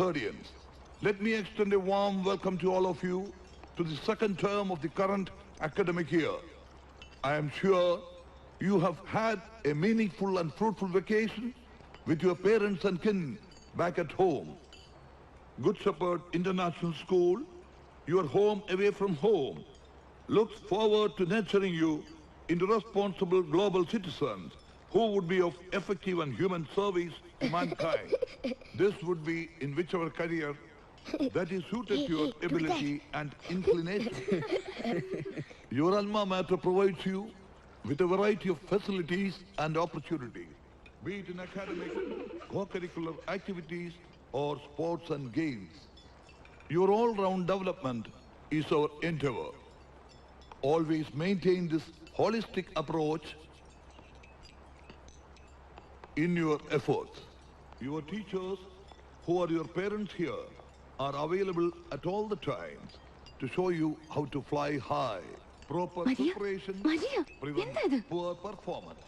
custodians, let me extend a warm welcome to all of you to the second term of the current academic year. I am sure you have had a meaningful and fruitful vacation with your parents and kin back at home. Good Shepherd International School, your home away from home, looks forward to nurturing you into responsible global citizens who would be of effective and human service to mankind. This would be in whichever career that is suited to your ability and inclination. Your alma mater provides you with a variety of facilities and opportunities, be it in academic, co-curricular activities, or sports and games. Your all-round development is our endeavor. Always maintain this holistic approach in your efforts. Your teachers, who are your parents here, are available at all the times to show you how to fly high. Proper preparation prevents poor performance.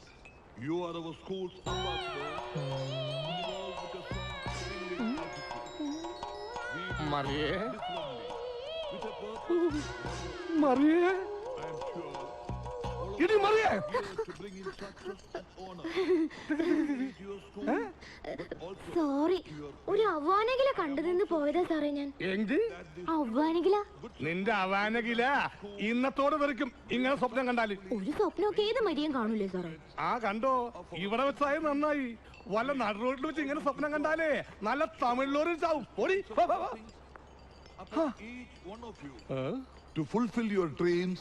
You are our school's ambassador. Maria? Maria? Ini Maria? Sorry, ഒരു അവ്വാനകില കണ്ടു നിന്ന് പോയതാ സാറേ ഞാൻ. എന്ത്? അവ്വാനകില? നിന്റെ അവ്വാനകില ഇന്നത്തോടെ തെറിക്കും ഇങ്ങനെ സ്വപ്നം കണ്ടാല്. ഒരു സ്വപ്നമൊക്കെ ഏത് മരിയം കാണൂലേ സാറേ? ആ കണ്ടോ, ഇവിടെ വെച്ചായി നന്നായി. വല്ല നടു റോഡിൽ വെച്ച് ഇങ്ങനെ സ്വപ്നം കണ്ടാലേ നല്ല തമിഴിലോറിൽ ചാവും. To fulfill your dreams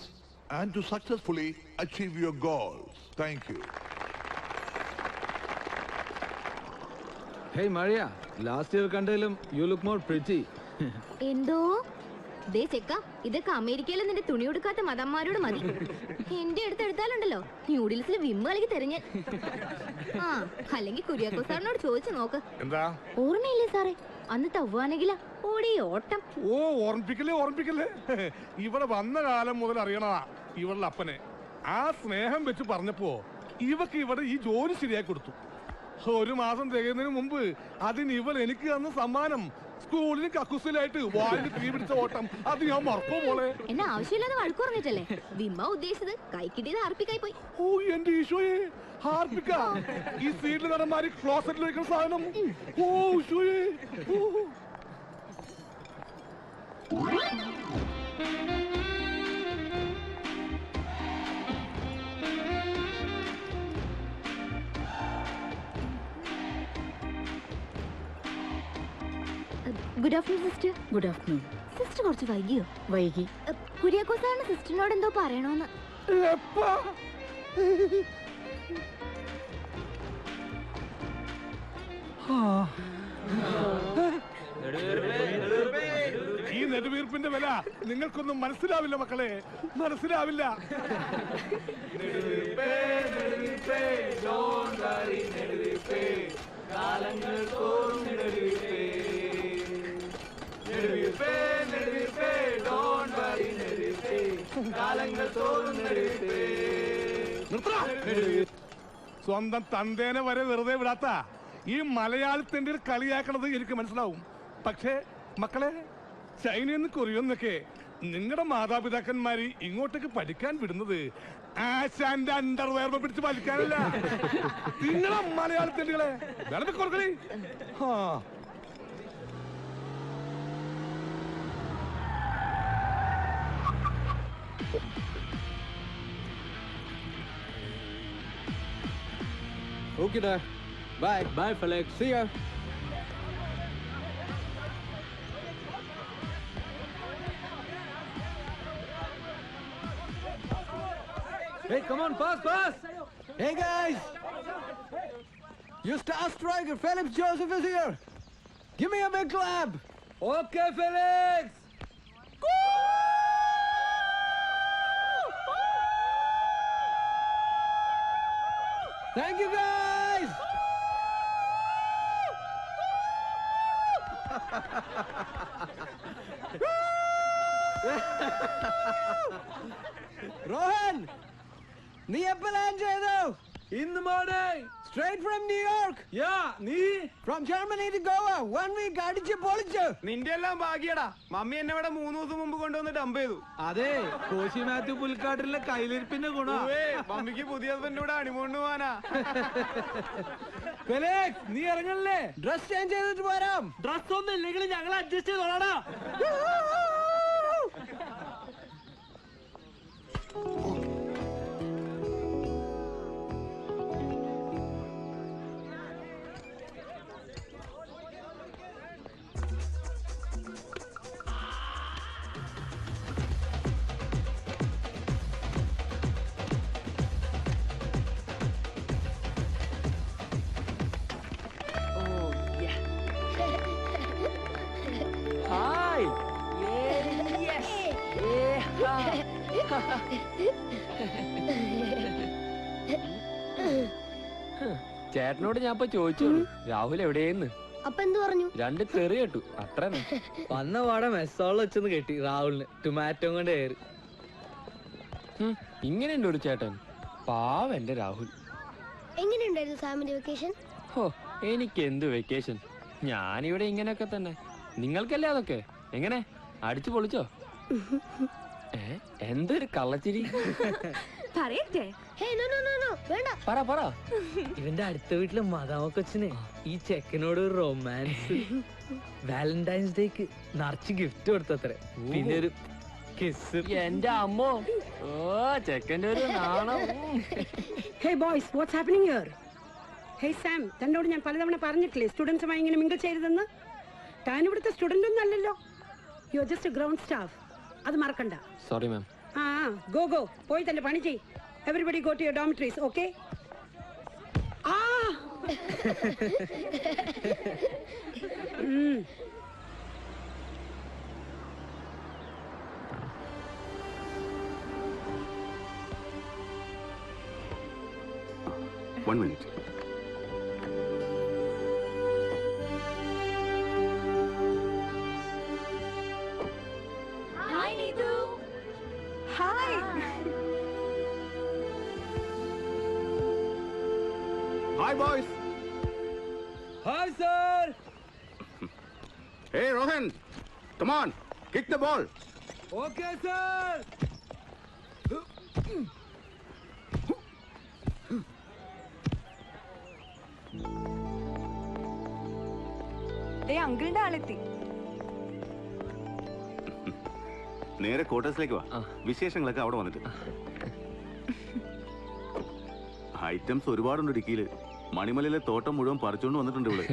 and to successfully achieve your goals. Thank you. Hey Maria, last year കണ്ടതിലും you look more pretty. എന്തോ ദേ ചെക്ക, ഇതൊക്കെ അമേരിക്കയിലെ നിന്റെ തുണി കൊടുക്കാത്ത മതന്മാരോട് മതി. എന്റെ അടുത്ത് എടുത്താലുണ്ടല്ലോ ന്യൂഡിൽസിൽ വിമ്മ് കളിക്ക് തെരഞ്ഞ. ആ അല്ലെങ്കിൽ കുര്യാക്കോ സാറിനോട് ചോദിച്ചു നോക്ക്. എന്താ ഓർമ്മയില്ലേ സാറേ അന്നത്തെ അവ്വാനകില ഓടി ഓട്ടം? ഓ, ഓർമ്മിപ്പിക്കല്ലേ. ഇവിടെ വന്ന കാലം മുതൽ അറിയണതാ ഇവളുടെ അപ്പനെ. ആ സ്നേഹം വെച്ച് പറഞ്ഞപ്പോ ഇവക്ക് ഇവിടെ ഈ ജോലി ശരിയാക്കി കൊടുത്തു. ഒരു മാസം തികയുന്നതിന് മുമ്പ് അതിന് ഇവൾ എനിക്ക് തന്ന സമ്മാനം സ്കൂളിന് കക്കുസിലായിട്ട് വായിൽ തീ പിടിച്ച ഓട്ടം അത് ഞാൻ മറക്കോ മോളെ. എന്നെ ആവശ്യമില്ലാതെ വഴക്കു പറഞ്ഞിട്ടല്ലേ വിമ്മ ഉദ്ദേശിച്ചത്? കൈ കിട്ടിയത് ഹാർപ്പിക്കായി പോയി. ഓ എന്റെ ഈശോയെ, ഹാർപ്പിക്ക ഈ സീറ്റിൽ നടന്മാരി ക്ലോസറ്റിൽ വയ്ക്കുന്ന സാധനം. ഓ ഈശോയെ. Good afternoon sister. Good afternoon. Sister കുറച്ച് വൈകിയോ? വൈകി. കുര്യാക്കോ സാറിന് സിസ്റ്ററിനോട് എന്തോ പറയണോന്ന്. ഈ നെടുവീർപ്പിന്റെ വില നിങ്ങൾക്കൊന്നും മനസ്സിലാവില്ല മക്കളെ, മനസ്സിലാവില്ല. സ്വന്തം തന്തേനെ വരെ വെറുതെ വിടാത്ത ഈ മലയാളത്തിന്റെ കളിയാക്കണത് എനിക്ക് മനസ്സിലാവും. പക്ഷേ മക്കളെ, ചൈനയെന്ന് കൊറിയെന്നൊക്കെ നിങ്ങളുടെ മാതാപിതാക്കന്മാര് ഇങ്ങോട്ടേക്ക് പഠിക്കാൻ വിടുന്നത് ആശാന്റെ അണ്ടർവെയർ പിടിച്ച് പഠിക്കാനല്ല. നിങ്ങളെ മലയാളത്തിന്റെകളെ വിളമ്പി കൊടുക്കണേ. Okay, da. Bye. Bye, Felix. See ya. Hey, come on, pass. Hey, guys. Your star striker, Felix Joseph, is here. Give me a big clap. Okay, Felix. Thank you, guys. Rohan, നീ എപ്പോൾ land ചെയ്തു? In the morning. Straight from New York. Yeah, നീ From Germany to Goa. 1 week അടിച്ച് പൊളിച്ച്. നിന്റെ എല്ലാം ഭാഗ്യടാ. Mummy എന്നെ ഇവിടെ 3 ദിവസം മുമ്പ് കൊണ്ടുവന്ന് ഡംപ് ചെയ്തു. അതെ കോശി മാത്യു പുൽക്കാട്ടിലെ കയ്യിലിരിപ്പിന്റെ ഗുണ. മമ്മിക്ക് പുതിയ ഹസ്ബൻഡ് കൂടെ ഹണിമൂണിന് പോവാനാ. ഫെലിക്സ് നീ ഇറങ്ങല്ലേ? ഡ്രസ് ചേഞ്ച് ചെയ്തിട്ട് വരാം. ഡ്രസ് ഒന്നും ഇല്ലെങ്കിൽ ഞങ്ങൾ അഡ്ജസ്റ്റ് ചെയ്തോളാടാ. ചേട്ടനോട് ഞാൻ ഇപ്പൊ ചോദിച്ചോളൂ രാഹുൽ എവിടെയെന്ന്. അപ്പൊ എന്ത് പറഞ്ഞു? 2 തെറി കേട്ടു അത്ര. വന്ന പാടെ മെസ്സോളം വെച്ചെന്ന് കേട്ടി രാഹുലിന് ടൊമാറ്റോ കൊണ്ട് കയറി. ഇങ്ങനെയുണ്ട് ഒരു ചേട്ടൻ. പാവ എന്റെ രാഹുൽ. എങ്ങനെയുണ്ടായിരുന്നു സാമിന്റെ വെക്കേഷൻ? ഹോ എനിക്ക് എന്ത് വെക്കേഷൻ. ഞാനിവിടെ ഇങ്ങനെയൊക്കെ തന്നെ. നിങ്ങൾക്കല്ലേ അതൊക്കെ. എങ്ങനെ അടിച്ചു പൊളിച്ചോ? എന്തൊരു കള്ളച്ചിരി. പറയട്ടെ? വേണ്ട. പറ പറ. ഇവന്റെ അടുത്ത വീട്ടിലെ മതാമക്കൊച്ചിന് ഈ ചെക്കനോട് ഒരു റൊമാൻസ്. വാലന്റൈൻസ് ഡേക്ക് നിറച്ച് ഗിഫ്റ്റ് കൊടുത്തത്രേ. പിന്നെ ഒരു കിസ്. എന്റെ അമ്മോ. ഓ ചെക്കന്റെ ഒരു നാണം. Hey boys, what's happening here? Hey Sam, തന്നോട് ഞാൻ പലതവണ പറഞ്ഞിട്ടില്ലേ സ്റ്റുഡൻസുമായി ഇങ്ങനെ മിങ്കിൾ ചെയ്തതെന്ന്? താൻ ഇവിടുത്തെ സ്റ്റുഡന്റ് ഒന്നും അല്ലല്ലോ. You are just a ground staff. അത് മറക്കണ്ട. Sorry ma'am. ആ ഗോ പോയി തന്റെ പണി ചെയ്. Everybody go to your dormitories, okay? ആ One minute. Hi Neetu. Hi. Hi, boys. Hi sir. Hey, Rohan. Come on. Kick the ball. Okay sir. അങ്കിളിന്റെ ആളെത്തി. നേരെ ക്വാർട്ടേഴ്സിലേക്ക് വാ. വിശേഷങ്ങളൊക്കെ അവിടെ വന്നിട്ട്. ഐറ്റംസ് ഒരുപാടുണ്ട് ഇടുക്കിയില്. മണിമലയിലെ തോട്ടം മുഴുവൻ പറിച്ചുകൊണ്ട് വന്നിട്ടുണ്ട് ഇവിടെ.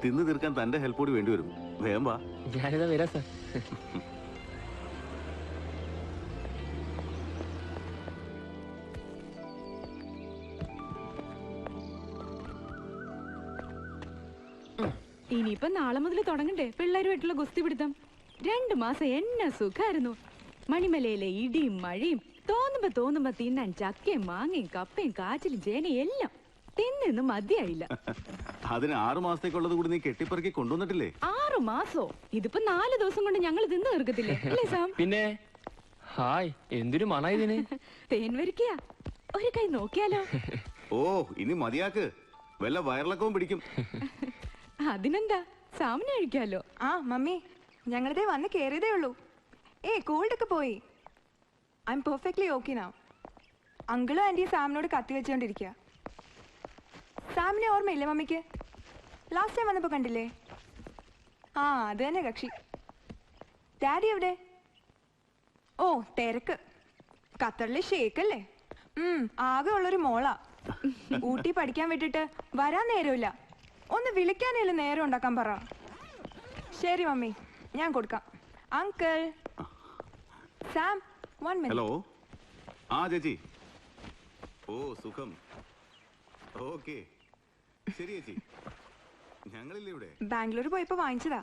തിന്നു തീർക്കാൻ തന്റെ ഹെൽപ്പ് കൂടി വേണ്ടി വരും. വേഗം വാ. ഞാനിതാ വരാം സാർ. ഇനിയിപ്പൊ നാളെ മുതൽ തുടങ്ങണ്ടേ പിള്ളേരുമായിട്ടുള്ള ഗുസ്തി പിടുത്തം? 2 മാസം എന്നെ സുഖായിരുന്നു. മണിമലയിലെ ഇടിയും മഴയും തോന്നുമ്പോ തിന്നാൻ ചക്കയും മാങ്ങയും കപ്പയും കാച്ചിലും ചേനയും എല്ലാം തിന്നു മതിയായില്ല. അതിന് 6 മാസത്തേക്കുള്ളത് കൂടി നീ കെട്ടിപ്പറക്കി കൊണ്ടുവന്നിട്ടില്ലേ? 6 മാസോ? ഇതിപ്പോ 4 ദിവസം കൊണ്ട് ഞങ്ങൾ തിന്നു തീർക്കത്തില്ലേ അല്ലേ സാം? പിന്നെ ഹായ് എന്തൊരു മണ ഇതിന്. തേൻ വരിക്കയാ. ഒരു കൈ നോക്കിയാലോ? ഓ ഇനി മതിയാക്ക്. വല്ല വയറിളക്കവും പിടിക്കും. അതിനെന്താ, സാമിനെ കഴിക്കാലോ. ആ മമ്മി, ഞങ്ങളിതേ വന്ന് കയറിയതേ ഉള്ളൂ. കോൾഡ് ഒക്കെ പോയി. I am perfectly okay now. അങ്കിളും ആൻറ്റിയും സാമിനോട് കത്തി വെച്ചുകൊണ്ടിരിക്കുക. സാമിനെ ഓർമ്മയില്ലേ മമ്മിക്ക്? ലാസ്റ്റ് ടൈം വന്നപ്പോൾ കണ്ടില്ലേ? ആ അത് തന്നെ കക്ഷി. ഡാഡി എവിടെ? ഓ തിരക്ക്. ഖത്തറിലെ ഷേക്കല്ലേ? ആകെ ഉള്ളൊരു മോളാ. ഊട്ടി പഠിക്കാൻ വിട്ടിട്ട് വരാൻ നേരമില്ല. ഒന്ന് വിളിക്കാനല്ലേ നേരം ഉണ്ടാക്കാൻ പറ. ശരി മമ്മി, ഞാൻ കൊടുക്കാം. Uncle Sam, 1 minute. ഹലോ. ആ ചേച്ചി. ഓ സുഖം. ഓക്കെ ശരി ചേച്ചി. ഞങ്ങളില്ലേ ഇവിടെ. ബാംഗ്ലൂർ പോയപ്പോ വാങ്ങിച്ചതാ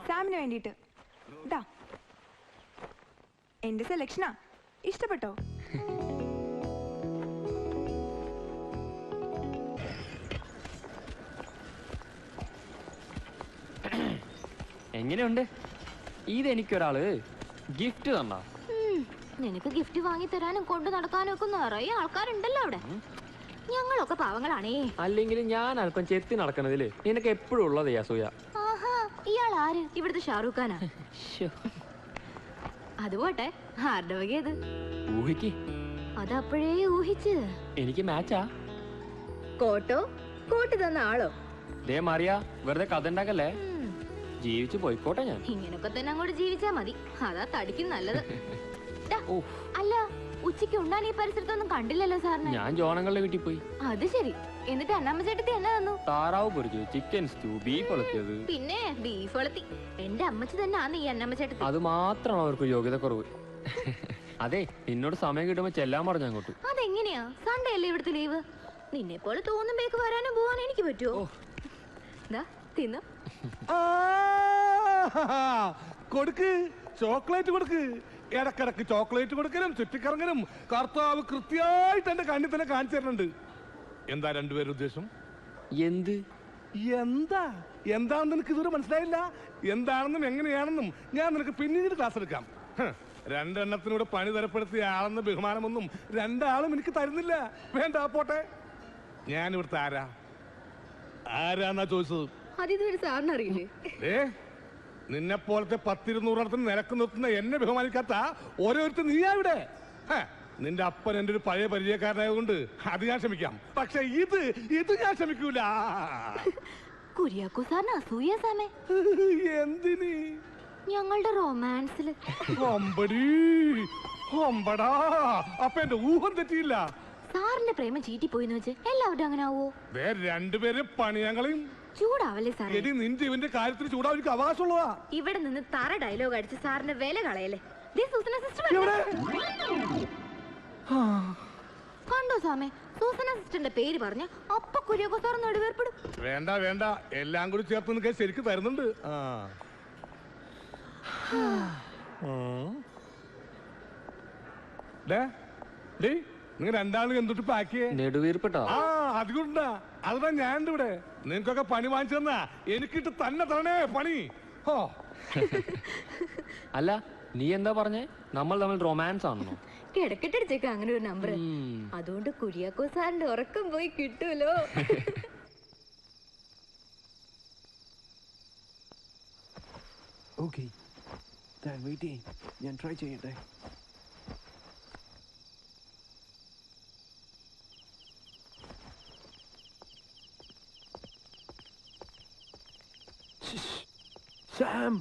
സാമിന് വേണ്ടിയിട്ട്. ഇതാ എന്റെ സെലക്ഷനാ. ഇഷ്ടപ്പെട്ടോ? എങ്ങനെയുണ്ട്? ഇതെനിക്കൊരാള് ഗിഫ്റ്റ് തന്നാ. നിനക്ക് ഗിഫ്റ്റ് വാങ്ങി തരാനും കൊണ്ടു നടക്കാനും ഒക്കെ നിറയെ ആൾക്കാരുണ്ടല്ലോ അവിടെ. ഞങ്ങളൊക്കെ പാവങ്ങളാണേ. അല്ലെങ്കിലും ഞാൻ അല്പം ചെത്തി നടക്കണതില് നിനക്ക് എപ്പോഴും ഉള്ളത് അസൂയ. ആഹാ, ഇയാൾ ആര്? ഇവിടുത്തെ ഷാറൂഖ് ഖാനാ? അതുപോട്ടെ, ആരുടെ വകയത്? ഊഹിക്ക്. അതപ്പോഴേ ഊഹിച്ച്. എനിക്ക് മാച്ചാ. കോട്ടോ? കോട്ട് തന്ന ആളോ? ദേ മറിയ, വെറുതെ കഥ ഉണ്ടാക്കല്ലേ. ജീവിച്ചു പോയിക്കോട്ടെ ഞാൻ. ഇങ്ങനൊക്കെ തന്നെ അങ്ങോട്ട് ജീവിച്ചാ മതി. അതാ തടിക്കും നല്ലത്. അല്ല, ഉച്ചയ്ക്ക് ഉണ്ണാൻ ഈ പരിസരത്തൊന്നും കണ്ടില്ലല്ലോ സാറിന്. ഞാൻ ജോണങ്ങളുടെ വീട്ടിൽ പോയി. അത് ശരി. എന്നിട്ട് അന്നമ്മ ചേട്ടത്തി എന്നാ തന്നു? താറാവ് പൊരിച്ചു, ചിക്കൻ സ്റ്റൂ, ബീഫ് വളർത്തിയത്. പിന്നെ ബീഫ് വളർത്തി. എന്റെ അമ്മച്ചി തന്നെ ആന്ന് ഈ അന്നമ്മ ചേട്ടത്തി. അത് മാത്രമാണ് അവർക്ക് യോഗ്യത കുറവ്. അതെ, നിന്നോട് സമയം കിട്ടുമ്പോ ചെല്ലാൻ പറഞ്ഞു അങ്ങോട്ട്. അതെങ്ങനെയാ? സൺഡേ അല്ലേ ഇവിടുത്തെ ലീവ്? നിന്നെ പോലെ തോന്നുമ്പേക്ക് വരാനും പോവാനും എനിക്ക് പറ്റുമോ? തിന്നു. കൊടുക്ക്, ചോക്ലേറ്റ് കൊടുക്ക്. ഇടക്കിടക്ക് ചോക്ലേറ്റ് കൊടുക്കലും ചുറ്റിക്കറങ്ങലും കർത്താവ് കൃത്യമായിട്ട് എന്റെ കണ്ണിൽ തന്നെ കാണിച്ചു തരുന്നുണ്ട്. എന്താ രണ്ടുപേരും ഉദ്ദേശം? എന്ത്? എന്താണെന്ന് നിനക്ക് ഇതുവരെ മനസ്സിലായില്ല? എന്താണെന്നും എങ്ങനെയാണെന്നും ഞാൻ നിനക്ക് പിന്നീട് ക്ലാസ് എടുക്കാം. രണ്ടെണ്ണത്തിനൂടെ പണി തരപ്പെടുത്തിയ ആളെന്ന ബഹുമാനമൊന്നും രണ്ടാളും എനിക്ക് തരുന്നില്ല. വേണ്ട, പോട്ടെ. ഞാൻ ഇവിടുത്തെ ആരാന്നാ ചോദിച്ചത്? സാറിന് അറിയില്ലേ? നിന്നെ പോലത്തെ 10-200 നിരക്ക് നിർത്തുന്ന എന്നെ ബഹുമാനിക്കാത്ത ഓരോരുത്തർ നീയാ ഇവിടെ. നിന്റെ അപ്പൻ എന്റെ ഒരു പഴയ പരിചയക്കാരനായതുകൊണ്ട് അത് ഞാൻ ക്ഷമിക്കാം. പക്ഷെ ഇത് ഞാൻ ക്ഷമിക്കൂല. കുര്യാക്കോ സാറിന് അസൂയ സാമേ. എന്തിന്? ഞങ്ങളുടെ റൊമാൻസില്. അപ്പൊ എന്റെ ഊഹം തെറ്റിയില്ല. സാറിന്റെ പ്രേമം ചീറ്റിപ്പോയിന്ന് വെച്ച് എല്ലാവരും അങ്ങനെ ആവോ? രണ്ടുപേരും പണിയങ്ങളെയും ചൂടാവല്ലേ സാറേ? നിന്റെ ഇവന്റെ കാര്യത്തിൽ ചൂടാ എനിക്ക് അവകാശമുള്ളതാ. ഇവിടെ നിന്ന് തറ ഡയലോഗ് അടിച്ച് സാറിന്റെ വില കളയല്ലേ? കണ്ടോ സാമേ, സൂസന സിസ്റ്ററിന്റെ പേര് പറഞ്ഞ അപ്പൊ കുര്യാക്കോ സാർ നടുവേർപ്പെടും. വേണ്ട, എല്ലാം കൂടി ചേർത്ത് നിനക്ക് ശരിക്കും തരുന്നുണ്ട്. നിങ്ങൾ രണ്ടാളും എന്തൊട്ട് പാക്കിയേ? നെടുവീർപ്പെട്ടോ? അതുകൊണ്ടാ. അതാ ഞാൻ ഇവിടെ നിങ്ങൾക്കൊക്കെ പണി വാങ്ങിച്ചു തന്നാ എനിക്കിട്ട് തന്നെ തരണേ പണി. അല്ല, നീ എന്താ പറഞ്ഞേ? നമ്മൾ തമ്മിൽ റൊമാൻസ് ആണോ? കിടക്കട്ടടിച്ചേക്ക അങ്ങനെ ഒരു നമ്പർ. അതുകൊണ്ട് കുര്യാക്കോ സാറിന്റെ ഉറക്കം പോയി കിട്ടൂലോ. ഓക്കേ, ഞാൻ ട്രൈ ചെയ്യട്ടെ. Sam!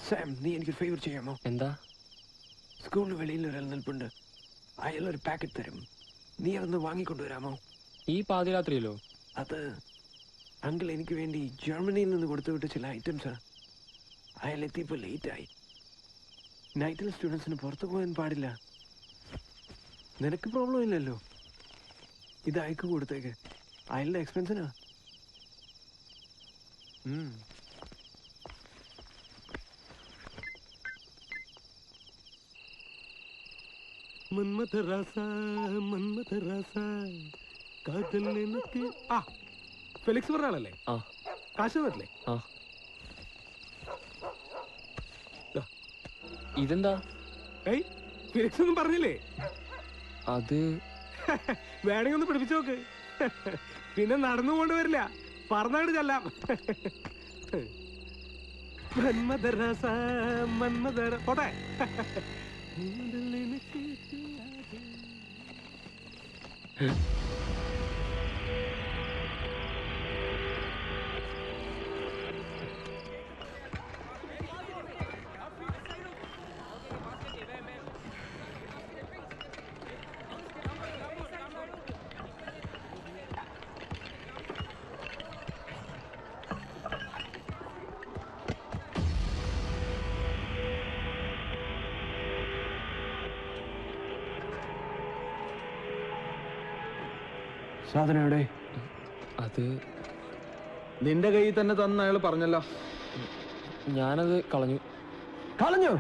Sam, നീ എനിക്കൊരു ഫേവർ ചെയ്യാമോ? എന്താ? സ്കൂളിന് വെളിയിൽ ഒരാൾ നിൽപ്പുണ്ട്. അയാൾ ഒരു പാക്കറ്റ് തരും. നീ അതൊന്ന് വാങ്ങിക്കൊണ്ടുവരാമോ? ഈ പാതിരാത്രിയിലോ? അത് അങ്കിൾ എനിക്ക് വേണ്ടി ജർമ്മനിയിൽ നിന്ന് കൊടുത്തുവിട്ട ചില ഐറ്റംസാ. അയാൾ എത്തിയപ്പോൾ ലേറ്റായി. നൈറ്റിൽ സ്റ്റുഡൻസിന് പുറത്തു പോകാൻ പാടില്ല. നിനക്ക് പ്രോബ്ലം ഇല്ലല്ലോ. ഇത് അയക്ക് കൊടുത്തേക്ക്. അയാളുടെ എക്സ്പെൻസിനാ. ഫെലിക്സ് പറഞ്ഞ ആളല്ലേ? കാശ് തന്നില്ലേ? ഇതെന്താ? ഫെലിക്സ് ഒന്നും പറഞ്ഞില്ലേ? അത് വേണമെങ്കിൽ ഒന്ന് പിടിപ്പിച്ചു നോക്ക്. പിന്നെ നടന്നു കൊണ്ടുവരില്ല, പറഞ്ഞാട് ചെല്ലാം. പോട്ടെ. സാധനം എവിടെ? അത് നിന്റെ കയ്യിൽ തന്നെ തന്ന അയാൾ പറഞ്ഞല്ലോ. ഞാനത് കളഞ്ഞു. കളഞ്ഞു?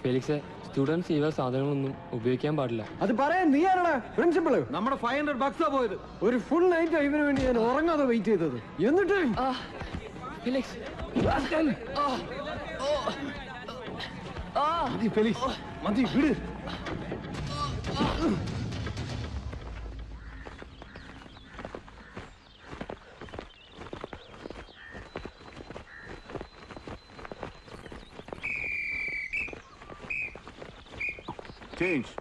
ഫെലിക്സ്, സ്റ്റുഡൻസ് ഇവ സാധനങ്ങളൊന്നും ഉപയോഗിക്കാൻ പാടില്ല. അത് പറയാൻ നീ ആരാടാ പ്രിൻസിപ്പള്? നമ്മുടെ $500 പോയത്. ഒരു ഫുൾ നൈറ്റ് ഇവന് വേണ്ടി ഞാൻ ഉറങ്ങാതെ വെയിറ്റ് ചെയ്തത്. എന്നിട്ട് മതി ഫെലിക്സ്, മതി വിട്. ചേഞ്ച്.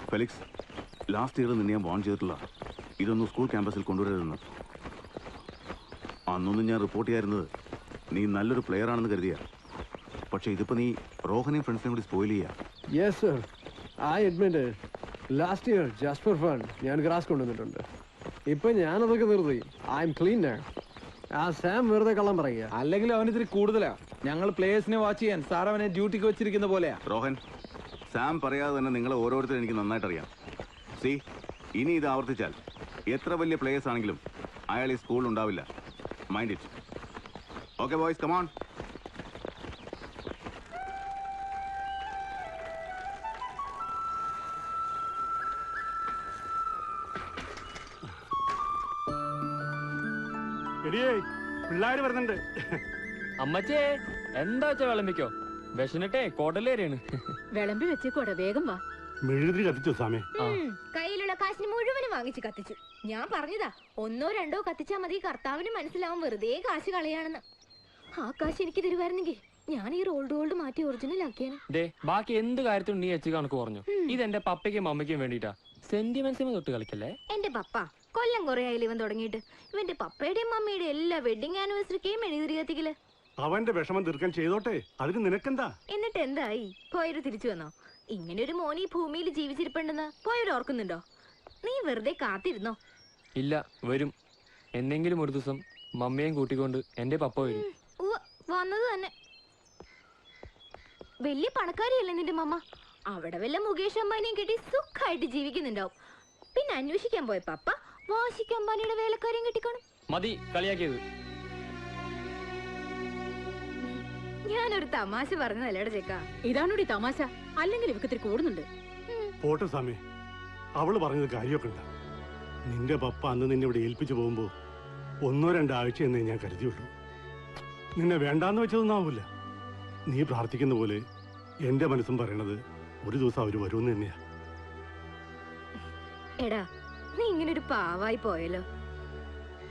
ഫെലിക്സ്, ലാസ്റ്റ് ഇയർ നിന്നെ ഞാൻ വാൺ ചെയ്തിട്ടില്ല, ഇതൊന്നും സ്കൂൾ ക്യാമ്പസിൽ കൊണ്ടുവരരുതെന്ന്. അന്നൊന്നും ഞാൻ റിപ്പോർട്ട് ചെയ്യാറുന്നത് നീ നല്ലൊരു പ്ലെയർ ആണെന്ന് കരുതിയാ. പക്ഷെ ഇതിപ്പോ നീ റോഹനെയും ഫ്രണ്ട്സിനെയും കൂടി സ്പോയിൽ ചെയ്യാ. Yes sir, I admit last year just for fun ഞാൻ ഗ്രാസ് കൊണ്ടുവന്നിട്ടുണ്ട്. ഇപ്പൊ ഞാനതൊക്കെ നിർത്തി. I M clean now. ആ സാം വെറുതെ കള്ളം പറയുക. അല്ലെങ്കിൽ അവനിത്തിരി കൂടുതലാ. ഞങ്ങൾ പ്ലേയേഴ്സിനെ വാച്ച് ചെയ്യാൻ സാർ അവനെ ഡ്യൂട്ടിക്ക് വെച്ചിരിക്കുന്ന പോലെയാ. റോഹൻ, സാം പറയാതെ തന്നെ നിങ്ങളെ ഓരോരുത്തരും എനിക്ക് നന്നായിട്ട് അറിയാം. സി, ഇനി ഇത് ആവർത്തിച്ചാൽ എത്ര വലിയ പ്ലേയേഴ്സ് ആണെങ്കിലും അയാൾ ഈ സ്കൂളിൽ ഉണ്ടാവില്ല. Mind it. Okay boys, come on. പിള്ളേര് വരുന്നുണ്ട്. അമ്മച്ചേ, എന്താ വെച്ചാ വിളമ്പിക്കോ. വിശന്നിട്ടേ കോടലേറിയാണ്. വിളമ്പി വെച്ചേക്കോടെ, വേഗം വാ. മെഴുകുതിരി കത്തിച്ചോ സാമേ? കയ്യിലുള്ള കാശിന് മുഴുവനും വാങ്ങിച്ച് കത്തിച്ചു. ഞാൻ പറഞ്ഞതാ, 1 or 2 കത്തിച്ചാ മതി, കർത്താവിന് മനസ്സിലാവും വെറുതെ കാശ് കളയാണെന്ന്. ആ കാശ് എനിക്ക് തരുവായിരുന്നെങ്കിൽ ഞാൻ ഈ റോൾഡ് മാറ്റി ഒറിജിനൽ ആക്കിയാണ്. ദേ, ബാക്കി എന്ത് കാര്യത്തിനും നീ എച്ച് കണക്ക് പറഞ്ഞു. ഇതെന്റെ പപ്പയ്ക്കും മമ്മയ്ക്കും വേണ്ടിട്ടാ. സെന്റിമെന്റ്സിനെ തൊട്ട് കളിക്കല്ലേ. എന്റെ പപ്പ കൊല്ലം കുറെ ആയില്ല ഇവൻ തുടങ്ങിയിട്ട്. ഇവന്റെ പപ്പയുടെയും മമ്മിയുടെയും എല്ലാ വെഡിങ് ആനിവേഴ്സറിക്കും മെഴുകുതിരി കത്തിക്കല്. അവന്റെ വിഷമം തീർക്കാൻ ചെയ്തോട്ടെ, അതിന് നിനക്കെന്താ? എന്നിട്ട് എന്തായി? പോയൊരു തിരിച്ചു വന്നോ? ഇങ്ങനെ ഒരു മോനി ഭൂമിയിൽ ജീവിച്ചിരിപ്പുണ്ടെന്ന് പോയൊരു ഓർക്കുന്നുണ്ടോ? നീ വെറുതെ കാത്തിരുന്നോ? ഇല്ല, വരും. എന്തെങ്കിലും ഒരു ദിവസം മമ്മിയും കൂട്ടിക്കൊണ്ട് എന്റെ പപ്പ വരും. വന്നത് തന്നെ. വലിയ പണക്കാരിയല്ലേ നിന്റെ മമ്മ? അവിടെ വല്ല മുകേഷ് അംബാനിയും കിട്ടി സുഖമായിട്ട് ജീവിക്കുന്നുണ്ടാവും. പിന്നെ അന്വേഷിക്കാൻ പോയ പപ്പ വാശിക്ക് അംബാനിയുടെ വേലക്കാരിയും കിട്ടിക്കാണും. മതി കളിയാക്കിയത്. ഞാനൊരു തമാശ പറഞ്ഞതല്ലേടെ ചേക്കാ. ഇതാണോടി തമാശ? അല്ലെങ്കിൽ ഇവക്ക് ഇത്തിരി കൂടുന്നുണ്ട്. പോട്ടെ സാമേ, അവള് പറഞ്ഞത് കാര്യമൊക്കെ ഉണ്ട്. നിന്റെ പപ്പ അന്ന് നിന്നെ ഇവിടെ ഏൽപ്പിച്ചു പോകുമ്പോ 1-2 ആഴ്ച എന്നേ ഞാൻ കരുതിയുള്ളൂ. നിന്നെ വേണ്ടാന്ന് വെച്ചതൊന്നാവൂല. നീ പ്രാർത്ഥിക്കുന്ന പോലെ എന്റെ മനസ്സും പറയണത് ഒരു ദിവസം അവര് വരുമെന്ന് തന്നെയാ. എടാ, നീ ഇങ്ങനെ ഒരു പാവായി പോയല്ലോ.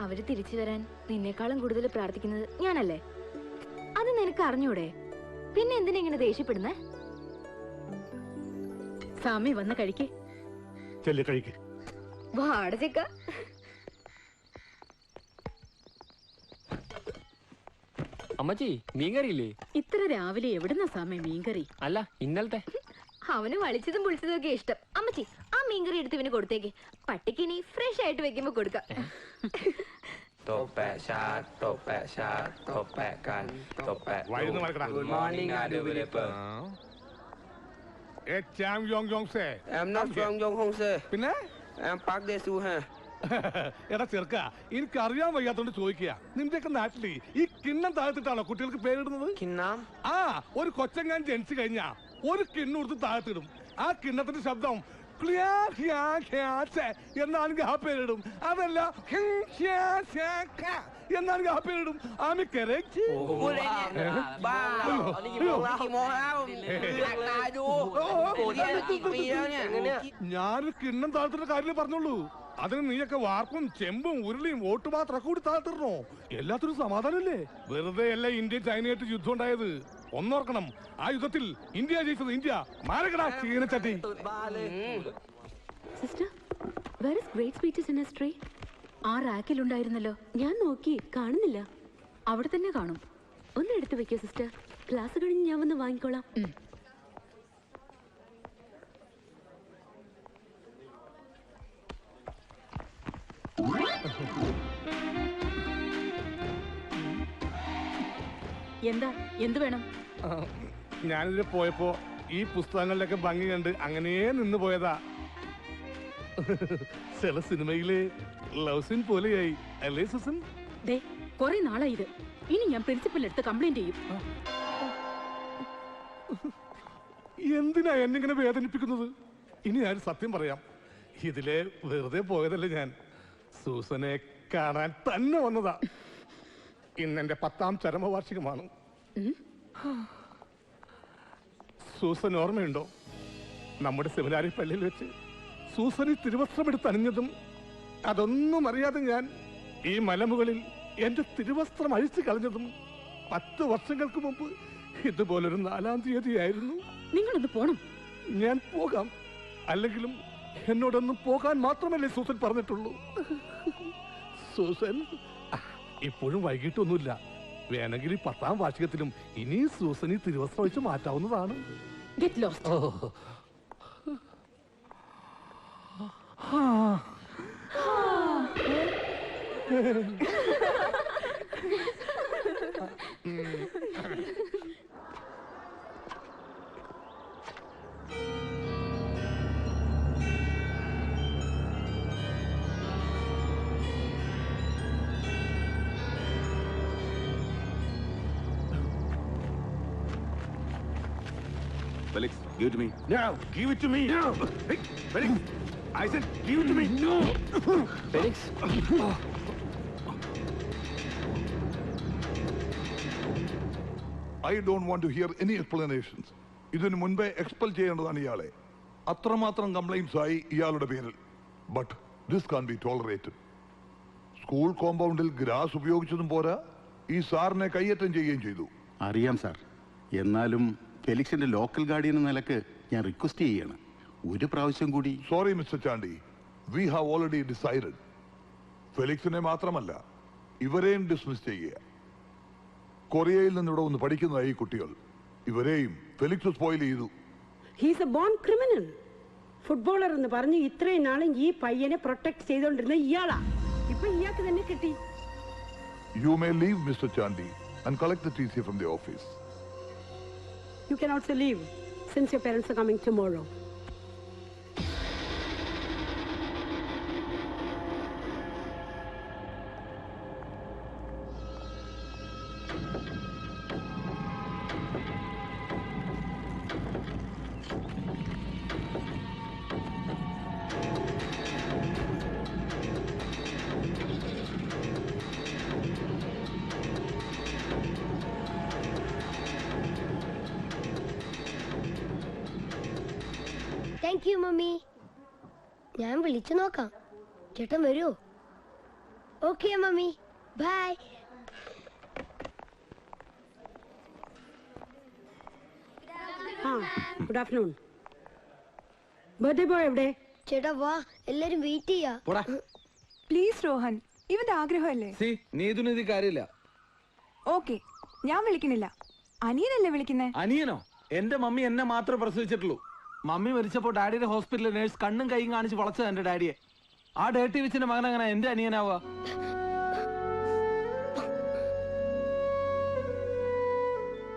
അവര് തിരിച്ചു വരാൻ നിന്നേക്കാളും കൂടുതൽ പ്രാർത്ഥിക്കുന്നത് ഞാനല്ലേ? അത് നിനക്ക് അറിഞ്ഞൂടെ? പിന്നെ എന്തിനാ ഇങ്ങനെ ദേഷ്യപ്പെടുന്നേ? സാമി വന്ന് കഴിക്കേ. ചെല്ല് കഴിക്ക്. വാടചക്ക. അമ്മച്ചി, മീൻകറിയില്ലേ? ഇത്ര രാവിലെ എവിടുന്ന സാമി മീൻകറി? അല്ല, ഇന്നലത്തെ. അവന് വളിച്ചതും പൊളിച്ചതും ഒക്കെ ഇഷ്ടം. അമ്മച്ചി, ആ മീൻകറി എടുത്ത് ഇവന് കൊടുത്തേക്ക്. പട്ടിക്ക് ഇനി ഫ്രഷ് ആയിട്ട് വെക്കുമ്പോ കൊടുക്കാം. പിന്നെ എടാ ചെറുക്ക, എനിക്ക് അറിയാൻ വയ്യാത്തോണ്ട് ചോദിക്കുക. നിന്റെയൊക്കെ നാട്ടില് ഈ കിണ്ണം താഴത്തിട്ടാണോ കുട്ടികൾക്ക് പേരിടുന്നത്? ആ, ഒരു കൊച്ചങ്ങാൻ ജനിച്ചു കഴിഞ്ഞാ ഒരു കിണ്ണം എടുത്ത് താഴത്തിടും. ആ കിണ്ണത്തിന്റെ ശബ്ദം എന്നാണെങ്കിൽ ആ പേരിടും. അതല്ല എന്നാണെങ്കിൽ ആ പേരിടും. ആമി കറക്റ്റ്. ഞാനൊരു കിണ്ണം താഴ്ത്തിട്ട കാര്യം പറഞ്ഞോളൂ. അതിന് നീയൊക്കെ വാർപ്പും ചെമ്പും ഉരുളിയും ഓട്ടുപാത്രമൊക്കെ കൂടി താഴ്ത്തിടണോ? എല്ലാത്തിനും സമാധാനല്ലേ? വെറുതെ അല്ല ഇന്ത്യ ചൈനയായിട്ട് യുദ്ധം ഉണ്ടായത്. ഒന്നോർക്കണം, ആ യുദ്ധത്തിൽ ഇന്ത്യ ജയിച്ചത്. ഇന്ത്യ മാരകടാ ചീനച്ചട്ടി. Sister, where is great speeches in history? ആ റാക്കിലുണ്ടായിരുന്നല്ലോ. ഞാൻ നോക്കി, കാണുന്നില്ല. അവിടെ തന്നെ കാണും. ഒന്ന് എടുത്തു വെക്കോ സിസ്റ്റർ. ക്ലാസ് കഴിഞ്ഞ് ഞാൻ വന്ന് വാങ്ങിക്കോളാം. എന്താ, എന്ത് വേണം? ഞാനിതിൽ പോയപ്പോ ഈ പുസ്തകങ്ങളിലൊക്കെ ഭംഗി കണ്ട് അങ്ങനെ നിന്ന് പോയതാ. ചില സിനിമയില് ലവ് സീൻ പോലെയായി അല്ലേ സുസൻ? ദേ, കുറെ നാളായി ഇത്. ഇനി ഞാൻ പ്രിൻസിപ്പലിന്റെ അടുത്ത് കംപ്ലൈന്റ് ചെയ്യും. എന്തിനാ എന്നിങ്ങനെ വേദനിപ്പിക്കുന്നത്? ഇനി ഞാൻ സത്യം പറയാം, ഇതിലെ വെറുതെ പോയതല്ല. ഞാൻ സൂസനെ കാണാൻ തന്നെ വന്നതാ. ഇന്നെന്റെ 10ാം ചരമവാർഷികമാണ്. സൂസൻ ഓർമ്മയുണ്ടോ? നമ്മുടെ സെമിനാരി പള്ളിയിൽ വെച്ച് സൂസന് തിരുവസ്ത്രമെടുത്ത് അണിഞ്ഞതും അതൊന്നും അറിയാതെ ഞാൻ ഈ മലമുകളിൽ എന്റെ തിരുവസ്ത്രം അഴിച്ചു കളഞ്ഞതും 10 വർഷങ്ങൾക്ക് മുമ്പ് ഇതുപോലൊരു 4-ാം തീയതിയായിരുന്നു. നിങ്ങളൊന്ന് പോണം. ഞാൻ പോകാം. അല്ലെങ്കിലും എന്നോടൊന്നും പോകാൻ മാത്രമല്ലേ സൂസൻ പറഞ്ഞിട്ടുള്ളൂ. സൂസൻ, ഇപ്പോഴും വൈകിട്ടൊന്നുമില്ല. വേണമെങ്കിൽ ഈ 10ാം വാർഷികത്തിലും ഇനി സൂസൻ ഈ തിരുവസ്ത്രം വെച്ച് മാറ്റാവുന്നതാണ്. Get lost. Felix, give it to me. No, give it to me. No. Hey, Felix, I said give it to me. No. Felix. I don't want to hear any explanations. ഇതിനു മുൻപേ expel ചെയ്യേണ്ടതാണ് ഇയാളെ. അത്രമാത്രം complaints ആയി ഇയാളുടെ പേരിൽ. But this can be tolerated. School കോമ്പൗണ്ടിൽ grass ഉപയോഗിച്ചതും പോരാ, ഈ സാറിനെ കയ്യേറ്റം ചെയ്യുകയും ചെയ്തു. അറിയാം സാർ. എന്നാലും ഫെലിക്സിന്റെ ലോക്കൽ ഗാർഡിയൻ എന്ന നിലക്ക് ഞാൻ റിക്വസ്റ്റ് ചെയ്യണം, ഒരു പ്രാവശ്യം കൂടി. Sorry mister Chandy, we have already decided. ഫെലിക്സിനെ മാത്രമല്ല, ഇവരെയും ഡിസ്മിസ് ചെയ്യുക. കൊറിയയിൽ നിന്ന് ഇവിടെ ഒന്ന് പഠിക്കുന്നതായി ഈ കുട്ടികൾ. ഇവരെയും ഫെലിക്സ് സ്പോയിൽ ചെയ്തു. He's a born criminal. Footballer എന്ന് പറഞ്ഞ് ഇത്രയും നാളും ഈ പയ്യനെ പ്രൊട്ടക്ട് ചെയ്തോണ്ടിരുന്ന ഇയാളാ. ഇപ്പൊ ഇയാൾക്ക് തന്നെ കിട്ടി. You may leave mister Chandy and collect the TC from the office. You can also leave since your parents are coming tomorrow. Thank you mummy. ഞാൻ വിളിച്ചു നോക്കാം. ചേട്ടൻ വരുമോ? Okay mummy, bye. Good afternoon. Birthday boy എവിടെ? ചേട്ടാ വാ, എല്ലാരും wait ചെയ്യാ. പ്ലീസ് രോഹൻ, ഇവന്റെ ആഗ്രഹമല്ലേ. നീതുനിധി കാര്യമില്ല. ഓക്കെ, ഞാൻ വിളിക്കണില്ല. അനിയനല്ലേ വിളിക്കുന്നേ? അനിയനോ? എന്റെ മമ്മി എന്നെ മാത്രമേ പ്രസവിച്ചിട്ടുള്ളൂ. മമ്മി മരിച്ചപ്പോ ഡാഡിയുടെ ഹോസ്പിറ്റലിൽ നേഴ്സ് കണ്ണും കൈയും കാണിച്ച് വളച്ചത് എന്റെ ഡാഡിയെ. ആ ഡേട്ടി വെച്ചിന്റെ മകൻ അങ്ങനെ എന്റെ അനിയനാവുക?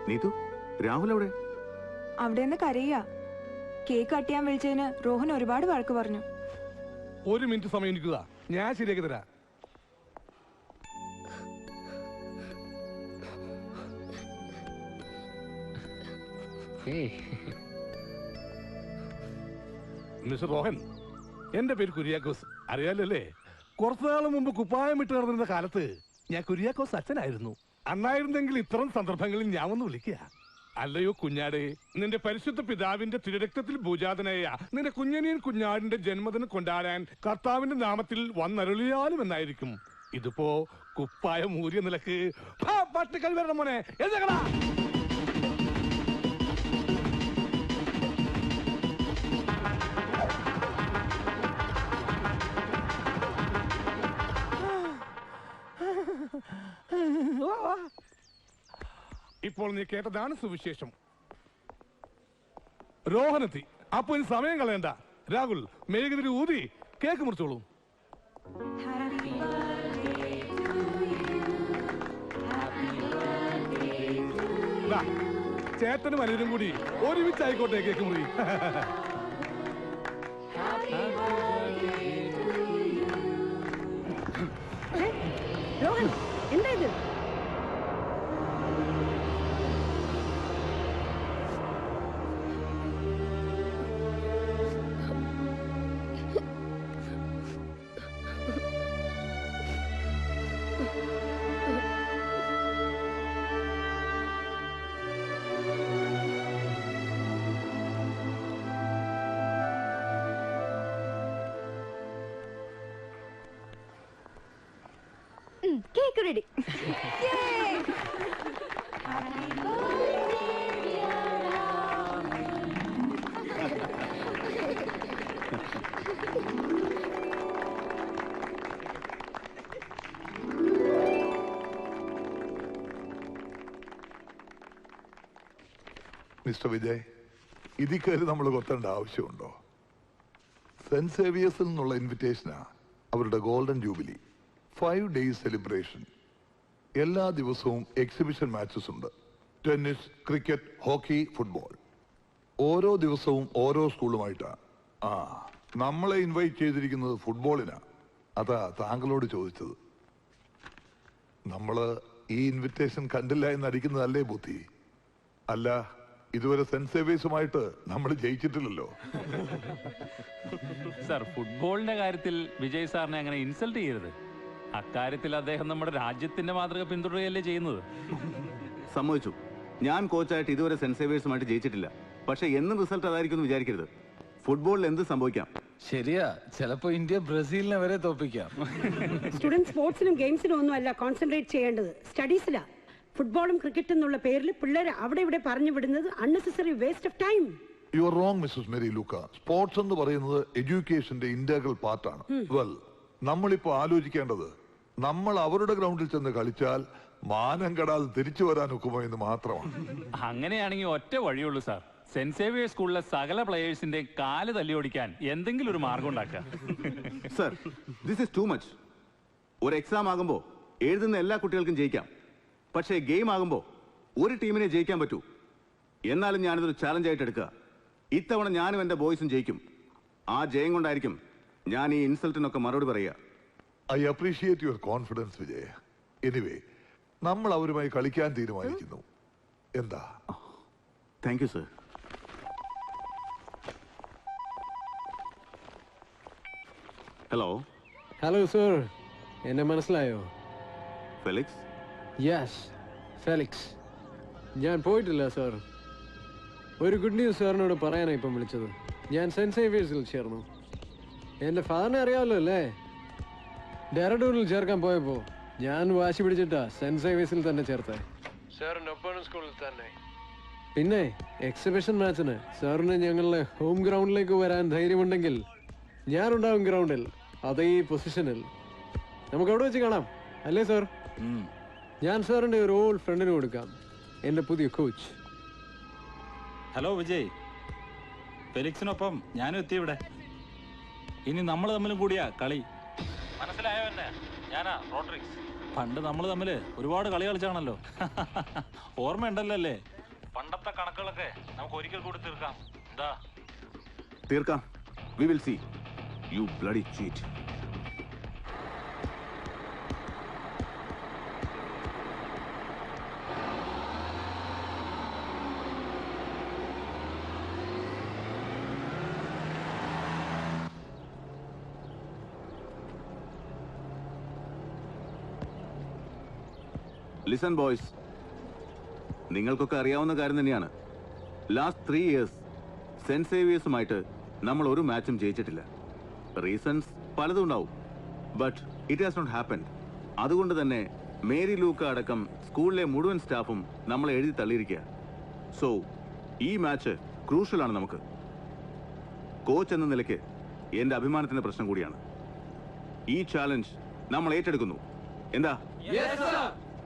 നീതു, രാഹുൽ എവിടെ? അവിടെ നിന്ന് കരയുക. കേക്ക് കട്ട് ചെയ്യാൻ വിളിച്ചതിന് രോഹൻ ഒരുപാട് വഴക്ക് പറഞ്ഞു. 1 മിനിറ്റ് സമയം നിൽക്കുക, ഞാൻ ശരിയാക്കി തരാം. മിസ്റ്റർ റോഹൻ, എന്റെ പേര് കുര്യാക്കോസ്. അറിയാലല്ലേ, കുറച്ചു നാൾ മുമ്പ് കുപ്പായം ഇട്ട് നടന്നിരുന്ന കാലത്ത് ഞാൻ കുര്യാക്കോസ് അച്ഛനായിരുന്നു. അന്നായിരുന്നെങ്കിൽ ഇത്തരം സന്ദർഭങ്ങളിൽ ഞാൻ ഒന്ന് വിളിക്കുക. അല്ലയോ കുഞ്ഞാടെ, നിന്റെ പരിശുദ്ധ പിതാവിന്റെ തിരുരക്തത്തിൽ ഭൂജാതനായ നിന്റെ കുഞ്ഞനിയൻ കുഞ്ഞാടിന്റെ ജന്മദിനം കൊണ്ടാടാൻ കർത്താവിന്റെ നാമത്തിൽ വന്നരുളിയാലും എന്നായിരിക്കും. ഇതിപ്പോ കുപ്പായം ഊരിയ നിലക്ക് പട്ടിക്കൽ വരണം മോനെ. എഴുതകളാ. ഇപ്പോൾ നീ കേട്ടതാണ് സുവിശേഷം. രോഹനെത്തി. അപ്പൊ ഇനി സമയം കളയണ്ട. രാഹുൽ, മെഴുകുതിരി ഊതി കേക്ക് മുറിച്ചോളൂ. ചേട്ടനും അനിയനും കൂടി ഒരുമിച്ചായിക്കോട്ടെ കേക്ക് മുറി. രോഹൻ, എന്താ ഇത്? Cake ready. മിസ്റ്റർ വിജയ്, ഇതിൽ കയറി നമ്മൾ കൊത്തേണ്ട ആവശ്യമുണ്ടോ? സെന്റ് സേവിയേഴ്സിൽ നിന്നുള്ള ഇൻവിറ്റേഷനാ അവരുടെ ഗോൾഡൻ ജൂബിലി. 5 days celebration. എല്ലാ ദിവസവും എക്സിബിഷൻ മാച്ചസ് ഉണ്ട്. Tennis, cricket, hockey, football. ഓരോ ദിവസവും ഓരോ സ്കൂളുമായിട്ടാ. നമ്മളെ ഇൻവൈറ്റ് ചെയ്തിരിക്കുന്നത് ഫുട്ബോളിനാ. അതാ താങ്കളോട് ചോദിച്ചത്. നമ്മള് ഈ ഇൻവിറ്റേഷൻ കണ്ടില്ല എന്നടിക്കുന്നതല്ലേ ബുദ്ധി? അല്ല, ഇതുവരെ സെന്റ് സേവിയേഴ്സുമായിട്ട് നമ്മൾ ജയിച്ചിട്ടില്ലല്ലോ. സർ, ഫുട്ബോളിന്റെ കാര്യത്തിൽ വിജയ് സാറിനെ അങ്ങനെ ഇൻസൾട്ട് ചെയ്യരുത്. അക്കാര്യത്തിൽ അദ്ദേഹം നമ്മുടെ രാജ്യത്തിന്റെ മാതൃക പിന്തുടരുകയല്ലേ ചെയ്യുന്നത്. സമ്മതിച്ചു, ഞാൻ കോച്ചായിട്ട് ഇതുവരെ സെന്റ് സേവിയേഴ്സുമായിട്ട് ജയിച്ചിട്ടില്ല. പക്ഷെ എന്നും റിസൾട്ട് അതായിരിക്കും വിചാരിക്കരുത്. ഫുട്ബോളിൽ എന്ത് സംഭവിക്കാം. ശരിയാ, ചിലപ്പോ ഇന്ത്യ ബ്രസീലിനെ വരെ തോപ്പിക്കാം. സ്റ്റുഡന്റ് സ്പോർട്സിലും ഗെയിംസിലും ഒന്നും അല്ല കോൺസെൻട്രേറ്റ് ചെയ്യേണ്ടത്, സ്റ്റഡീസിലാ. ഫുട്ബോളും ക്രിക്കറ്റും എന്നുള്ള പേരിൽ പിള്ളേരെ അവിടെ ഇവിടെ പറഞ്ഞു വിടുന്നത് unnecessary waste of time. You are wrong Mrs Mary Luka. Sports എന്ന് പറയുന്നത് എഡ്യൂക്കേഷന്റെ ഇന്റഗ്രൽ പാർട്ടാണ്. വെൽ, നമ്മളിപ്പോ ആലോചിക്കേണ്ടത് നമ്മൾ അവരുടെ ഗ്രൗണ്ടിൽ ചെന്ന് കളിച്ചാൽ മാനം കെടാതെ തിരിച്ചു വരാൻ ഒക്കുമോ എന്ന് മാത്രമാണ്. അങ്ങനെയാണെങ്കിൽ ഒറ്റ വഴിയുള്ളൂ സാർ. സെന്റ് സേവിയേഴ്സ് സ്കൂളിലെ സകല പ്ലേയേഴ്സിന്റെ കാല് തല്ലിയോടിക്കാൻ എന്തെങ്കിലും ഒരു മാർഗം ഉണ്ടാക്കാം. Sir, this is too much. ഒരു എക്സാം ആകുമ്പോൾ എഴുതുന്ന എല്ലാ കുട്ടികൾക്കും ജയിക്കാം. പക്ഷേ ഗെയിം ആകുമ്പോൾ ഒരു ടീമിനെ ജയിക്കാൻ പറ്റൂ. എന്നാലും ഞാനിതൊരു ചാലഞ്ചായിട്ട് എടുക്കുക. ഇത്തവണ ഞാനും എൻ്റെ ബോയ്സും ജയിക്കും. ആ ജയം കൊണ്ടായിരിക്കും ഞാൻ ഈ ഇൻസൾട്ടിനൊക്കെ മറുപടി പറയുക. I appreciate your confidence Vijay. Anyway, നമ്മൾ അവരുമായി കളിക്കാൻ തീരുമാനിക്കുന്നു. എന്താ? Thank you sir. Hello. Hello sir, എന്നെ മനസ്സിലായോ? ഫെലിക്സ്? Yes, Felix. ഞാൻ പോയിട്ടില്ല സർ. ഒരു ഗുഡ് ന്യൂസ് സാറിനോട് പറയാനാണ് ഇപ്പം വിളിച്ചത്. ഞാൻ സെന്റ് സേവിയേഴ്സിൽ ചേർന്നു. എൻ്റെ ഫാദറിനെ അറിയാമല്ലോ അല്ലേ? ഡെറാഡൂണിൽ ചേർക്കാൻ പോയപ്പോൾ ഞാൻ വാശി പിടിച്ചിട്ടാ സെന്റ് സേവിയേഴ്സിൽ തന്നെ ചേർത്തേ. സാറിൻ്റെ ഒപ്പം സ്കൂളിൽ തന്നെ. പിന്നെ എക്സിബിഷൻ മാച്ചിന് സാറിന് ഞങ്ങളുടെ ഹോം ഗ്രൗണ്ടിലേക്ക് വരാൻ ധൈര്യമുണ്ടെങ്കിൽ ഞാനുണ്ടാവും ഗ്രൗണ്ടിൽ, അതേ പൊസിഷനിൽ. നമുക്ക് അവിടെ വെച്ച് കാണാം, അല്ലേ സാർ? ഞാൻ സാറിൻ്റെ ഒരു ഓൾഡ് ഫ്രണ്ടിന് കൊടുക്കാം, എൻ്റെ പുതിയ കോച്ച്. ഹലോ വിജയ്, ഫെലിക്സിനൊപ്പം ഞാനും എത്തി ഇവിടെ. ഇനി നമ്മൾ തമ്മിലും കൂടിയാ കളി. മനസ്സിലായോ എന്നെ? ഞാനാ റോഡ്രിക്സ്. പണ്ട് നമ്മൾ തമ്മിൽ ഒരുപാട് കളി കളിച്ചാണല്ലോ. ഓർമ്മയുണ്ടല്ലോ അല്ലേ? പണ്ടത്തെ കണക്കുകളൊക്കെ നമുക്ക് ഒരിക്കൽ കൂടി തീർക്കാം. എന്താ? തീർക്കാം. We will see. You bloody cheat. Listen boys, നിങ്ങൾക്കൊക്കെ അറിയാവുന്ന കാര്യം തന്നെയാണ്. ലാസ്റ്റ് 3 years സെന്റ് സേവിയേഴ്സുമായിട്ട് നമ്മൾ ഒരു മാച്ചും ജയിച്ചിട്ടില്ല. റീസൺസ് പലതും ഉണ്ടാവും, but it has not happened. അതുകൊണ്ട് തന്നെ മേരി ലൂക്ക അടക്കം സ്കൂളിലെ മുഴുവൻ സ്റ്റാഫും നമ്മളെ എഴുതി തള്ളിയിരിക്കുക. സോ ഈ മാച്ച് ക്രൂഷ്യലാണ് നമുക്ക്. കോച്ച് എന്ന നിലയ്ക്ക് എൻ്റെ അഭിമാനത്തിൻ്റെ പ്രശ്നം കൂടിയാണ്. ഈ ചാലഞ്ച് നമ്മൾ ഏറ്റെടുക്കുന്നു. എന്താ?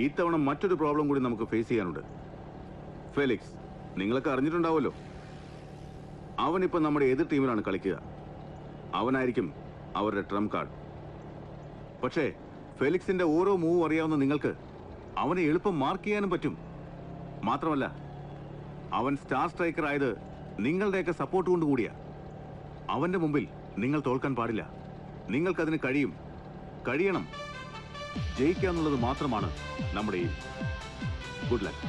ഇത്തവണ മറ്റൊരു പ്രോബ്ലം കൂടി നമുക്ക് ഫേസ് ചെയ്യാനുണ്ട്. ഫെലിക്സ്, നിങ്ങളൊക്കെ അറിഞ്ഞിട്ടുണ്ടാവുമല്ലോ, അവനിപ്പോൾ നമ്മുടെ എതിർ ടീമിലാണ് കളിക്കുക. അവനായിരിക്കും അവരുടെ ട്രം കാർഡ്. പക്ഷേ ഫെലിക്സിന്റെ ഓരോ മൂവ് അറിയാവുന്ന നിങ്ങൾക്ക് അവനെ എളുപ്പം മാർക്ക് ചെയ്യാനും പറ്റും. മാത്രമല്ല, അവൻ സ്റ്റാർ സ്ട്രൈക്കർ ആയത് നിങ്ങളുടെയൊക്കെ സപ്പോർട്ട് കൊണ്ട് കൂടിയാ. അവന്റെ മുമ്പിൽ നിങ്ങൾ തോൽക്കാൻ പാടില്ല. നിങ്ങൾക്കതിന് കഴിയണം. ജയിക്കുക എന്നുള്ളത് മാത്രമാണ് നമ്മുടെ ഈ good luck.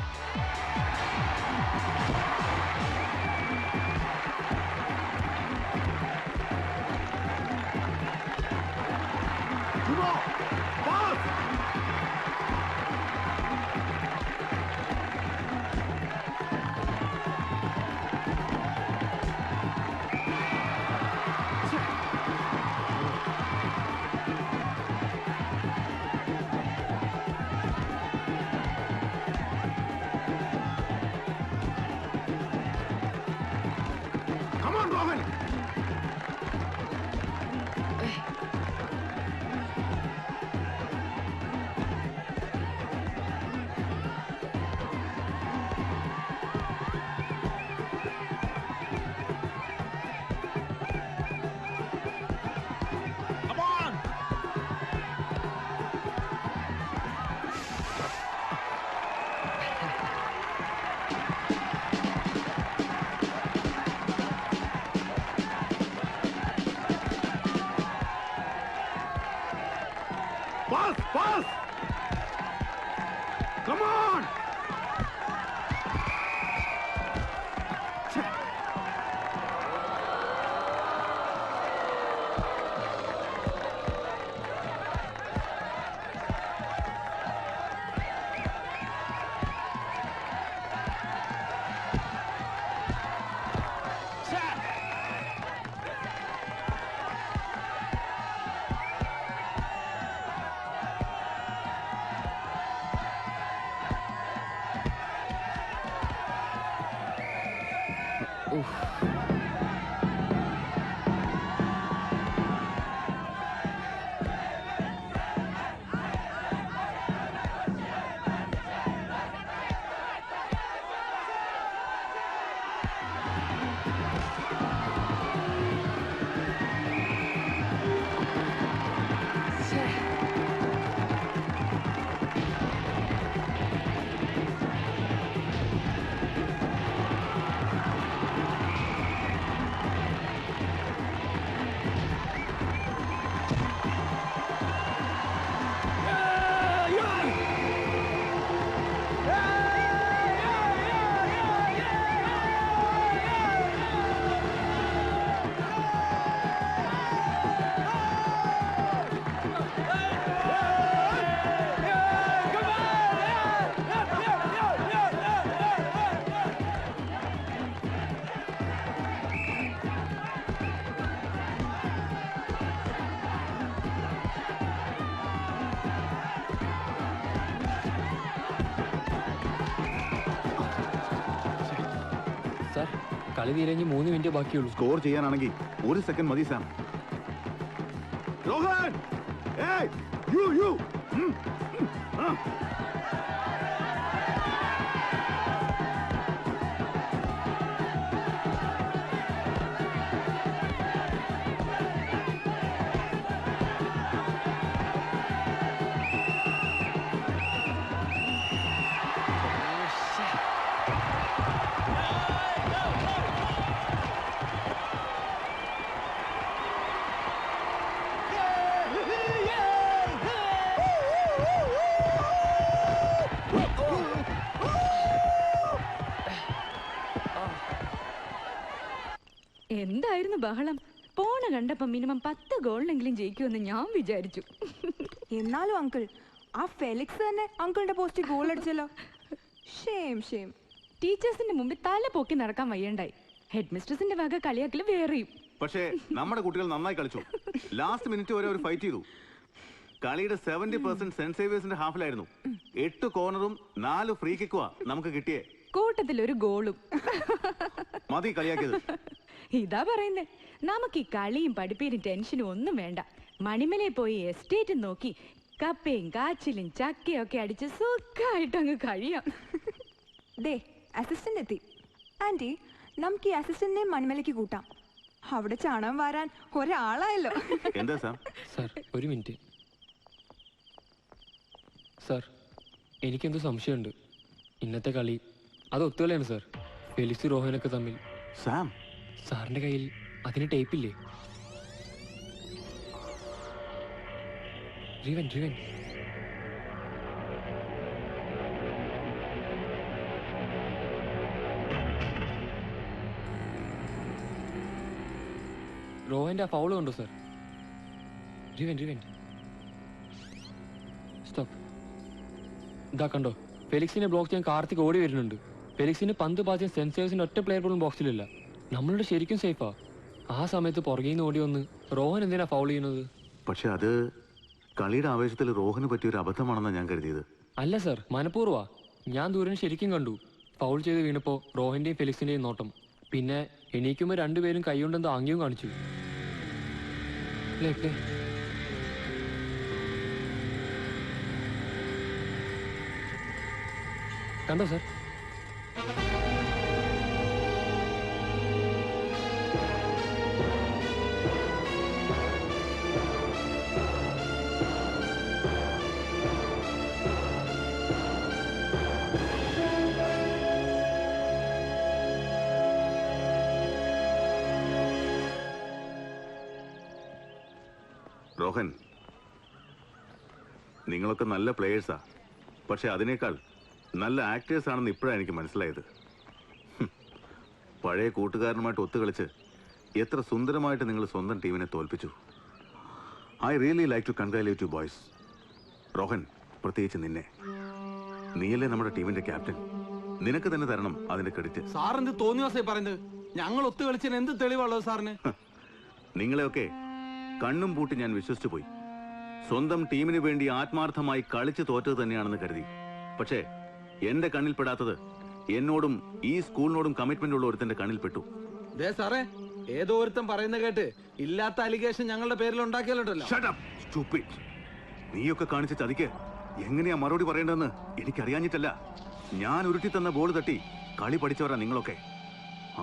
Rohan Pass! Pass! Come on! Sir കളി തീരെങ്കിൽ 3 മിനിറ്റ് ബാക്കിയുള്ളൂ. സ്കോർ ചെയ്യാനാണെങ്കിൽ 1 സെക്കൻഡ് മതി സാം. രോഹൻ! ഏയ്! യു! എന്തായിരുന്നു ബഹളം? പോണ കണ്ടപ്പോ മിനിമം 10 ഗോളിനെങ്കിലും ജയിക്കുമെന്ന് ഞാൻ വിചാരിച്ചു. എന്നാലും അങ്കിൾ, ആ ഫെലിക്സ് തന്നെ അങ്കിളിന്റെ പോസ്റ്റ് ഗോൾ അടിച്ചല്ലോ. ഷെയിം. ടീച്ചേഴ്സിന്റെ മുമ്പിൽ തല പൊക്കി നടക്കാൻ വയ്യണ്ടായി. ഹെഡ് മിസ്ട്രസിന്റെ വക കളിയാക്കല് വേറെയും. പക്ഷേ നമ്മുടെ കുട്ടികൾ നന്നായി കളിച്ചു. ലാസ്റ്റ് മിനിറ്റ് വരെ അവർ ഫൈറ്റ് ചെയ്തു. കളിയുടെ 70% സെന്റ് സേവിയേഴ്സിന്റെ ഹാഫിലായിരുന്നു. 8 കോർണറും 4 ഫ്രീ കിക്കുവാ നമുക്ക് കിട്ടിയേ. കൂട്ടത്തിൽ ഒരു ഗോളും. മതി കളിയാക്കിയത്. ഇതാ പറയുന്നേ, നമുക്ക് ഈ കളിയും പഠിപ്പീരും ടെൻഷനും ഒന്നും വേണ്ട. മണിമലയിൽ പോയി എസ്റ്റേറ്റ് നോക്കി കപ്പയും കാച്ചിലും ചക്കയും ഒക്കെ അടിച്ച് സുഖമായിട്ട് അങ്ങ് കഴിയാം. ദേ അസിസ്റ്റന്റ് എത്തി. ആന്റി, നമുക്ക് ഈ അസിസ്റ്റന്റിനെ മണിമലയ്ക്ക് കൂട്ടാം. അവിടെ ചാണകം വാരാൻ ഒരാളായല്ലോ. എന്താ സാർ? സാർ ഒരു മിനിറ്റ്. സാർ എനിക്കെന്തോ സംശയമുണ്ട്. ഇന്നത്തെ കളി അത് ഒത്തുകളിയാണ് സാർ. ഫെലിക്സ് രോഹനൊക്കെ തമ്മിൽ. സാം, സാറിന്റെ കയ്യിൽ അതിന് ടേപ്പില്ലേ? റിവൻ റോഹന്റെ ആ ഫൗള് കണ്ടോ സാർ? റിവൻ സ്റ്റോപ്പ്. ഇതാ കണ്ടോ, ഫെലിക്സിനെ ബ്ലോക്ക് ചെയ്യാൻ കാർത്തിക് ഓടി വരുന്നുണ്ട്. ഫെലിക്സിന് പന്ത് പാസ് സെന്റ് സേവിയേഴ്സിന്റെ ഒറ്റ പ്ലെയർ പോലും ബോക്സിലില്ല. നമ്മളുടെ ശരിക്കും സേഫാ. ആ സമയത്ത് പുറകെ നിന്ന് ഓടി വന്ന് റോഹൻ എന്തിനാ ഫൗൾ ചെയ്യുന്നത്? പക്ഷെ അത് കളിയുടെ ആവേശത്തിൽ റോഹന് പറ്റിയൊരു അബദ്ധമാണെന്നാണ് ഞാൻ കരുതിയത്. അല്ല സാർ, മനഃപൂർവ്വ. ഞാൻ ദൂരം ശരിക്കും കണ്ടു. ഫൗൾ ചെയ്ത് വീണപ്പോ റോഹന്റെയും ഫെലിക്സിന്റെയും നോട്ടം. പിന്നെ എണീക്കുമ്പോൾ രണ്ടുപേരും കൈകൊണ്ടെന്തോ ആംഗ്യവും കാണിച്ചു. Play play. കണ്ടോ സാർ? റോഹൻ, നിങ്ങളൊക്കെ നല്ല പ്ലേയേഴ്സാ. പക്ഷെ അതിനേക്കാൾ നല്ല ആക്ടേഴ്സ് ആണെന്ന് ഇപ്പോഴാണ് എനിക്ക് മനസ്സിലായത്. പഴയ കൂട്ടുകാരനുമായിട്ട് ഒത്തുകളിച്ച് എത്ര സുന്ദരമായിട്ട് നിങ്ങൾ സ്വന്തം ടീമിനെ തോൽപ്പിച്ചു. I really like to congratulate you boys. Rohan, പ്രത്യേകിച്ച് നിന്നെ. നീയല്ലേ നമ്മുടെ ടീമിന്റെ ക്യാപ്റ്റൻ. നിനക്ക് തന്നെ തരണം അതിന്റെ ക്രെഡിറ്റ്. സാറിന് തോന്നിയ പറയുന്നത് ഞങ്ങൾ ഒത്തുകളിച്ചതിന് എന്ത് തെളിവുള്ളത് സാറിന്? നിങ്ങളെയൊക്കെ കണ്ണും പൂട്ടി ഞാൻ വിശ്വസിച്ചു പോയി. സ്വന്തം ടീമിന് വേണ്ടി ആത്മാർത്ഥമായി കളിച്ച് തോറ്റത് തന്നെയാണെന്ന് കരുതി. പക്ഷേ എന്റെ കണ്ണിൽപ്പെടാത്തത് എന്നോടും ഈ സ്കൂളിനോടും കമ്മിറ്റ്മെന്റ് ഉള്ള ഒരുത്തന്റെ കണ്ണിൽപ്പെട്ടു. സാറേ, ഏതോ ഒരുത്തൻ പറയുന്ന കേട്ട് ഇല്ലാത്ത അലിഗേഷൻ ഞങ്ങളുടെ പേരിൽ ഉണ്ടാക്കിയാലുണ്ടല്ലോ. നീയൊക്കെ കാണിച്ച ചതിക്ക് എങ്ങനെയാ മറുപടി പറയേണ്ടതെന്ന് എനിക്കറിയാഞ്ഞിട്ടല്ല. ഞാൻ ഉരുട്ടി തന്ന ബോൾ തട്ടി കളി പഠിച്ചവരാ നിങ്ങളൊക്കെ.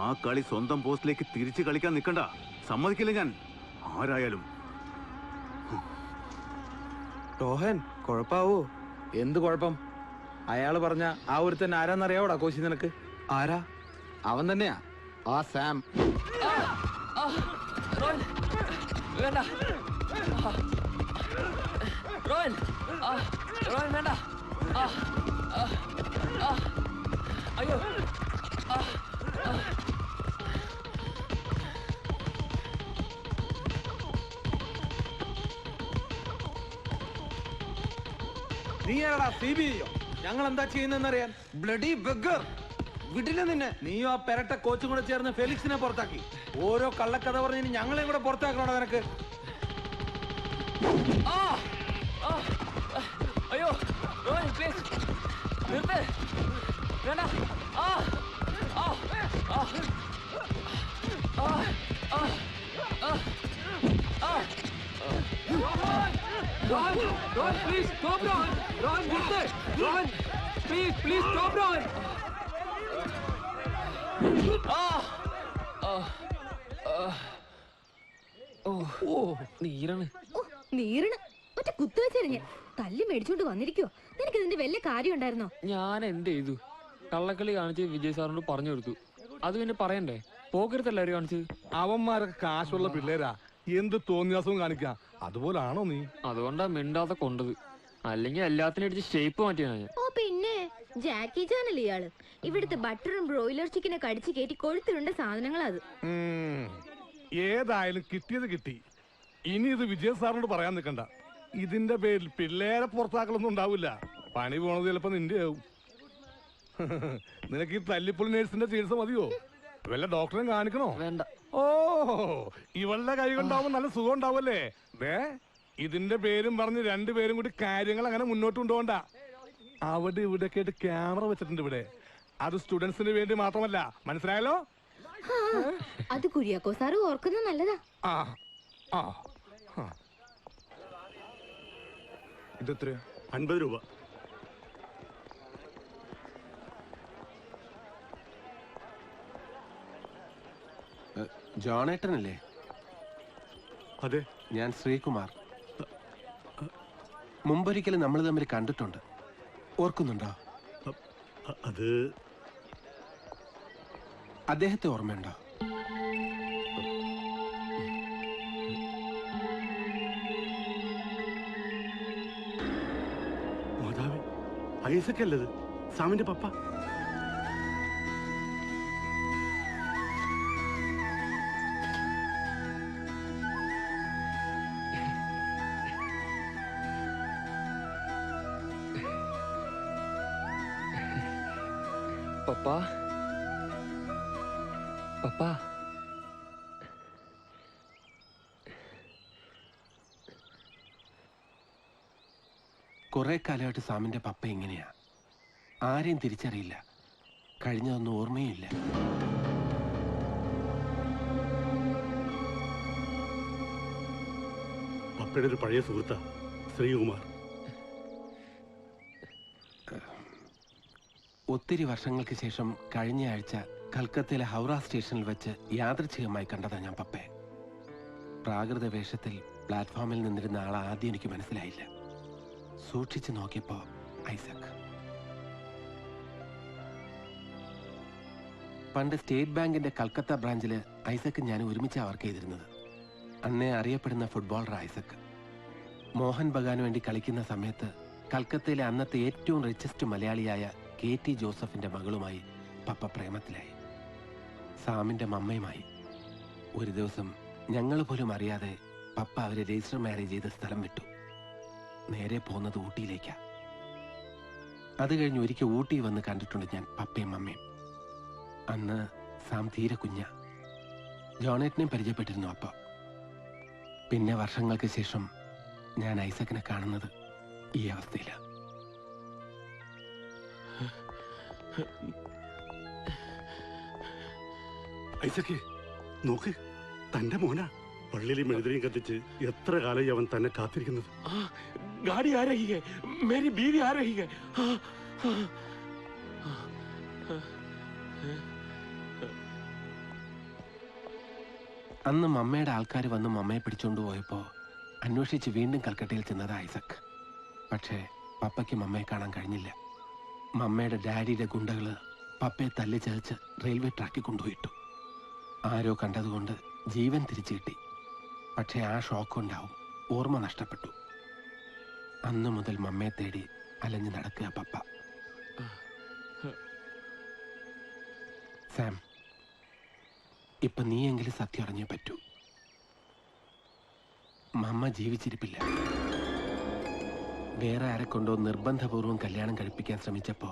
ആ കളി സ്വന്തം പോസ്റ്റിലേക്ക് തിരിച്ചു കളിക്കാൻ നിൽക്കണ്ട. സമ്മതിക്കില്ല ഞാൻ ആരായാലും. റോഹൻ, കുഴപ്പാവോ? എന്ത് കുഴപ്പം? അയാള് പറഞ്ഞ ആ ഒരുത്തൻ ആരാന്നറിയാവോടാ കോശി നിനക്ക്? ആരാ? അവൻ തന്നെയാ, ആ സാം. വേണ്ട റോയൻ, റോയൻ വേണ്ട. അയ്യോ. നീ ആരാടാ? CBI-യോ? ഞങ്ങൾ എന്താ ചെയ്യുന്നറിയാൻ? ബ്ലഡി ബഗർ, വിടില്ല നിന്നെ. നീയോ ആ പെരട്ട കോച്ചും കൂടെ ചേർന്ന് ഫെലിക്സിനെ പുറത്താക്കി. ഓരോ കള്ളക്കഥ പറഞ്ഞ് ഞങ്ങളെയും കൂടെ പുറത്താക്കണോ നിനക്ക്? അയ്യോ റോയൻ, പ്ലീസ് നിർത്ത്. വേണ്ട. Ron, please stop, Ron. Ron, നിർത്ത്. Ron, please stop, Ron. നീരാണ്. നീരണ ഒറ്റ കുത്തുവെച്ചെറിഞ്ഞ തല്ലി മേടിച്ചോണ്ട് വന്നിരിക്കോ? നിനക്ക് ഇതിന്റെ വല്ല കാര്യം ഉണ്ടായിരുന്നോ? ഞാൻ എന്ത് ചെയ്തു? കള്ളക്കളി കാണിച്ച് വിജയ് സാറിനോട് പറഞ്ഞു കൊടുത്തു. അത് പിന്നെ പറയണ്ടേ? പോകരുത്തല്ലാരും കാണിച്ചത്. അവന്മാരൊക്കെ കാശുള്ള പിള്ളേരാ, എന്ത് തോന്നിയാസവും കാണിക്കാം. അതുപോലാണോ നീ? അതുകൊണ്ടാ മിണ്ടാതെ കൊണ്ടത്. അല്ലെങ്കിൽ എല്ലാത്തിനും അടിച്ച് ഷേപ്പ് മാറ്റിയാണ് ഞാൻ. ഓ പിന്നെ ജാക്കി ചാനൽ ഇയാള്. ഇവിടുത്തെ ബട്ടറും ബ്രോയിലർ ചിക്കനെ കടിച്ചു കയറ്റി കൊഴുത്തിലുണ്ട സാധനങ്ങളാ അത്. ഏതായാലും കിട്ടിയത് കിട്ടി. ഇനി ഇത് വിജയ സാറിനോട് പറയാൻ നിൽക്കണ്ട. ഇതിന്റെ പേരിൽ പിള്ളേരെ പുറത്താക്കലൊന്നും ഉണ്ടാവില്ല. പണി പോണത് ചിലപ്പോ നിന്റെ ആവും. നിനക്ക് ഈ തല്ലിപ്പൊളി നേഴ്സിന്റെ ചികിത്സ മതിയോ? വല്ല ഡോക്ടറെ കാണിക്കണോ? വേണ്ട. ഓ, ഇവളുടെ കൈ കൊണ്ടാവുമ്പോ നല്ല സുഖം ഉണ്ടാവല്ലേ? ഇതിന്റെ പേരും പറഞ്ഞ് രണ്ടുപേരും കൂടി കാര്യങ്ങൾ അങ്ങനെ മുന്നോട്ട് കൊണ്ടുപോകണ്ട. അവിടെ ഇവിടെ കേട്ട് ക്യാമറ വെച്ചിട്ടുണ്ട് ഇവിടെ. അത് സ്റ്റുഡൻസിന് വേണ്ടി മാത്രമല്ല, മനസ്സിലായല്ലോ? അത് കുര്യാക്കോ സാറ് ഓർക്കുന്നത് നല്ലതാ. ഇതെത്രയാ? 50 രൂപ. ജോണേട്ടനല്ലേ? അതെ, ഞാൻ ശ്രീകുമാർ. മുമ്പൊരിക്കലും നമ്മൾ തമ്മിൽ കണ്ടിട്ടുണ്ട്, ഓർക്കുന്നുണ്ടോ? അത് അദ്ദേഹത്തെ ഓർമ്മയുണ്ടോ? മാതാവേ, ഐസക് അല്ലത്? സാമിന്റെ പപ്പ? പപ്പാ, പപ്പാ. കുറെ കാലമായിട്ട് സാമിന്റെ പപ്പ എങ്ങനെയാ? ആരെയും തിരിച്ചറിയില്ല, കഴിഞ്ഞതൊന്നും ഓർമ്മയില്ല. പപ്പയുടെ ഒരു പഴയ സുഹൃത്താ ശ്രീകുമാർ. ഒത്തിരി വർഷങ്ങൾക്ക് ശേഷം കഴിഞ്ഞ ആഴ്ച കൽക്കത്തയിലെ ഹൗറ സ്റ്റേഷനിൽ വെച്ച് യാദൃച്ഛികമായി കണ്ടതാ ഞാൻ പപ്പയെ. പ്രാകൃത വേഷത്തിൽ പ്ലാറ്റ്ഫോമിൽ നിന്നിരുന്ന ആളെ ആദ്യം എനിക്ക് മനസ്സിലായില്ല. സൂക്ഷിച്ചു നോക്കിയപ്പോ ഐസക്. പണ്ട് സ്റ്റേറ്റ് ബാങ്കിന്റെ കൽക്കത്ത ബ്രാഞ്ചില് ഐസക് ഞാൻ ഒരുമിച്ചാണ് വർക്ക് ചെയ്തിരുന്നത്. അന്നേ അറിയപ്പെടുന്ന ഫുട്ബോളർ ഐസക്. മോഹൻ ബഗാന് വേണ്ടി കളിക്കുന്ന സമയത്ത് കൽക്കത്തയിലെ അന്നത്തെ ഏറ്റവും റിച്ചസ്റ്റ് മലയാളിയായ KT ജോസഫിന്റെ മകളുമായി പപ്പ പ്രേമത്തിലായി. സാമിന്റെ മമ്മയുമായി. ഒരു ദിവസം ഞങ്ങൾ പോലും അറിയാതെ പപ്പ അവരെ രജിസ്റ്റർ മാരേജ് ചെയ്ത് സ്ഥലം വിട്ടു. നേരെ പോകുന്നത് ഊട്ടിയിലേക്കാ. അത് കഴിഞ്ഞ് ഒരിക്കൽ ഊട്ടി വന്ന് കണ്ടിട്ടുണ്ട് ഞാൻ പപ്പയും മമ്മയും. അന്ന് സാം തീരെ കുഞ്ഞ. ജോണേറ്റിനെയും പരിചയപ്പെട്ടിരുന്നു അപ്പ. പിന്നെ വർഷങ്ങൾക്ക് ശേഷം ഞാൻ ഐസക്കിനെ കാണുന്നത് ഈ അവസ്ഥയിലാണ്. ഐസക്കേ, നോക്ക്, തന്റെ മോനാ. പള്ളിയിലെ മെഴുതിരിയും കത്തിച്ച് എത്ര കാലമായി അവൻ തന്നെ കാത്തിരിക്കുന്നത്. ഗാഡി ആ രഹി ഹൈ, മേരി ബീവി ആ രഹി ഹൈ. അന്ന് മമ്മയുടെ ആൾക്കാർ വന്ന് മമ്മയെ പിടിച്ചോണ്ട് പോയപ്പോ അന്വേഷിച്ച് വീണ്ടും കൽക്കട്ടയിൽ ചെന്നത് ഐസക്. പക്ഷേ പപ്പയ്ക്ക് മമ്മയെ കാണാൻ കഴിഞ്ഞില്ല. മമ്മയുടെ ഡാഡിയുടെ ഗുണ്ടകള് പപ്പയെ തല്ലി ചതച്ച് റെയിൽവേ ട്രാക്കിൽ കൊണ്ടുപോയിട്ടു. ആരോ കണ്ടതുകൊണ്ട് ജീവൻ തിരിച്ചു കിട്ടി. പക്ഷേ ആ ഷോക്ക് ഉണ്ടാവും, ഓർമ്മ നഷ്ടപ്പെട്ടു. അന്ന് മുതൽ മമ്മയെ തേടി അലഞ്ഞു നടക്കുക പപ്പ. സാം, ഇപ്പൊ നീയെങ്കിലും സത്യം അറിഞ്ഞേ പറ്റൂ. മമ്മ ജീവിച്ചിരിപ്പില്ല. വേറെ ആരെ കൊണ്ടോ നിർബന്ധപൂർവ്വം കല്യാണം കഴിപ്പിക്കാൻ ശ്രമിച്ചപ്പോ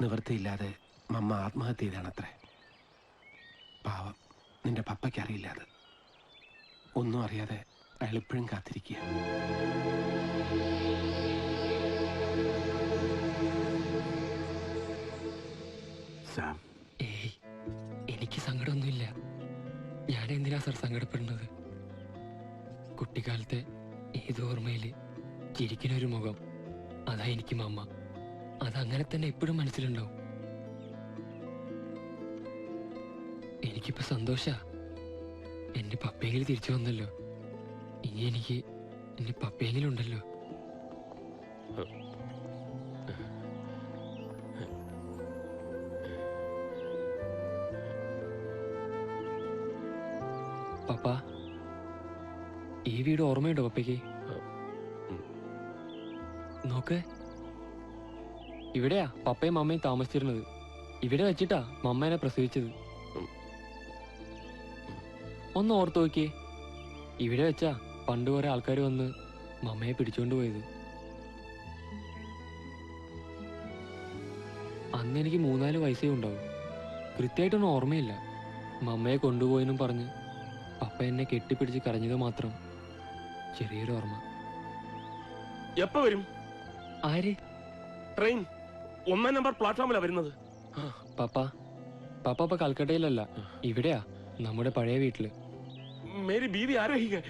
നിവൃത്തിയില്ലാതെ മമ്മ ആത്മഹത്യ ചെയ്താണത്രേ. പാവം, നിന്റെ പപ്പയ്ക്കറിയില്ല അത്. ഒന്നും അറിയാതെ അയാൾ ഇപ്പോഴും കാത്തിരിക്കുക. സാം, ഏയ്, എനിക്ക് സങ്കടമൊന്നുമില്ല. ഞാൻ എന്തിനാ സാർ സങ്കടപ്പെടുന്നത്? കുട്ടിക്കാലത്തെ ഏതോ ഓർമ്മയില് ചിരിക്കുന്നൊരു മുഖം, അതാ എനിക്ക് മമ്മ. അതങ്ങനെ തന്നെ എപ്പോഴും മനസ്സിലുണ്ടാവും. എനിക്കിപ്പോ സന്തോഷാ. എന്റെ പപ്പയെങ്കിലും തിരിച്ചു വന്നല്ലോ. ഇനി എനിക്ക് എന്റെ പപ്പയെങ്കിലും ഉണ്ടല്ലോ. പപ്പ, ഈ വീട് ഓർമ്മയുണ്ടോ പപ്പയ്ക്ക്? നോക്ക്, ഇവിടെയാ പപ്പയും മമ്മയും താമസിച്ചിരുന്നത്. ഇവിടെ വെച്ചിട്ടാ മമ്മ എന്നെ പ്രസവിച്ചത്. ഒന്ന് ഓർത്ത് നോക്കിയേ, ഇവിടെ വെച്ചാ പണ്ട് കുറെ ആൾക്കാർ വന്ന് മമ്മയെ പിടിച്ചോണ്ട് പോയത്. അന്ന് എനിക്ക് 3-4 വയസ്സേ ഉണ്ടാവും. കൃത്യമായിട്ടൊന്നും ഓർമ്മയില്ല. മമ്മയെ കൊണ്ടുപോയെന്നും പറഞ്ഞ് പപ്പ എന്നെ കെട്ടിപ്പിടിച്ച് കരഞ്ഞത് മാത്രം ചെറിയൊരു ഓർമ്മ. എപ്പോ വരും? ആര്? ട്രെയിൻ 1 നമ്പർ പ്ലാറ്റ്ഫോമിലാ വരുന്നത്. പപ്പ ഇപ്പൊ കൽക്കട്ടയിലല്ല, ഇവിടെയാ, നമ്മുടെ പഴയ വീട്ടില്. മേരി ബീവി ആ രഹി ഹൈ.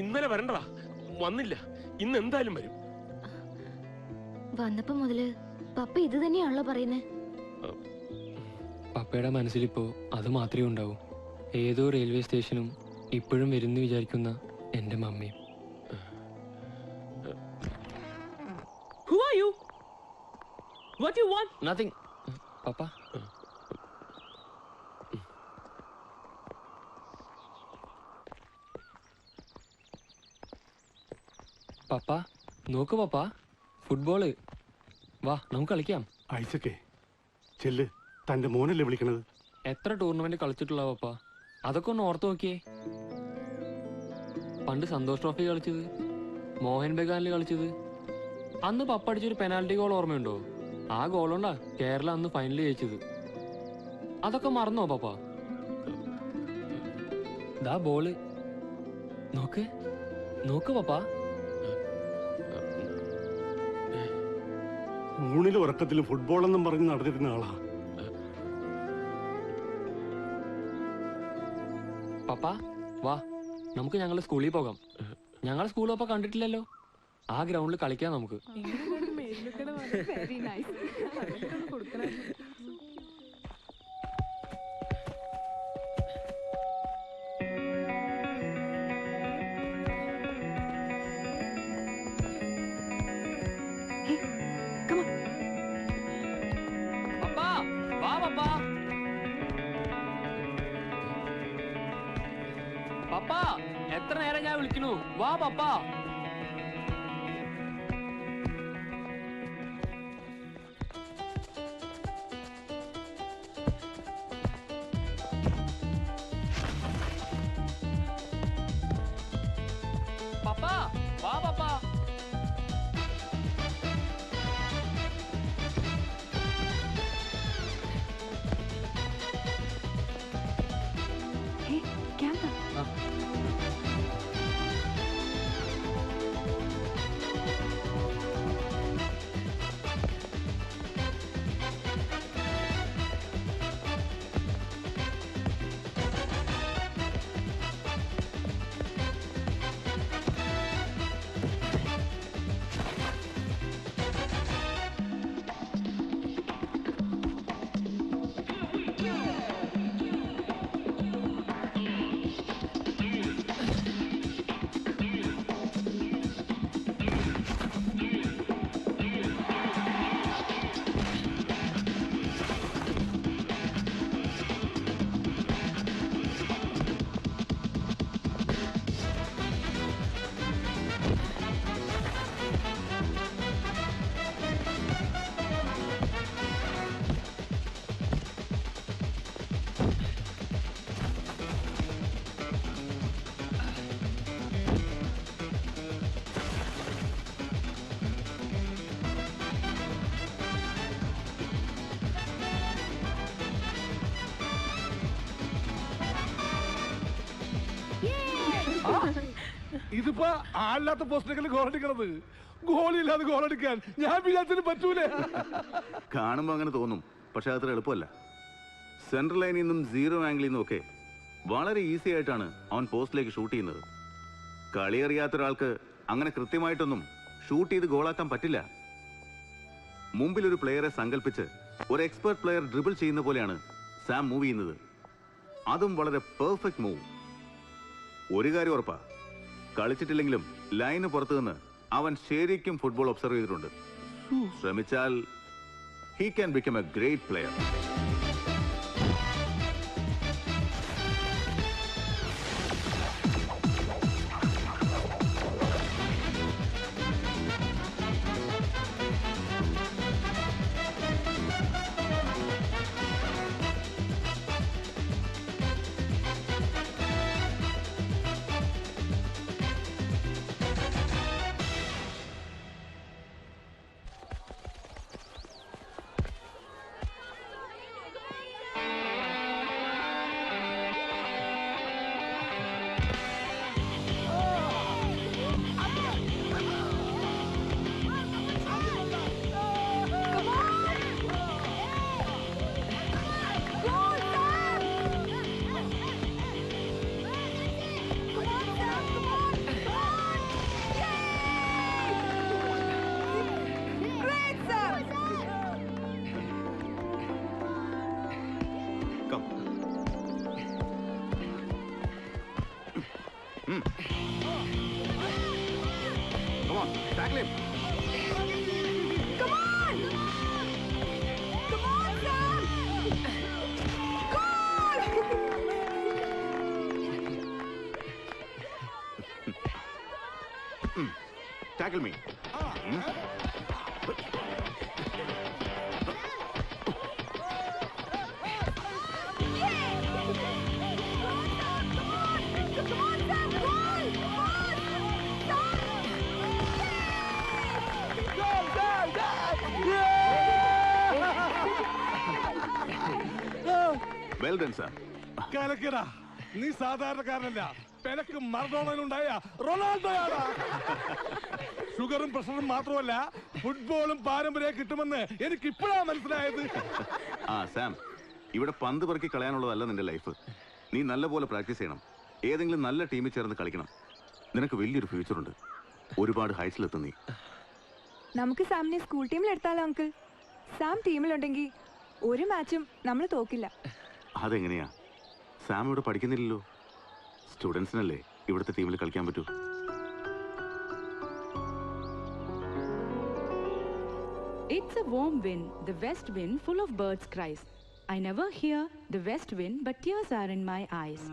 ഇന്നലെ വരണ്ടടാ, വന്നില്ല. ഇന്ന് എന്തായാലും വരും. വന്നപ്പോ മുതല് പപ്പ ഇത് തന്നെയാണല്ലോ പറയുന്നേ. പപ്പയുടെ മനസ്സിലിപ്പോ അത് മാത്രമേ ഉണ്ടാവൂ. ഏതോ റെയിൽവേ സ്റ്റേഷനും ഇപ്പോഴും വരുന്നു വിചാരിക്കുന്ന എന്റെ മമ്മയും. Who are you? What do you want? Nothing. പപ്പ, പപ്പ നോക്ക് പപ്പ, ഫുട്ബോള്. വാ, നമുക്ക് കളിക്കാം. ഐസക്കേ, ചെല്ല്, തന്റെ മോനല്ലേ വിളിക്കണത്. എത്ര ടൂർണമെന്റ് കളിച്ചിട്ടുള്ള പപ്പ, അതൊക്കെ ഒന്ന് ഓർത്ത് നോക്കിയേ. പണ്ട് സന്തോഷ് ട്രോഫി കളിച്ചത്, മോഹൻ ബഗാനിൽ കളിച്ചത്. അന്ന് പപ്പ അടിച്ചൊരു പെനാൽറ്റി ഗോൾ ഓർമ്മയുണ്ടോ? ആ ഗോൾ കൊണ്ടാ കേരളം അന്ന് ഫൈനൽ ജയിച്ചത്. അതൊക്കെ മറന്നോ പപ്പ? ദാ ബോള്, നോക്ക് നോക്ക് പപ്പ. ഊണിലും ഉറക്കത്തിലും ഫുട്ബോൾ എന്നും പറഞ്ഞ് നടന്നിരുന്ന ആളാ. പപ്പ വാ, നമുക്ക് ഞങ്ങളുടെ സ്കൂളിൽ പോകാം. ഞങ്ങൾ സ്കൂളൊപ്പം കണ്ടിട്ടില്ലല്ലോ. ആ ഗ്രൗണ്ടിൽ കളിക്കാം നമുക്ക്. Very nice. പപ്പാ, വാ പപ്പാ. പപ്പാ, എത്ര നേരം ഞാൻ വിളിക്കണു. വാ പപ്പാ. പപ്പാ, വാ പപ്പാ. ഇതിപ്പോ ആളില്ലാത്ത പോസ്റ്റിനേക്കാൾ ഗോളടിക്കണത്. ഗോളില്ലാതെ ഗോളടിക്കാൻ ഞാൻ വിചാരിച്ചതിന് പറ്റൂലേ. കാണുമ്പോൾ അങ്ങനെ തോന്നും, പക്ഷെ അത്ര എളുപ്പമല്ല. സെൻട്രൽ ലൈനിൽ നിന്നും സീറോ ആംഗിളിൽ നിന്നും ഒക്കെ വളരെ ഈസി ആയിട്ടാണ് അവൻ പോസ്റ്റിലേക്ക് ഷൂട്ട് ചെയ്യുന്നത്. കളി അറിയാത്ത ഒരാൾക്ക് അങ്ങനെ കൃത്യമായിട്ടൊന്നും ഷൂട്ട് ചെയ്ത് ഗോളാക്കാൻ പറ്റില്ല. മുമ്പിൽ ഒരു പ്ലെയറെ സങ്കല്പിച്ച് ഒരു എക്സ്പെർട്ട് പ്ലെയർ ഡ്രിബിൾ ചെയ്യുന്ന പോലെയാണ് സാം മൂവ് ചെയ്യുന്നത്. അതും വളരെ പെർഫെക്റ്റ് മൂവ്. ഒരു കാര്യം ഉറപ്പാ, കളിച്ചിട്ടില്ലെങ്കിലും ലൈന് പുറത്തു നിന്ന് അവൻ ശരിക്കും ഫുട്ബോൾ ഒബ്സർവ് ചെയ്തിട്ടുണ്ട്. ശ്രമിച്ചാൽ he can become a great player. Come on, tackle him. Come on! Come on, Sam! Goal! Tackle me. Well done, sir. കലക്കടാ, നീ സാധാരണക്കാരനല്ല. പെനക്ക് മറഡോണയിലുണ്ടായ റൊണാൾഡോയാടാ. ഷുഗറും പ്രഷറും മാത്രമല്ല, ഫുട്ബോളും പാരമ്പര്യം കിട്ടുമെന്ന് എനിക്ക് ഇപ്പോഴാ മനസ്സിലായത്. ആ സാം, ഇവിടെ പന്ത് പെറുക്കി കളയാനുള്ളതല്ല നിന്റെ ലൈഫ്. നീ നല്ലപോലെ പ്രാക്ടീസ് ചെയ്യണം. ഏതെങ്കിലും നല്ല ടീമിൽ ചേർന്ന് കളിക്കണം. നിനക്ക് വലിയൊരു ഫ്യൂച്ചറുണ്ട്. ഒരുപാട് ഹൈറ്റ്സിലെത്തും നീ. നമുക്ക് സാമിനെ സ്കൂൾ ടീമിൽ എടുത്താലോ അങ്കിൾ? സാം ടീമിലുണ്ടെങ്കിൽ ഒരു മാച്ചും നമ്മൾ തോക്കില്ല. അതെങ്ങനെയാ? സാം ഇവിടെ പഠിക്കുന്നില്ലല്ലോ. സ്റ്റുഡൻസിനല്ലേ ഇവിടുത്തെ ടീമിൽ കളിക്കാൻ പറ്റൂ. It's a warm wind, the west wind full of birds' cries. I never hear the west wind, but tears are in my eyes.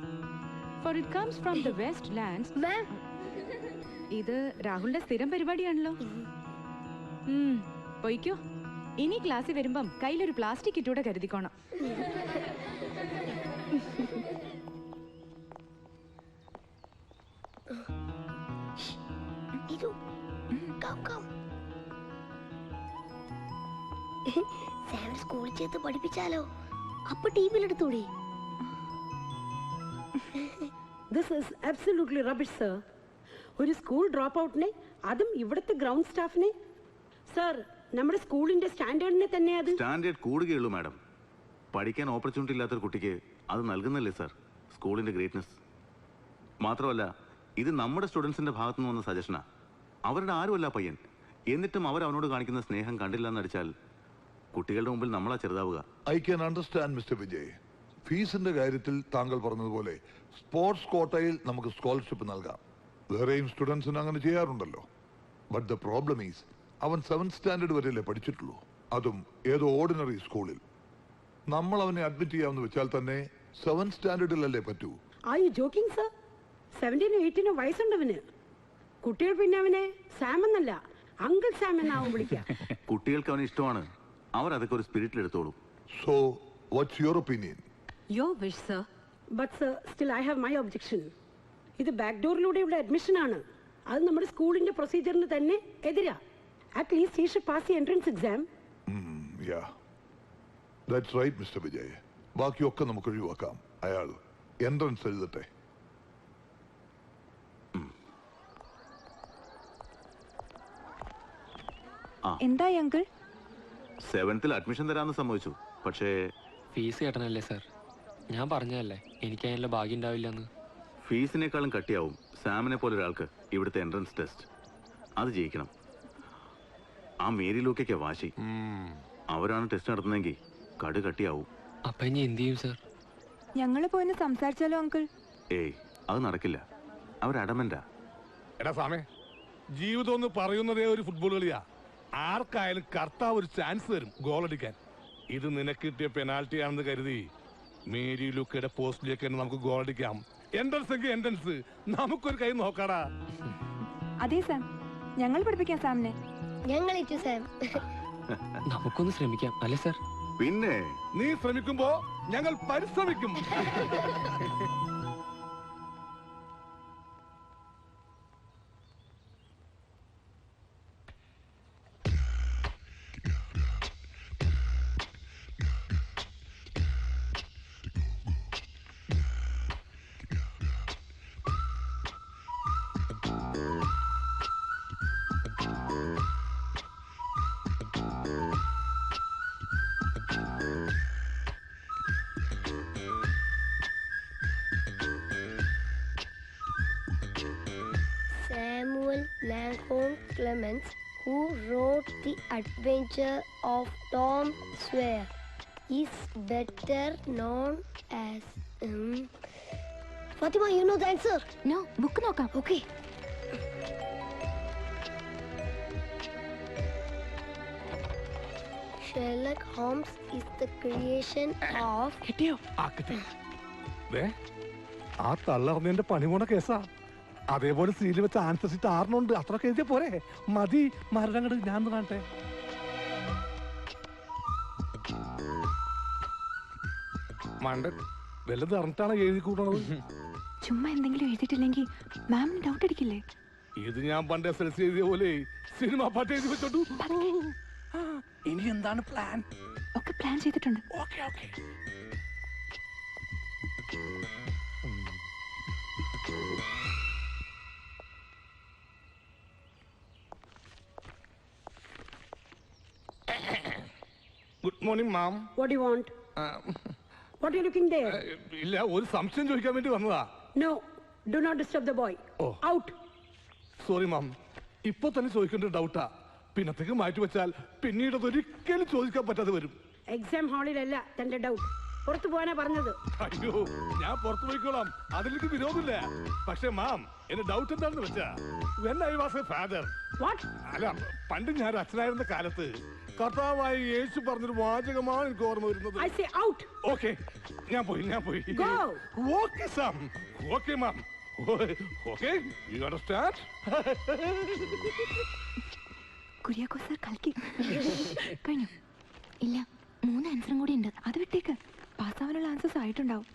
For it comes from the west lands. മാം, ഇത് രാഹുലിന്റെ സ്ഥിരം പരിപാടിയാണല്ലോ. പോയിക്കോ. ഇനി ക്ലാസ്സിൽ വരുമ്പം കയ്യിലൊരു പ്ലാസ്റ്റിക് ഇട്ടൂടെ കരുതിക്കോണം. സ്കൂളിൽ ചേർത്ത് പഠിപ്പിച്ചാലോ? അപ്പൊ ടീമിലെടുത്തൂടെ? This is absolutely rubbish, sir. ഒരു സ്കൂൾ ഡ്രോപ്പ് ഔട്ടിനെ, അതും ഇവിടുത്തെ ഗ്രൗണ്ട് സ്റ്റാഫിനെ. സർ, നമ്മുടെ സ്കൂളിന്റെ സ്റ്റാൻഡേർഡിനെ തന്നെ അത്. സ്റ്റാൻഡേർഡ് കൂടുകയുള്ളൂ മാഡം. പഠിക്കാൻ ഓപ്പർച്യൂണിറ്റി ഇല്ലാത്തൊരു കുട്ടിക്ക് അത് നൽകുന്നല്ലേ സാർ സ്കൂളിന്റെ ഗ്രേറ്റ്നെസ്. മാത്രമല്ല, ഇത് നമ്മുടെ സ്റ്റുഡൻസിന്റെ ഭാഗത്തു നിന്ന് വന്ന സജഷനാ. അവരുടെ ആരുമല്ല പയ്യൻ. എന്നിട്ടും അവർ അവനോട് കാണിക്കുന്ന സ്നേഹം കണ്ടില്ല എന്നടിച്ചാൽ കുട്ടികളുടെ മുമ്പിൽ നമ്മളാ ചെറുതാവുക. I can understand mister Vijay. ഫീസിന്റെ കാര്യത്തിൽ താങ്കൾ പറഞ്ഞതുപോലെ സ്പോർട്സ് കോട്ടയിൽ നമുക്ക് സ്കോളർഷിപ്പ് നൽകാം. വേറെയും സ്റ്റുഡൻസിന് അങ്ങനെ ചെയ്യാറുണ്ടല്ലോ. ബട്ട് ദ പ്രോബ്ലം ഈസ്, അവൻ 7th സ്റ്റാൻഡേർഡ് വരെയല്ലേ പഠിച്ചിട്ടുള്ളൂ, അതും ഏതോ ഓർഡിനറി സ്കൂളിൽ. നമ്മൾ അവനെ അഡ്മിറ്റ് ചെയ്യാമെന്ന് വെച്ചാൽ തന്നെ 7th സ്റ്റാൻഡേർഡിലല്ലേ പറ്റൂ. Are you joking, sir? 17 18 വയസ്സുണ്ടവന്. കുട്ടികൾ പിന്നെ അവനെ സാം എന്നല്ല, അങ്കിൾ സാം എന്നാവും വിളിക്കുക. കുട്ടികൾക്ക് അവന് ഇഷ്ടമാണ്. അവർ അതൊക്കെ ഒരു സ്പിരിറ്റിൽ എടുത്തോളൂ. So what's your opinion? Your wish, sir. But sir, still I have my objection. ഇത് ബാക്ക് ഡോറിലൂടെയുള്ള അഡ്മിഷൻ ആണ്. അത് നമ്മുടെ സ്കൂളിന്റെ പ്രൊസീജിയറിന് തന്നെ എതിരാ. At least he should pass the entrance exam. Yeah, that's right, Mr. Vijay. ബാക്കിയൊക്കെ നമുക്ക് ഒഴിവാക്കാം. അയാൾ എൻട്രൻസ് എഴുതട്ടെ. എന്തായി അങ്കിൾ? 7th അഡ്മിഷൻ തരാമെന്ന് സമ്മതിച്ചു. പക്ഷേ ഫീസ് കെട്ടണല്ലേ സാർ? ഞാൻ പറഞ്ഞതല്ലേ എനിക്ക് അതിനുള്ള ഭാഗ്യം ഉണ്ടാവില്ലെന്ന്. ഫീസിനേക്കാളും കട്ടിയാവും സാമിനെ പോലെ ഒരാൾക്ക് ഇവിടുത്തെ എൻട്രൻസ് ടെസ്റ്റ്. അത് ജയിക്കണം. ആ മേരി ലൂക്കയ്ക്ക് വാശി. അവരാണ് ടെസ്റ്റ് നടത്തുന്നതെങ്കിൽ കടു കട്ടിയാവും. അപ്പൊ ഇനി എന്ത് ചെയ്യും സാർ? ഞങ്ങൾ പോയിന്ന് സംസാരിച്ചാലോ അങ്കിൾ? ഏയ്, അത് നടക്കില്ല. അവർ അടമന്റാ. എടാ സാമേ, ജീവിതം എന്ന് പറയുന്നതേ ഒരു ഫുട്ബോൾ കളിയാ. ആർക്കായാലും കർത്താവ് ഒരു ചാൻസ് തരും ഗോളടിക്കാൻ. ഇത് നിനക്ക് കിട്ടിയ പെനാൽറ്റി ആണെന്ന് കരുതി മേരി ലൂക്കയുടെ പോസ്റ്റിലേക്ക് തന്നെ നമുക്ക് ഗോളടിക്കാം. എൻട്രൻസ് എങ്കിൽ എൻട്രൻസ്, നമുക്കൊരു കൈ നോക്കാടാ. അതെ സാം, ഞങ്ങൾ പഠിപ്പിക്കാം സാമിനെ. ഞങ്ങൾ സാം. നമുക്കൊന്ന് ശ്രമിക്കാം അല്ലേ സാർ? പിന്നെ നീ ശ്രമിക്കുമ്പോ ഞങ്ങൾ പരിശ്രമിക്കും. Samuel Langhorne Clements, who wrote The Adventure of Tom Sawyer, is better known as Fatima, you know the answer? No, book നോക്കാം. Okay. Sherlock Holmes is the creation of... ആ തള്ളറിഞ്ഞതിന്റെ പണി പോണ കേസാ. അതേപോലെ സീലിൽ വെച്ച ആൻസർ ഷീറ്റ് 6 അത്രയൊക്കെ എഴുതിയ പോരെ? മതി, മരണങ്ങട് ഞാൻ കാണട്ടെ. മണ്ട വല്ലത് അറിഞ്ഞിട്ടാണ് എഴുതി കൂട്ടണത്. ചുമ്മാ എന്തെങ്കിലും എഴുതിയിട്ടില്ലെങ്കിൽ മാമിന് ഡൗട്ട് അടിക്കില്ലേ? ഇത് ഞാൻ പണ്ട് SLC എഴുതിയ പോലെ സിനിമ പാട്ട് എഴുതി വെച്ചോട്ടു. ഇനി എന്താണ് പ്ലാൻ? ഒക്കെ പ്ലാൻ ചെയ്തിട്ടുണ്ട്. Okay okay. Good morning ma'am. What do you want? What are you looking there? ഇല്ല, ഒരു സംശയം ചോദിക്കാൻ വേണ്ടി വന്നതാ. No, do not disturb the boy. Oh. Out. Sorry ma'am, ഇപ്പൊ തന്നെ ചോദിക്കേണ്ട ഡൗട്ടാ. പിന്നത്തേക്ക് മാറ്റി വെച്ചാൽ പിന്നീട് അതൊരിക്കലും ചോദിക്കാൻ പറ്റാതെ വരും. എക്സാം ഹാളിലല്ല തന്റെ ഡൗട്ട്, പുറത്തു പോകാനാ പറഞ്ഞത്. അയ്യോ, ഞാൻ പുറത്തു പോയിക്കോളാം, അതിലേക്ക് വിരോധമില്ല. പക്ഷെ മാം, എന്റെ ഡൗട്ട് എന്താണെന്ന് വെച്ചാ, when I was a father, അല്ല പണ്ട് ഞാൻ അച്ഛനായിരുന്ന കാലത്ത് കർത്താവായ യേശു പറഞ്ഞൊരു വാചകമാണ് എനിക്ക് ഓർമ്മ വരുന്നത്. ഓക്കെ, ഞാൻ പോയി. Okay Sam, okay ma'am, okay, you understand? Kuriako sir കൽക്കി കഴിഞ്ഞു. ഇല്ല, 3 ആൻസറും കൂടി ഉണ്ട്. അത് വിട്ടേക്ക്, പാസ്സാവാനുള്ള ആൻസേഴ്സ് ആയിട്ടുണ്ടാവും.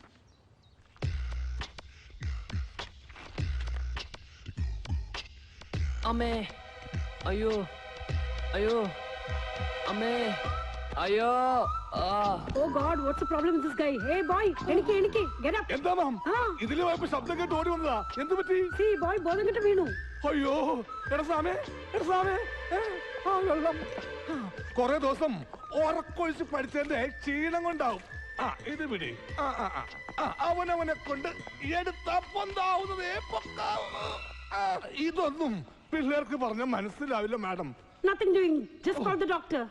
അമ്മേ, അയ്യോ അയ്യോ, അമ്മേ, അയ്യോ. Oh God, what's the problem with this guy? Hey boy, എനിക്ക് get up. എന്താ മാം? ഇതില് പോയപ്പോ ശബ്ദം കേട്ട് ഓടി വന്നതാ. എന്ത് പറ്റി? See boy, ബോധം കെട്ട് വീണു. അയ്യോ, എടാ സാമേ, ആ വെള്ളം. കൊറേ ദിവസം ഉറക്കൊഴിച്ച് പഠിച്ചതിന്റെ ക്ഷീണം കൊണ്ടാവും. ഇത് പിടി. അവനവനെ കൊണ്ട് എടുത്താ പൊന്താവുന്നതേ പൊക്കാവുന്നു. ഇതൊന്നും പിള്ളേർക്ക് പറഞ്ഞ മനസ്സിലാവില്ല madam. Nothing doing, just call the doctor.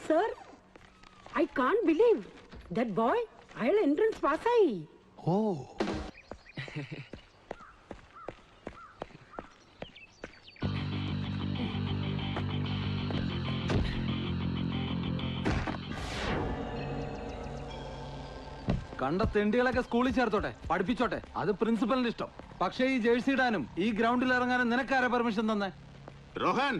Sir, I can't believe that boy IELTS entrance pass ആയി. കണ്ട തെണ്ടികളൊക്കെ സ്കൂളിൽ ചേർത്തോട്ടെ, പഠിപ്പിച്ചോട്ടെ, അത് പ്രിൻസിപ്പലിന്റെ ഇഷ്ടം. പക്ഷേ ഈ ജേഴ്സി ഇടാനും ഈ ഗ്രൗണ്ടിൽ ഇറങ്ങാനും നിനക്കാരാ പെർമിഷൻ തന്നെ? റോഹൻ,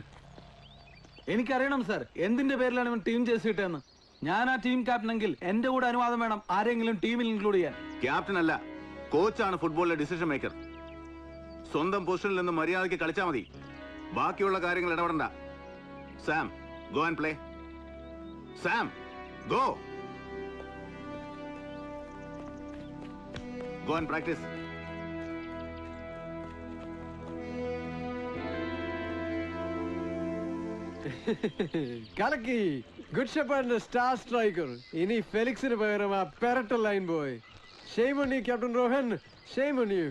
എനിക്കറിയണം സർ, എന്തിന്റെ പേരിലാണ് ഇവൻ ടീം ജേഴ്സി ഇട്ടതെന്ന്. ഞാൻ ആ ടീം ക്യാപ്റ്റനെങ്കിൽ എന്റെ കൂടെ അനുവാദം വേണം ആരെങ്കിലും ടീമിൽ ഇൻക്ലൂഡ് ചെയ്യാൻ. ക്യാപ്റ്റൻ അല്ല, കോച്ചാണ് ഫുട്ബോളിലെ ഡിസിഷൻ മേക്കർ. സ്വന്തം പൊസിഷനിൽ നിന്ന് മര്യാദയ്ക്ക് കളിച്ചാൽ മതി, ബാക്കിയുള്ള കാര്യങ്ങൾ ഇടപെടണ്ട. Sam, go and play. Sam, go and practise. കലക്കി, ഗുഡ് ഷെപ്പേർഡിന്റെ സ്റ്റാർ സ്ട്രൈക്കർ. ഇനി ഫെലിക്സിന് പകരം ആ പെരട്ട line boy. Shame on you captain Rohan, shame on you.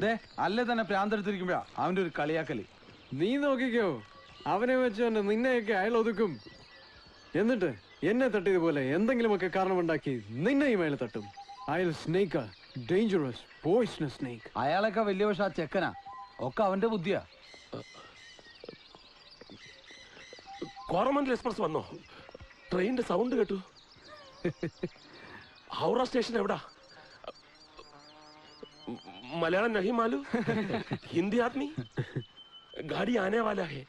അല്ലേ തന്നെ പ്രാന്തെടുത്തിരിക്കുമ്പോഴാ അവന്റെ ഒരു കളിയാക്കല്. നീ നോക്കിക്കോ, അവനെ വെച്ച് നിന്നെയൊക്കെ അയാൾ ഒതുക്കും. എന്നിട്ട് എന്നെ തട്ടിയതുപോലെ എന്തെങ്കിലുമൊക്കെ കാരണമുണ്ടാക്കി നിന്നെയും അയാൾ തട്ടും. അയാൾ സ്നേക്കാ, ഡേഞ്ചറസ് പോയിസണസ് സ്നേക്ക്. അയാളൊക്കെ വലിയ പക്ഷെ ആ ചെക്കനാ, ഒക്കെ അവന്റെ ബുദ്ധിയാ. കോറമൻഡൽ എക്സ്പ്രസ് വന്നോ? ട്രെയിനിന്റെ സൗണ്ട് കേട്ടു. ഹൗറ സ്റ്റേഷൻ എവിടാ? മലയാളം നഹി മാലൂ, ഹിന്ദി ആദ്മി. गाड़ी आने वाला है,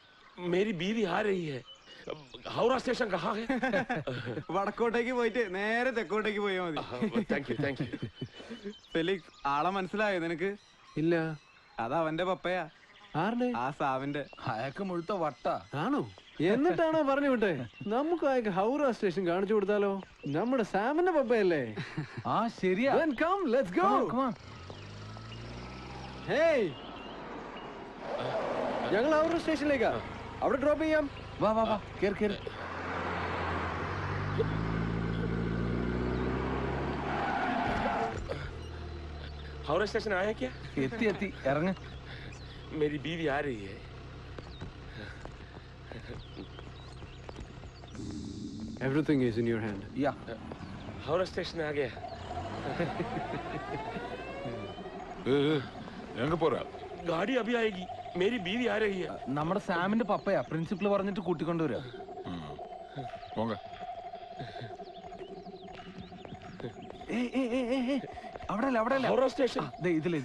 मेरी बीवी आ रही है. ഹൗറ സ്റ്റേഷൻ കഹാ ഹെ? വടക്കോട്ടേക്ക് പോയിട്ട് നേരെ തെക്കോട്ടേക്ക് പോയാ മതി. Thank you. ഫെലിക്സ്, ആളെ മനസ്സിലായോ നിനക്ക്? ഇല്ല. അതവന്റെ പപ്പയാ. ആരുടെ? ആ സാവിന്റെ. അയാൾക്ക് മുഴുത്ത വട്ട ആണോ? എന്നിട്ടാണോ പറഞ്ഞു വിട്ടെ? നമുക്ക് അയാൾക്ക് ഹൗറ സ്റ്റേഷൻ കാണിച്ചു കൊടുത്താലോ? നമ്മുടെ സാമിന്റെ പപ്പയല്ലേ? ആ ശരിയാ. Come, let's go. Come on. Hey, ഞങ്ങൾ ഹൗറ സ്റ്റേഷനിലേക്കാ, അവിടെ ഡ്രോപ്പ് ചെയ്യാം. വാ വാ വാ, കേറ്. ഹൗറ സ്റ്റേഷൻ ആയാ ക്യാ? എത്തി ഇറങ്ങ. मेरी बीवी आ रही है. Everything is in your hand. Yeah. Howrah station आ गया. എങ്ങ പോരാ? गाड़ी अभी आएगी, मेरी बीवी आ रही है. നമ്മുടെ സാമിന്റെ പപ്പയാ, പ്രിൻസിപ്പൽ പറഞ്ഞിട്ട് കൂട്ടിക്കൊണ്ടുവരാ. പോങ്ക. അവിടെ ഹൗറ സ്റ്റേഷൻ. ഇതില്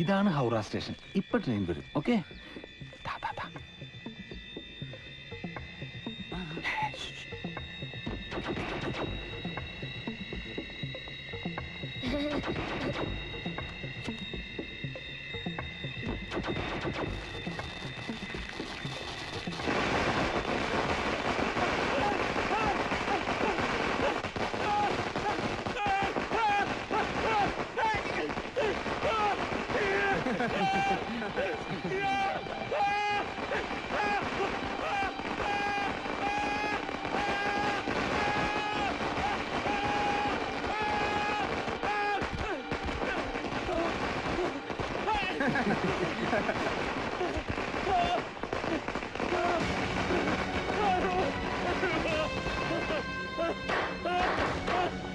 ഇതാണ് ഹൗറ സ്റ്റേഷൻ. ഇപ്പൊ ട്രെയിൻ വരും. Okay,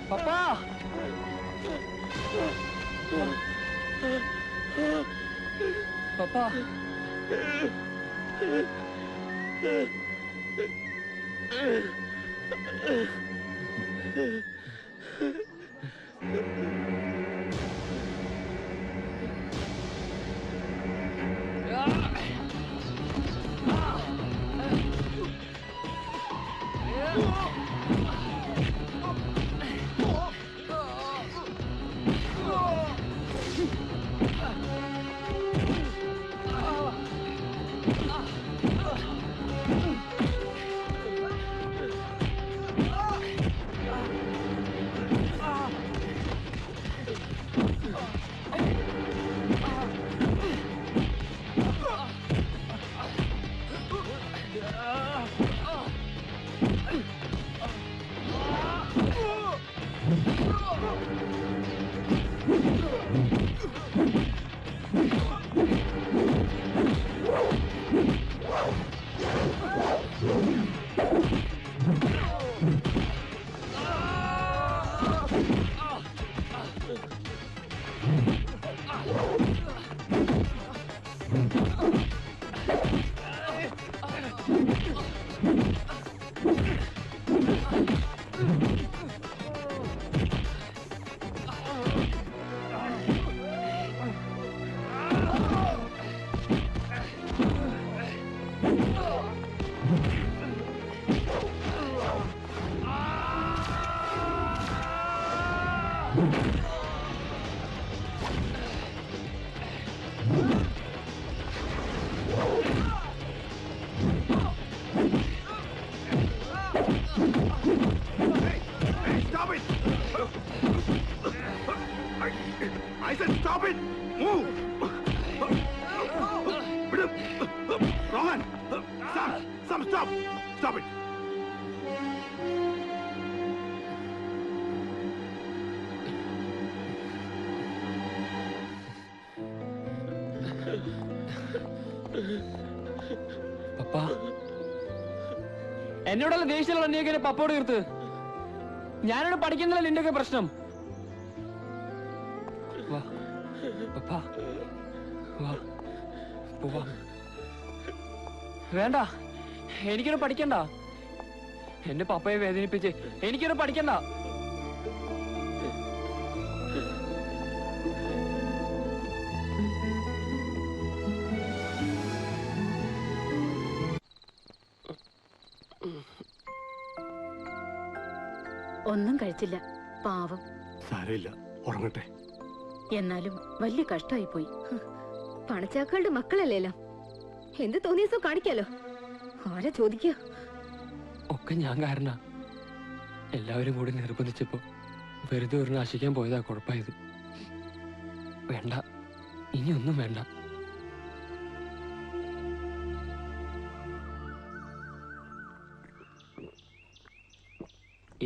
Papa Papa I said stop it! Move! Rohan! Sam, stop! Stop it! പപ്പാ എന്നോടുള്ള ദേഷ്യമുള്ള നീയൊക്കെ പപ്പോട് തീർത്ത്. ഞാനിവിടെ പഠിക്കുന്നില്ല നിന്റെയൊക്കെ പ്രശ്നം. വാ പപ്പാ വാ പോവാ. വേണ്ട, എനിക്കിവിടെ പഠിക്കണ്ട. എന്റെ പപ്പയെ വേദനിപ്പിച്ച് എനിക്കിവിടെ പഠിക്കണ്ട. ഒന്നും കഴിച്ചില്ല, പാവം. സാരമില്ല, ഉറങ്ങട്ടെ. എന്നാലും വലിയ കഷ്ടമായി പോയി. പണച്ചാക്കളുടെ മക്കളല്ലേലോ, എന്ത് തോന്നിയസോ കാണിക്കാലോ. ആരാ ചോദിക്കുക? ഒക്കെ ഞാൻ കാരണ. എല്ലാവരും കൂടി നിർബന്ധിച്ചപ്പോ വെറുതെ ഒരു നശിക്കാൻ പോയതാ കുഴപ്പമായത്. വേണ്ട, ഇനിയൊന്നും വേണ്ട.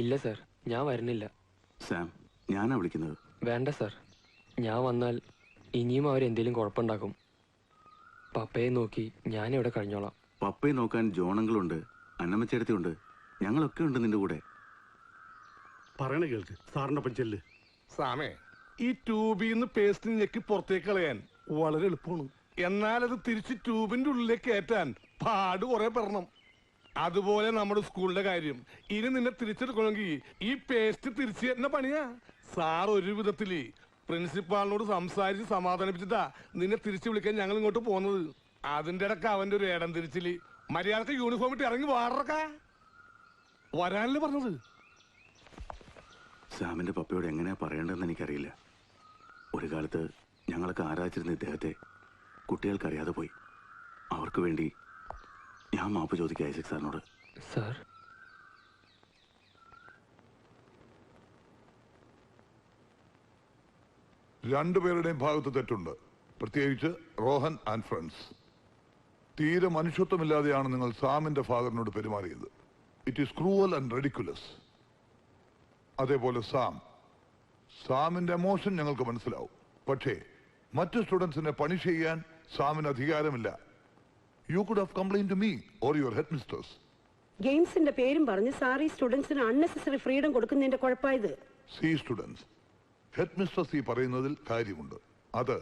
ഇല്ല സർ, ഞാൻ വരുന്നില്ല. സാം, ഞാനാ വിളിക്കുന്നത്. വേണ്ട സർ, ഞാൻ വന്നാൽ ഇനിയും അവരെന്തേലും കുഴപ്പമുണ്ടാക്കും. പപ്പയെ നോക്കി ഞാനിവിടെ കഴിഞ്ഞോളാം. പപ്പയെ നോക്കാൻ ജോണങ്ങളുണ്ട്, അന്നമ്മച്ചേടത്തിയുണ്ട്, ഞങ്ങളൊക്കെ ഉണ്ട് നിന്റെ കൂടെ. പറയണ കേൾക്ക്, സാറിനൊപ്പം ചെല്ല്. സാമേ, ഈ ട്യൂബിൽ നിന്ന് പേസ്റ്റ് ഞെക്കി പുറത്തേക്ക് കളയാൻ വളരെ എളുപ്പമാണ്. എന്നാൽ അത് തിരിച്ച് ട്യൂബിന്റെ ഉള്ളിലേക്ക് കയറ്റാൻ പാട് കുറെ പെടണം. അതുപോലെ നമ്മുടെ സ്കൂളിന്റെ കാര്യം. ഇനി നിന്നെ തിരിച്ചെടുക്കണമെങ്കിൽ ഈ പേസ്റ്റ് തിരിച്ച് തന്നെ പണിയാ. സാർ ഒരു വിധത്തില് പ്രിൻസിപ്പാളിനോട് സംസാരിച്ച് സമാധാനിപ്പിച്ചിട്ടാ നിന്നെ തിരിച്ചു വിളിക്കാൻ ഞങ്ങൾ ഇങ്ങോട്ട് പോകുന്നത്. അതിന്റെ ഇടക്ക് അവന്റെ ഒരു ഏടം തിരിച്ചില്. മര്യാദക്ക് യൂണിഫോം ഇട്ട് ഇറങ്ങി വാടറക്ക. വരാനല്ലേ പറഞ്ഞത്. സാമിന്റെ പപ്പയോട് എങ്ങനെയാ പറയേണ്ടതെന്ന് എനിക്കറിയില്ല. ഒരു കാലത്ത് ഞങ്ങളൊക്കെ ആരാധിച്ചിരുന്ന ഇദ്ദേഹത്തെ കുട്ടികൾക്കറിയാതെ പോയി. അവർക്ക് വേണ്ടി ഞാൻ മാപ്പ് ചോദിക്കാം ഐസക് സാറിനോട്. സാർ, രണ്ടുപേരുടെയും ഭാഗത്ത് തെറ്റുണ്ട്, പ്രത്യേകിച്ച് റോഹൻ ആൻഡ് ഫ്രണ്ട്സ്. തീരെ മനുഷ്യത്വമില്ലാതെയാണ് നിങ്ങൾ സാമിന്റെ ഫാദറിനോട് പെരുമാറിയത്. It is cruel and ridiculous. അതേപോലെ സാമിന്റെ എമോഷൻ ഞങ്ങൾക്ക് മനസ്സിലാവും. പക്ഷേ മറ്റു സ്റ്റുഡൻസിനെ പണിഷ് ചെയ്യാൻ സാമിന് അധികാരമില്ല. You could have complaint to me or your head mistress. ഗെയിംസിന്റെ പേരും പറഞ്ഞ് സാറി സ്റ്റുഡൻസിന് അൺനെസസറി ഫ്രീഡം കൊടുക്കുന്നതിന്റെ കുഴപ്പമായത്. സി സ്റ്റുഡൻസ്, ഹെഡ് മിസ്റ്റേഴ്സ് ഈ പറയുന്നതിൽ കാര്യമുണ്ട്. അത്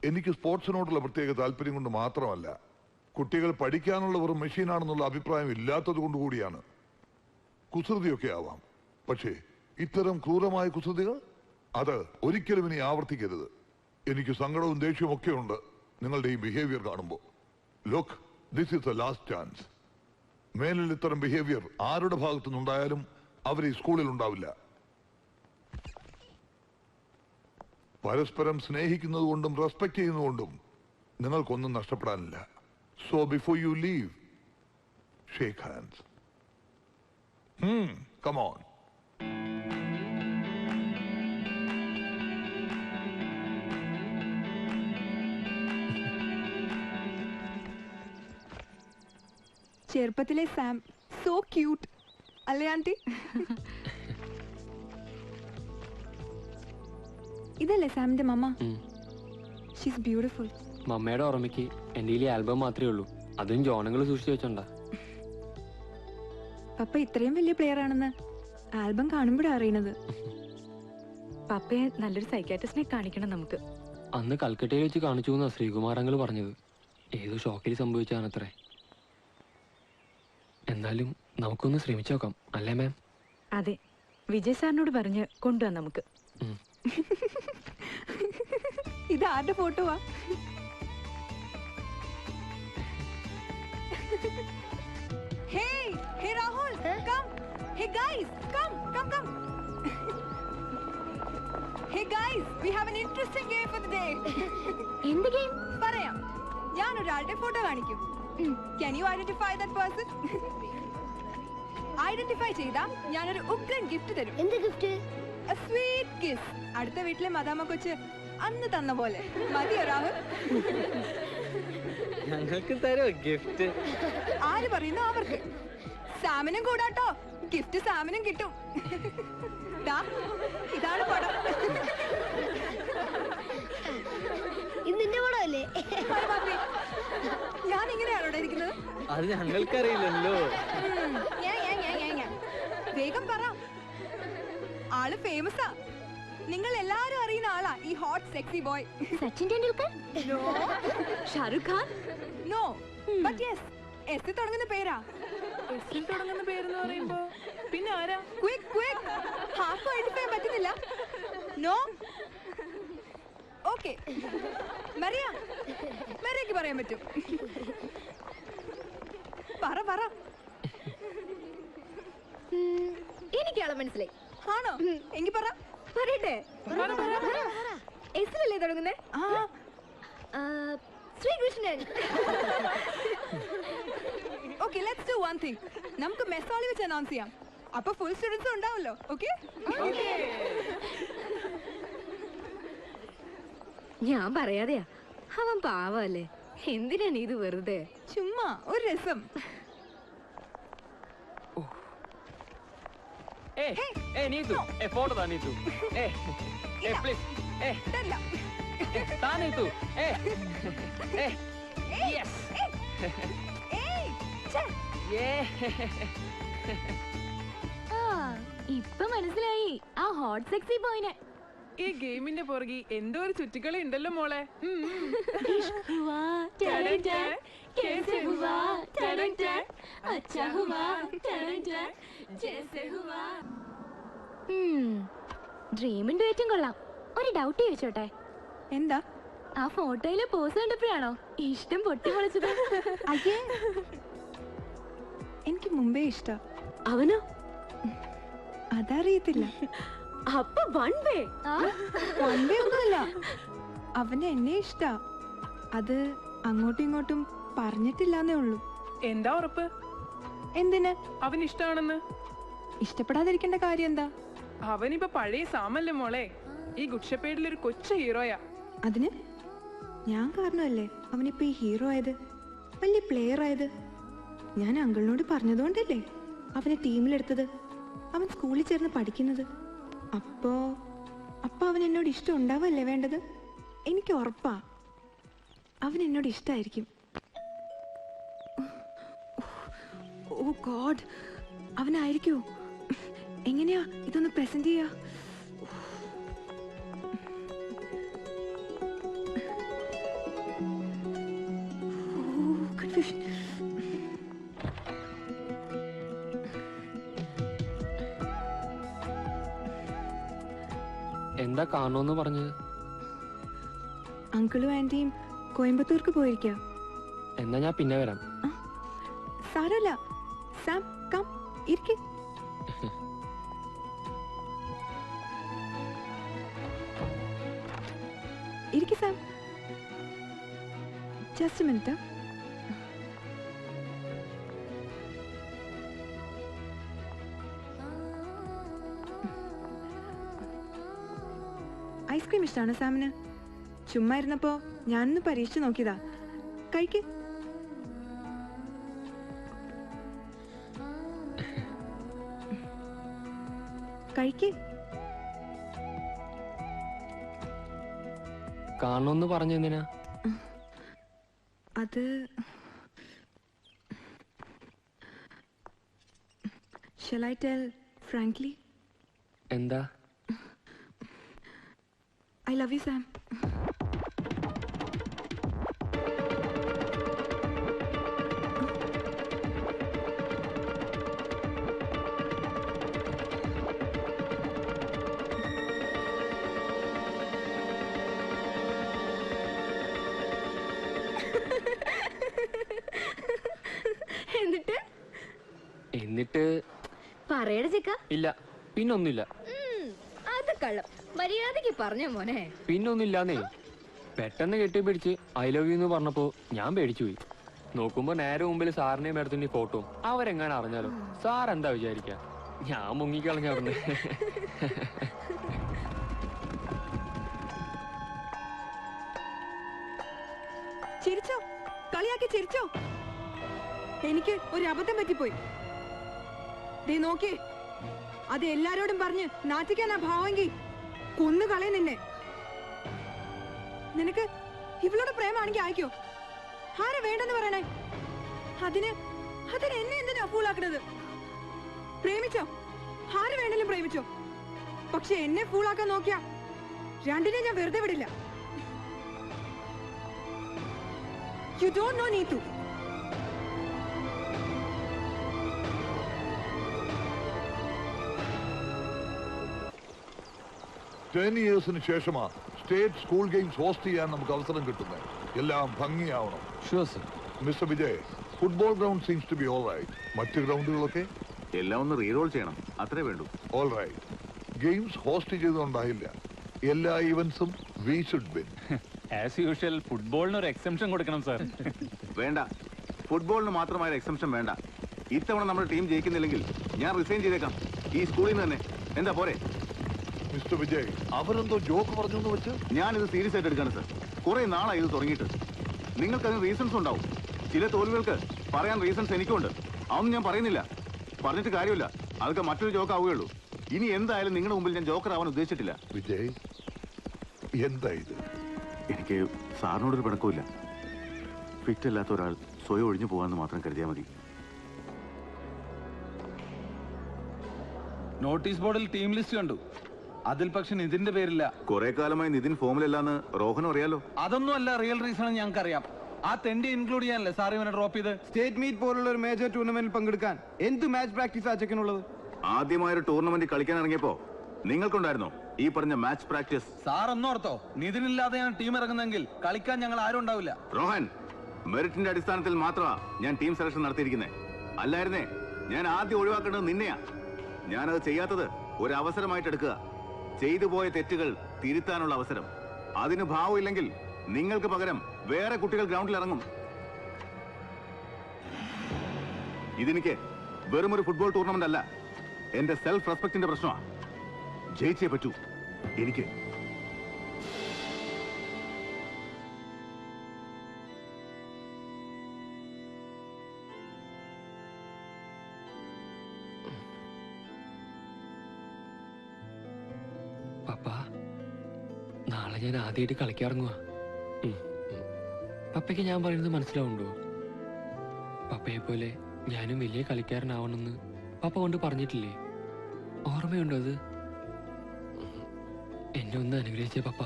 എനിക്ക് സ്പോർട്സിനോടുള്ള പ്രത്യേക താല്പര്യം കൊണ്ട് മാത്രമല്ല, കുട്ടികൾ പഠിക്കാനുള്ള ഒരു മെഷീനാണെന്നുള്ള അഭിപ്രായം ഇല്ലാത്തത് കൊണ്ടുകൂടിയാണ്. കുസൃതിയൊക്കെ ആവാം, പക്ഷേ ഇത്തരം ക്രൂരമായ കുസൃതികൾ അത് ഒരിക്കലും ഇനി ആവർത്തിക്കരുത്. എനിക്ക് സങ്കടവും ദേഷ്യവും ഒക്കെ ഉണ്ട് നിങ്ങളുടെ ഈ ബിഹേവിയർ കാണുമ്പോൾ. Look, this is A last chance. മേലിൽ ഇത്തരം ബിഹേവിയർ ആരുടെ ഭാഗത്തുനിന്നുണ്ടായാലും അവർ ഈ സ്കൂളിൽ ഉണ്ടാവില്ല. പരസ്പരം സ്നേഹിക്കുന്നത് കൊണ്ടും റെസ്പെക്ട് ചെയ്യുന്നതുകൊണ്ടും നിങ്ങൾക്കൊന്നും നഷ്ടപ്പെടാനില്ല. So before you leave, shake hands. Come on. ചെറുപ്പത്തിലെ സാം സോ ക്യൂട്ട് അല്ലേ ആന്റി? ഇതല്ലേ സാമിന്റെ മമ്മ? She's beautiful. മമ്മയുടെ ഓർമ്മയ്ക്ക് എൻ്റെ ഈ ആൽബം മാത്രമേ ഉള്ളൂ. അതും ജോണങ്ങൾ സൂക്ഷിച്ചു വെച്ചോണ്ടാ. പപ്പ ഇത്രയും വലിയ പ്ലെയർ ആണെന്ന് ആൽബം കാണുമ്പോഴാണ് അറിയണത്. പപ്പയെ നല്ലൊരു സൈക്കാട്രിസ്റ്റിനെ കാണിക്കണം നമുക്ക്. അന്ന് കൽക്കട്ടയിൽ വെച്ച് കാണിച്ചു എന്നാ ശ്രീകുമാരങ്ങൾ പറഞ്ഞത്. ഏതോ ഷോക്കിൽ സംഭവിച്ചാണത്രേ. എന്നാലും നമുക്കൊന്ന് ശ്രമിച്ചു നോക്കാം, അല്ലേ മാം? അതെ, വിജയ് സാറിനോട് പറഞ്ഞ് കൊണ്ടുവരാം നമുക്ക്. ഇത് ആരുടെ ഫോട്ടോവാ? Hey, hey Rahul, come. Hey guys, come. Hey guys, we have an interesting game for the day. എന്ത് ഗെയിം? പറയാം. ഞാൻ ഒരാളുടെ ഫോട്ടോ കാണിക്കും. Can you identify that person? Identify ചെയ്താ ഞാനൊരു ഉഗ്രൻ ഗിഫ്റ്റ് തരും. എന്ത് ഗിഫ്റ്റ്? A sweet kiss. അടുത്ത വീട്ടിലെ മദാമ കൊച്ച് അന്ന് തന്ന പോലെ. മതിയോ രാഹുൽ? ഞങ്ങൾക്ക് തരോ ഗിഫ്റ്റ്? ആര് പറയുന്നു അവർക്ക്. സാമിനും കൂടാട്ടോ, ഗിഫ്റ്റ് സാമിനും കിട്ടും. ഇതാണ് പടം. ഇന്നിന്റെ പടം അല്ലേ? ഞാൻ ഇങ്ങനെയാണോ ഇവിടെ ഇരിക്കുന്നത്? അത് ഞങ്ങൾക്കറിയില്ലല്ലോ. വേഗം പറ. ആള് ഫേമസാ. നിങ്ങൾ എല്ലാരും അറിയുന്ന ആളാ ഈ hot sexy boy. Sachin Tendulkar? No. Shahrukh Khan? No, but yes. S തുടങ്ങുന്ന പേരാ. എസ്സിൽ തുടങ്ങുന്ന പേരെന്ന് പറയുമ്പോ പിന്നെ ആരാ? ക്വിക്ക് ഹാഫ് ഐഡന്റിഫൈ പറ്റുന്നില്ല. നോ. ഓക്കെ, മരിയക്ക് പറയാൻ പറ്റും. പറ. എനിക്കാളെ മനസ്സിലായി. ആണോ? എങ്കി പറയട്ടെ? എസിലല്ലേ തുടങ്ങുന്നേ? Sreekrishnan. Okay, let's do one thing. നമുക്ക് മെസ്സോളി വെച്ച് അനൗൺസ് ചെയ്യാം. അപ്പൊ ഫുൾ സ്റ്റുഡൻസ് ഉണ്ടാവല്ലോ. ഓക്കെ. ഞാൻ പറയാതെയാ, അവൻ പാവല്ലേ. എന്തിനാണ് ഇത് വെറുതെ? ചുമ്മാ ഒരു രസം. ഫോട്ടോ താ നീതു. പ്ലീസ് താ നീതു. ഇപ്പൊ മനസ്സിലായി ആ ഹോട്ട് സെക്സി ബോയിനെ. ഈ ഗെയിമിന്റെ പുറകെ എന്തോ ഒരു ചുറ്റിക്കളി ഉണ്ടല്ലോ മോളെ. ഡ്രീമിൻ ഡുവറ്റും കൊള്ളാം. ഒരു ഡൗട്ട് ചോദിച്ചോട്ടെ? എന്താ? ആ ഫോട്ടോയിലെ പോസ് കണ്ടപ്പോഴാണോ ഇഷ്ടം പൊട്ടിപ്പൊളിച്ചത്? അയ്യേ, എനിക്ക് മുമ്പേ ഇഷ്ട. അവനോ? അതറിയത്തില്ല. അപ്പൊ വൺ വേ ഒന്നുമല്ല, അവന് എന്നെ ഇഷ്ട. അത് അങ്ങോട്ടും ഇങ്ങോട്ടും പറഞ്ഞിട്ടില്ലാന്നേ ഉള്ളൂ. എന്താ ഉറപ്പ്? എന്തിന്? അവൻ ഇഷ്ടമാണെന്ന്. ഇഷ്ടപ്പെടാതിരിക്കേണ്ട കാര്യം എന്താ? അവനിപ്പോ പഴയ സാമല്ലേ മോളെ. ഈ ഗുഡ്ഷപ്പേഡിലൊരു കൊച്ചു ഹീറോയാ. അതിന് ഞാൻ കാരണമല്ലേ അവനിപ്പോ ഈ ഹീറോ ആയത്, വലിയ പ്ലെയർ ആയത്. ഞാൻ അങ്കിളിനോട് പറഞ്ഞതുകൊണ്ടല്ലേ അവനെ ടീമിലെടുത്തത്, അവൻ സ്കൂളിൽ ചേർന്ന് പഠിക്കുന്നത്. അപ്പോ അവൻ എന്നോട് ഇഷ്ടം ഉണ്ടാവല്ലേ വേണ്ടത്? എനിക്ക് ഉറപ്പാ അവൻ എന്നോട് ഇഷ്ടമായിരിക്കും. ഓ ഗോഡ്, അവനായിരിക്കോ? എങ്ങനെയാ ഇതൊന്ന് പ്രസന്റ് ചെയ്യാ? കൺഫ്യൂഷൻ. എന്താ കാണുമെന്ന് പറഞ്ഞത്? അങ്കിളും ആന്റിയും കോയമ്പത്തൂർക്ക് പോയിരിക്കാം. എന്നാ ഞാൻ പിന്നെ വരാം. സാരല്ല, സാം കം ഇരിക്ക്. ഇരിക്ക് സാം. Just minute. ഐസ്ക്രീം ഇഷ്ടമാണ് സാമിന്? ചുമ്മാ ഇരുന്നപ്പോ ഞാനൊന്ന് പരീക്ഷിച്ചു നോക്കിയതാ. കഴിക്ക്. കഴിക്ക്. കാണുമെന്ന് പറഞ്ഞെന്തിനാ? അത് shall I tell frankly? എന്താ? I love you, Sam. എന്നിട്ട് പറയട ചിക്ക. ഇല്ല, പിന്നൊന്നുമില്ല. അത് കള്ളം. മര്യാദക്ക് പറഞ്ഞ മോനെ. പിന്നൊന്നുമില്ലാന്നേ. പെട്ടെന്ന് കെട്ടിപ്പിടിച്ച് ഐ ലവ് യു എന്ന് പറഞ്ഞപ്പോ ഞാൻ പേടിച്ചു പോയി. നോക്കുമ്പോ നേരെ മുമ്പിൽ സാറിനെയും മേഡത്തിന്റെ ഫോട്ടോ. അവരെങ്ങനെ അറിഞ്ഞാലോ? സാർ എന്താ വിചാരിക്ക? ഞാൻ മുങ്ങിക്കളഞ്ഞവിടുന്ന്. ചിരിച്ചോ? കളിയാക്കി ചിരിച്ചോ? എനിക്ക് ഒരു അബദ്ധം പറ്റിപ്പോയി. ദേ നോക്കിയേ, അത് എല്ലാരോടും പറഞ്ഞ് നാട്ടിക്കാനാ ഭാവമെങ്കിൽ കൊന്നു കളയ നിന്നെ. നിനക്ക് ഇവളോട് പ്രേമാണെങ്കിൽ ആയിക്കോ. ആരെ വേണ്ടെന്ന് പറയണേ? അതിന് എന്നെ എന്തിനാ ഫൂളാക്കണത്? പ്രേമിച്ചോ? ആര് വേണേലും പ്രേമിച്ചോ. പക്ഷെ എന്നെ ഫൂളാക്കാൻ നോക്കിയാ രണ്ടിനെ ഞാൻ വെറുതെ വിടില്ല. You don't know Neetu. 10 yearsന് ശേഷമാ സ്റ്റേറ്റ് സ്കൂൾ ഗെയിംസ് ഹോസ്റ്റ് ചെയ്യാൻ നമുക്ക് അവസരം കിട്ടുന്നത്. എല്ലാം ഭംഗിയാവണം. Mister Vijay, football ground seems to be all right. മറ്റ് ഗ്രൗണ്ടുകളൊക്കെ എല്ലാം ഒന്ന് റീറോൾ ചെയ്യണം, അത്രേ വേണ്ടൂ. All right. ഗെയിംസ് ഹോസ്റ്റ് ചെയ്തുകൊണ്ടായില്ല, എല്ലാ ഈവന്റ്സും we should win. As usual ഫുട്ബോളിന് ഒരു എക്സംഷൻ കൊടുക്കണം സാർ. വേണ്ട, ഫുട്ബോളിന് മാത്രമായ എക്സംഷൻ വേണ്ട. ഇത്തവണ നമ്മുടെ ടീം ജയിക്കുന്നില്ലെങ്കിൽ ഞാൻ റിസൈൻ ചെയ്തേക്കാം ഈ സ്കൂളിൽ നിന്ന് തന്നെ. എന്താ പോരെ? മിസ്റ്റർ വിജയ്, അവരെന്തോ ജോക്ക് പറഞ്ഞു എന്ന് വെച്ച് ഞാനിത് സീരിയസ് ആയിട്ട് എടുക്കാണ് സർ. കുറെ നാളായി ഇത് തുടങ്ങിയിട്ട്. നിങ്ങൾക്കതിന് റീസൺസ് ഉണ്ടാവും. ചില തോൽവികൾക്ക് പറയാൻ റീസൺസ് എനിക്കുണ്ട്. അതൊന്നും ഞാൻ പറയുന്നില്ല. പറഞ്ഞിട്ട് കാര്യമില്ല, അതൊക്കെ മറ്റൊരു ജോക്ക് ആവുകയുള്ളൂ. ഇനി എന്തായാലും നിങ്ങളുടെ മുമ്പിൽ ഞാൻ ജോക്കർ ആവാൻ ഉദ്ദേശിച്ചിട്ടില്ല. വിജയ്, എന്താ ഇത്? എനിക്ക് സാറിനോടൊരു പിണക്കമില്ല. ഫിറ്റ് അല്ലാത്ത ഒരാൾ സ്വയം ഒഴിഞ്ഞു പോകാമെന്ന് മാത്രം കരുതിയാൽ മതി. നോട്ടീസ് ബോർഡിൽ ടീം ലിസ്റ്റ് കണ്ടു. അതിൽ പക്ഷെ നിതിന്റെ പേരില്ല. കുറെ കാലമായി നിതിൻ ഫോമിലല്ലാന്ന് റോഹനും അറിയാലോ. അതൊന്നും അല്ല റിയൽ റീസൺ. ഞങ്ങൾക്കറിയാം. ആ തെണ്ടി ഇൻക്ലൂഡ് ചെയ്യാനല്ലേ സാർ ഇവനെ ഡ്രോപ്പ് ചെയ്ത്? സ്റ്റേറ്റ് മീറ്റ് പോലുള്ള ഒരു മേജർ ടൂർണമെന്റിൽ പങ്കെടുക്കാൻ എന്ത് മാച്ച് പ്രാക്ടീസ് ആ ചെക്കനുള്ളത്? ആദ്യമായൊരു ടൂർണമെന്റ് കളിക്കാൻ ഇറങ്ങിയപ്പോ നിങ്ങൾക്കുണ്ടായിരുന്നോ ഈ പറഞ്ഞ മാച്ച് പ്രാക്ടീസ്? സാർ ഒന്നോർത്തോ, നിതിനില്ലാതെയാണ് ടീം ഇറങ്ങുന്നെങ്കിൽ കളിക്കാൻ ഞങ്ങൾ ആരും ഉണ്ടാവില്ല. റോഹൻ, മെറിറ്റിന്റെ അടിസ്ഥാനത്തിൽ മാത്രമാ ഞാൻ ടീം സെലക്ഷൻ നടത്തിയിരിക്കുന്നത്. അല്ലായിരുന്നേ ഞാൻ ആദ്യം ഒഴിവാക്കേണ്ടത് നിന്നെയാ. ഞാനത് ചെയ്യാത്തത് ഒരു അവസരമായിട്ട് എടുക്കുക. ചെയ്തു പോയ തെറ്റുകൾ തിരുത്താനുള്ള അവസരം. അതിന് ഭാവമില്ലെങ്കിൽ നിങ്ങൾക്ക് പകരം വേറെ കുട്ടികൾ ഗ്രൗണ്ടിൽ ഇറങ്ങും. ഇതെനിക്ക് വെറുമൊരു ഫുട്ബോൾ ടൂർണമെന്റ് അല്ല, എന്റെ സെൽഫ് റെസ്പെക്ടിന്റെ പ്രശ്നമാണ്. ജയിച്ചേ പറ്റൂ എനിക്ക്. പപ്പ, നാളെ ഞാൻ ആദ്യമായിട്ട് കളിക്കാറങ്ങുക. പപ്പയ്ക്ക് ഞാൻ പറയുന്നത് മനസ്സിലാവുണ്ടോ? പപ്പയെ പോലെ ഞാനും വലിയ കളിക്കാരനാവണമെന്ന് പപ്പ കൊണ്ട് പറഞ്ഞിട്ടില്ലേ? ഓർമ്മയുണ്ടോ അത്? എന്നെ ഒന്ന് അനുഗ്രഹിച്ചേ പപ്പ.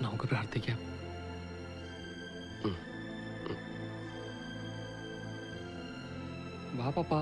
നമുക്ക് പ്രാർത്ഥിക്കാം. വാ പപ്പ.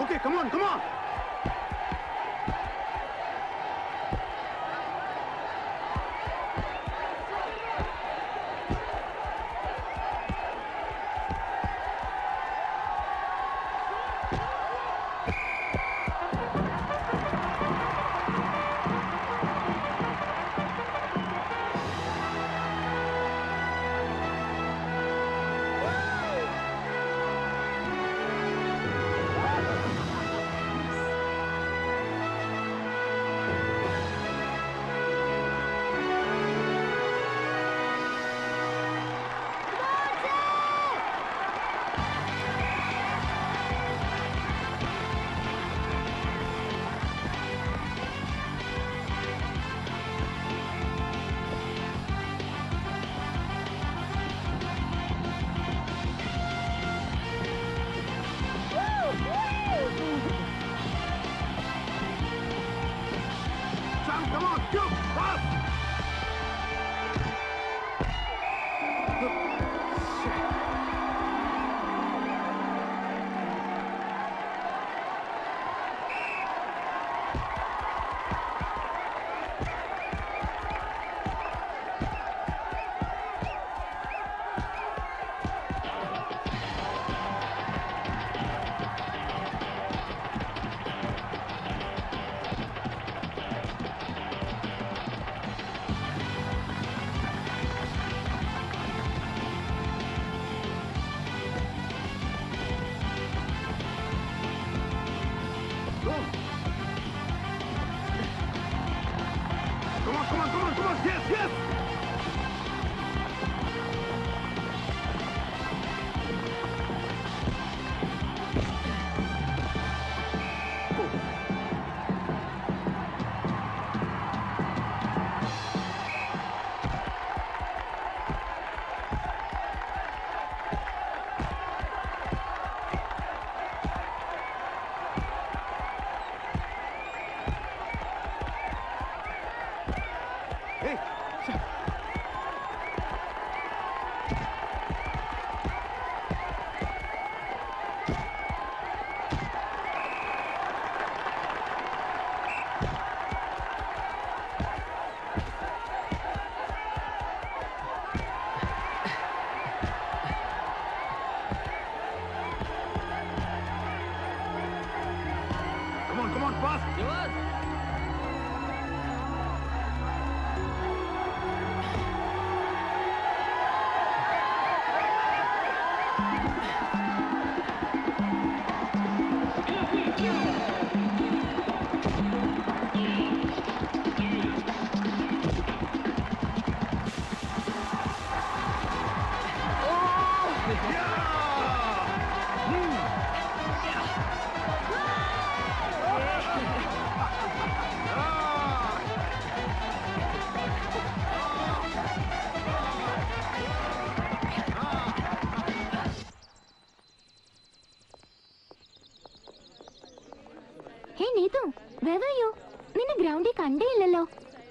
Okay, come on, come on.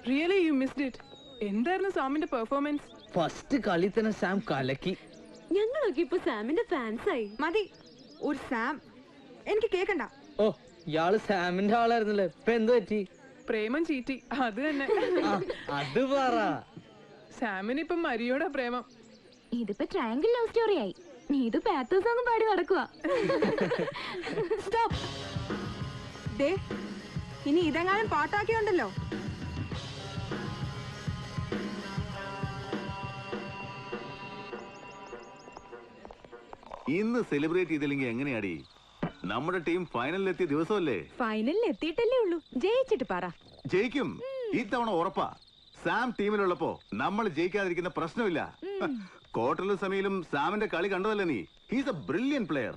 Really, you missed it. എന്തായിരുന്നു സാമിന്റെ പെർഫോമൻസ്? ഫസ്റ്റ് കളി തന്നെ സാം കലക്കി. ഞങ്ങളൊക്കെ ഇപ്പൊ സാമിന്റെ ഫാൻസായി. മതി ഒരു സാം, എനിക്ക് കേക്കണ്ട. ഓ ഇയാള് സാമിന്റെ ആളായിരുന്നല്ലേ, ഇപ്പൊ എന്ത് പറ്റി? പ്രേമം ചീറ്റി, അത് തന്നെ. അത് പറ. സാമിന് ഇപ്പൊ മരിയോടെ പ്രേമം. ഇതിപ്പോ ട്രയാങ്കിൾ ലവ് സ്റ്റോറി ആയി. നീ ഇത് പാത്തോ സോങ് പാടി നടക്കുക. സ്റ്റോപ്പ്. ദേ ഇനി ഇതെങ്ങാനും പാട്ടാക്കിയുണ്ടല്ലോ. ഇന്ന് സെലിബ്രേറ്റ് ചെയ്തില്ലെങ്കിൽ എങ്ങനെയാടി? നമ്മുടെ ടീം ഫൈനലിൽ എത്തിയ ദിവസമല്ലേ? ഫൈനലിൽ എത്തിയിട്ടല്ലേ ഉള്ളൂ, ജയിച്ചിട്ട് പറ. ജയിക്കും, ഇത്തവണ ഉറപ്പാ. സാം ടീമിലുള്ളപ്പോ നമ്മൾ ജയിക്കാതിരിക്കുന്ന പ്രശ്നമില്ല. ക്വാർട്ടറിലും സെമിയിലും സാമിന്റെ കളി കണ്ടതല്ലേ നീ? He's A brilliant player.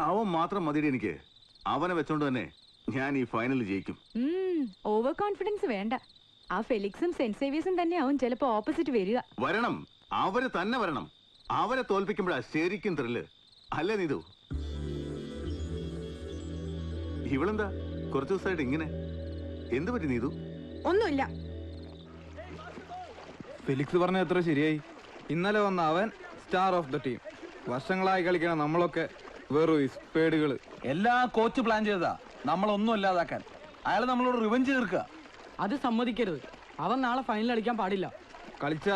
അവൻ മാത്രം മതിയുടെ എനിക്ക്. അവനെ വെച്ചോണ്ട് തന്നെ ഞാൻ ഈ ഫൈനലിൽ ജയിക്കും. ഓവർ കോൺഫിഡൻസ് വേണ്ട. ആ ഫെലിക്സും സെന്റ് സേവിയേഴ്സും തന്നെ ആവും ചിലപ്പോ ഓപ്പോസിറ്റ് വരിക. വരണം, അവര് തന്നെ വരണം. അവരെ തോൽപ്പിക്കുമ്പോഴാ ശരിക്കും ത്രില്ല് അല്ലേ നീതു? ഇവളെന്താ കുറച്ചു ദിവസമായിട്ട് ഇങ്ങനെ? എന്ത് പറ്റി നീതു? ഒന്നുമില്ല. ഫെലിക്സ് പറഞ്ഞ എത്ര ശരിയായി. ഇന്നലെ വന്ന അവൻ സ്റ്റാർ ഓഫ് ദ ടീം. വർഷങ്ങളായി കളിക്കണം നമ്മളൊക്കെ വെറും സ്പേഡുകള്. എല്ലാം കോച്ച് പ്ലാൻ ചെയ്തതാ നമ്മളൊന്നും അല്ലാതാക്കാൻ. അയാൾ നമ്മളോട് റിവഞ്ച് തീർക്കുക. അത് സമ്മതിക്കരുത്. അവൻ നാളെ ഫൈനൽ കളിക്കാൻ പാടില്ല. കളിച്ച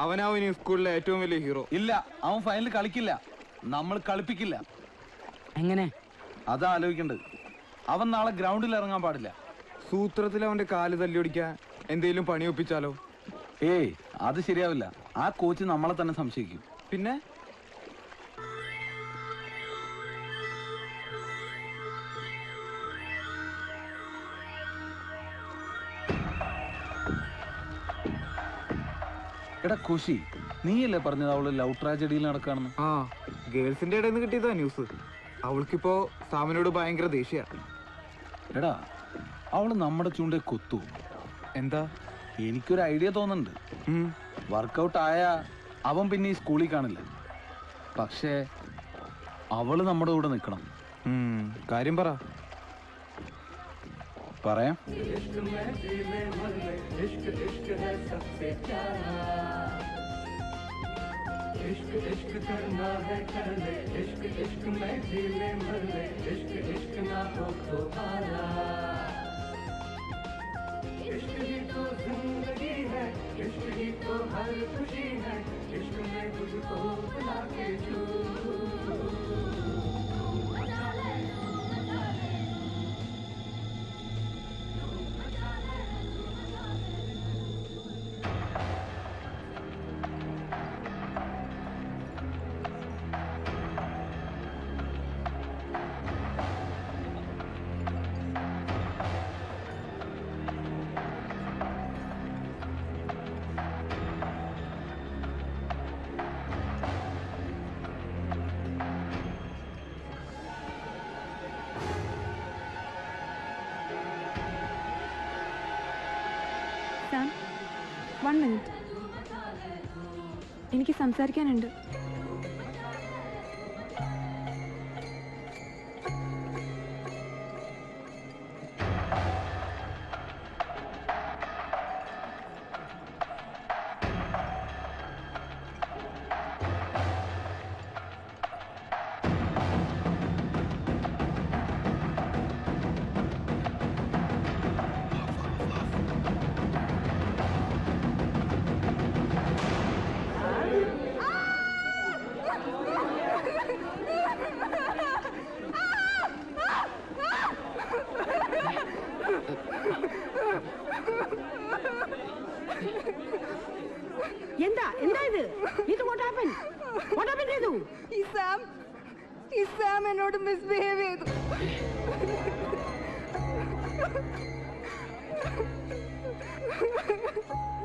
അവനാവും ഇനി സ്കൂളിലെ ഏറ്റവും വലിയ ഹീറോ. ഇല്ല, അവൻ ഫൈനൽ കളിക്കില്ല. നമ്മൾ കളിപ്പിക്കില്ല. എങ്ങനെ? അതാ ആലോചിക്കേണ്ടത്. അവൻ നാളെ ഗ്രൗണ്ടിൽ ഇറങ്ങാൻ പാടില്ല. സൂത്രത്തിൽ അവന്റെ കാല് തല്ലിയൊടിക്കാൻ എന്തെങ്കിലും പണി ഒപ്പിച്ചാലോ? ഏയ്, അത് ശരിയാവില്ല. ആ കോച്ച് നമ്മളെ തന്നെ സംശയിക്കും. പിന്നെ എടാ ഖുഷി, നീയല്ലേ പറഞ്ഞത് അവള് ലവ് ട്രാജഡിയിൽ നടക്കാണെന്ന്? ആ, ഗേൾസിന്റെ ഇടയിൽ നിന്ന് കിട്ടിയതാ ന്യൂസ്. അവൾക്കിപ്പോ സാമിനോട് ഭയങ്കര ദേഷ്യ. എടാ, അവള് നമ്മുടെ ചൂണ്ടെ കൊത്തു. എന്താ? എനിക്കൊരു ഐഡിയ തോന്നുന്നുണ്ട്. വർക്കൗട്ട് ആയ അവൻ പിന്നെ ഈ സ്കൂളിൽ കാണില്ല. പക്ഷേ അവള് നമ്മുടെ കൂടെ നിൽക്കണം. കാര്യം പറ. പറയാം. Sam, 1 minute. എനിക്ക് സംസാരിക്കാനുണ്ട്. എന്താ എന്താ ഇത്? ഇത് what happened? What happened ചെയ്തു? ഈ സാം എന്നോട് മിസ്ബിഹേവ് ചെയ്തു.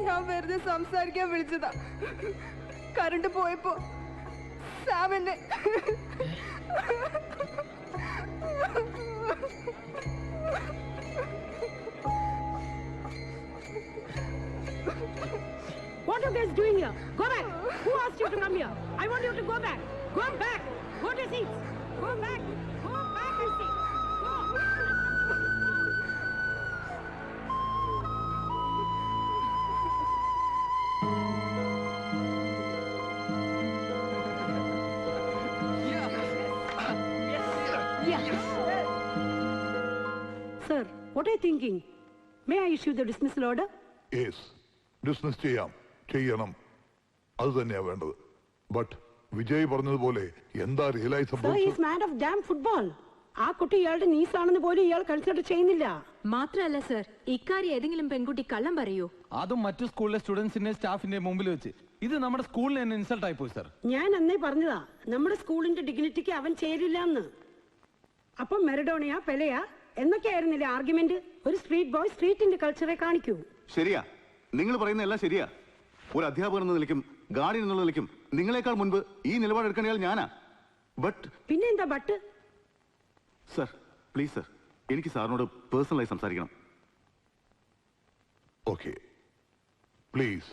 ഞാൻ വെറുതെ സംസാരിക്കാൻ വിളിച്ചതാ. കറണ്ട് പോയപ്പോ സാം എന്നെ What are you guys doing here? Go back. Who asked you to come here? I want you to go back. Go back. Go to seats. Go back. Go back and see. Go. Sir, what are you thinking? May I issue the dismissal order? Yes, dismiss ചെയ്യണം അത് തന്നെയാ വേണ്ടത്. But Vijay പറഞ്ഞതുപോലെ എന്താ realise Sir, he സംഭവിച്ചത്? is mad of damn football. ആ കുട്ടി ഇയാളുടെ നീസാണെന്ന് പോലും ഇയാൾ കൺസിഡർ ചെയ്യുന്നില്ല. മാത്രല്ല സർ, ഇക്കാര്യം ഏതെങ്കിലും പെൺകുട്ടി കള്ളം പറയൂ? അതും മറ്റു സ്കൂളിലെ സ്റ്റുഡൻസിന്റെ സ്റ്റാഫിന്റെ മുമ്പിൽ വെച്ച്. ഇത് നമ്മുടെ സ്കൂളിന് തന്നെ ഇൻസൾട്ട് ആയി പോയി സർ. ഞാൻ അന്നേ പറഞ്ഞതാ നമ്മുടെ സ്കൂളിന്റെ ഡിഗ്നിറ്റിക്ക് അവൻ ചേരില്ല എന്ന്. അപ്പം മെറഡോണിയ പെലയ എന്നൊക്കെയായിരുന്നില്ലേ ആർഗ്യുമെന്റ്? ഒരു സ്ട്രീറ്റ് ബോയ് സ്ട്രീറ്റിന്റെ കൾച്ചറെ കാണിക്കൂ. ശരിയാ, നിങ്ങൾ പറയുന്ന എല്ലാം ശരിയാ. ഒരു അധ്യാപകൻ എന്ന നിലയ്ക്കും ഗാർഡിയൻ എന്നുള്ള നിലയ്ക്കും നിങ്ങളെക്കാൾ മുൻപ് ഈ നിലപാടെടുക്കണയാൾ ഞാനാ. ബട്ട് പിന്നെ എന്താ ബട്ട്? സർ, പ്ലീസ് സർ, എനിക്ക് സാറിനോട് പേഴ്സണലായി സംസാരിക്കണം. Okay, please.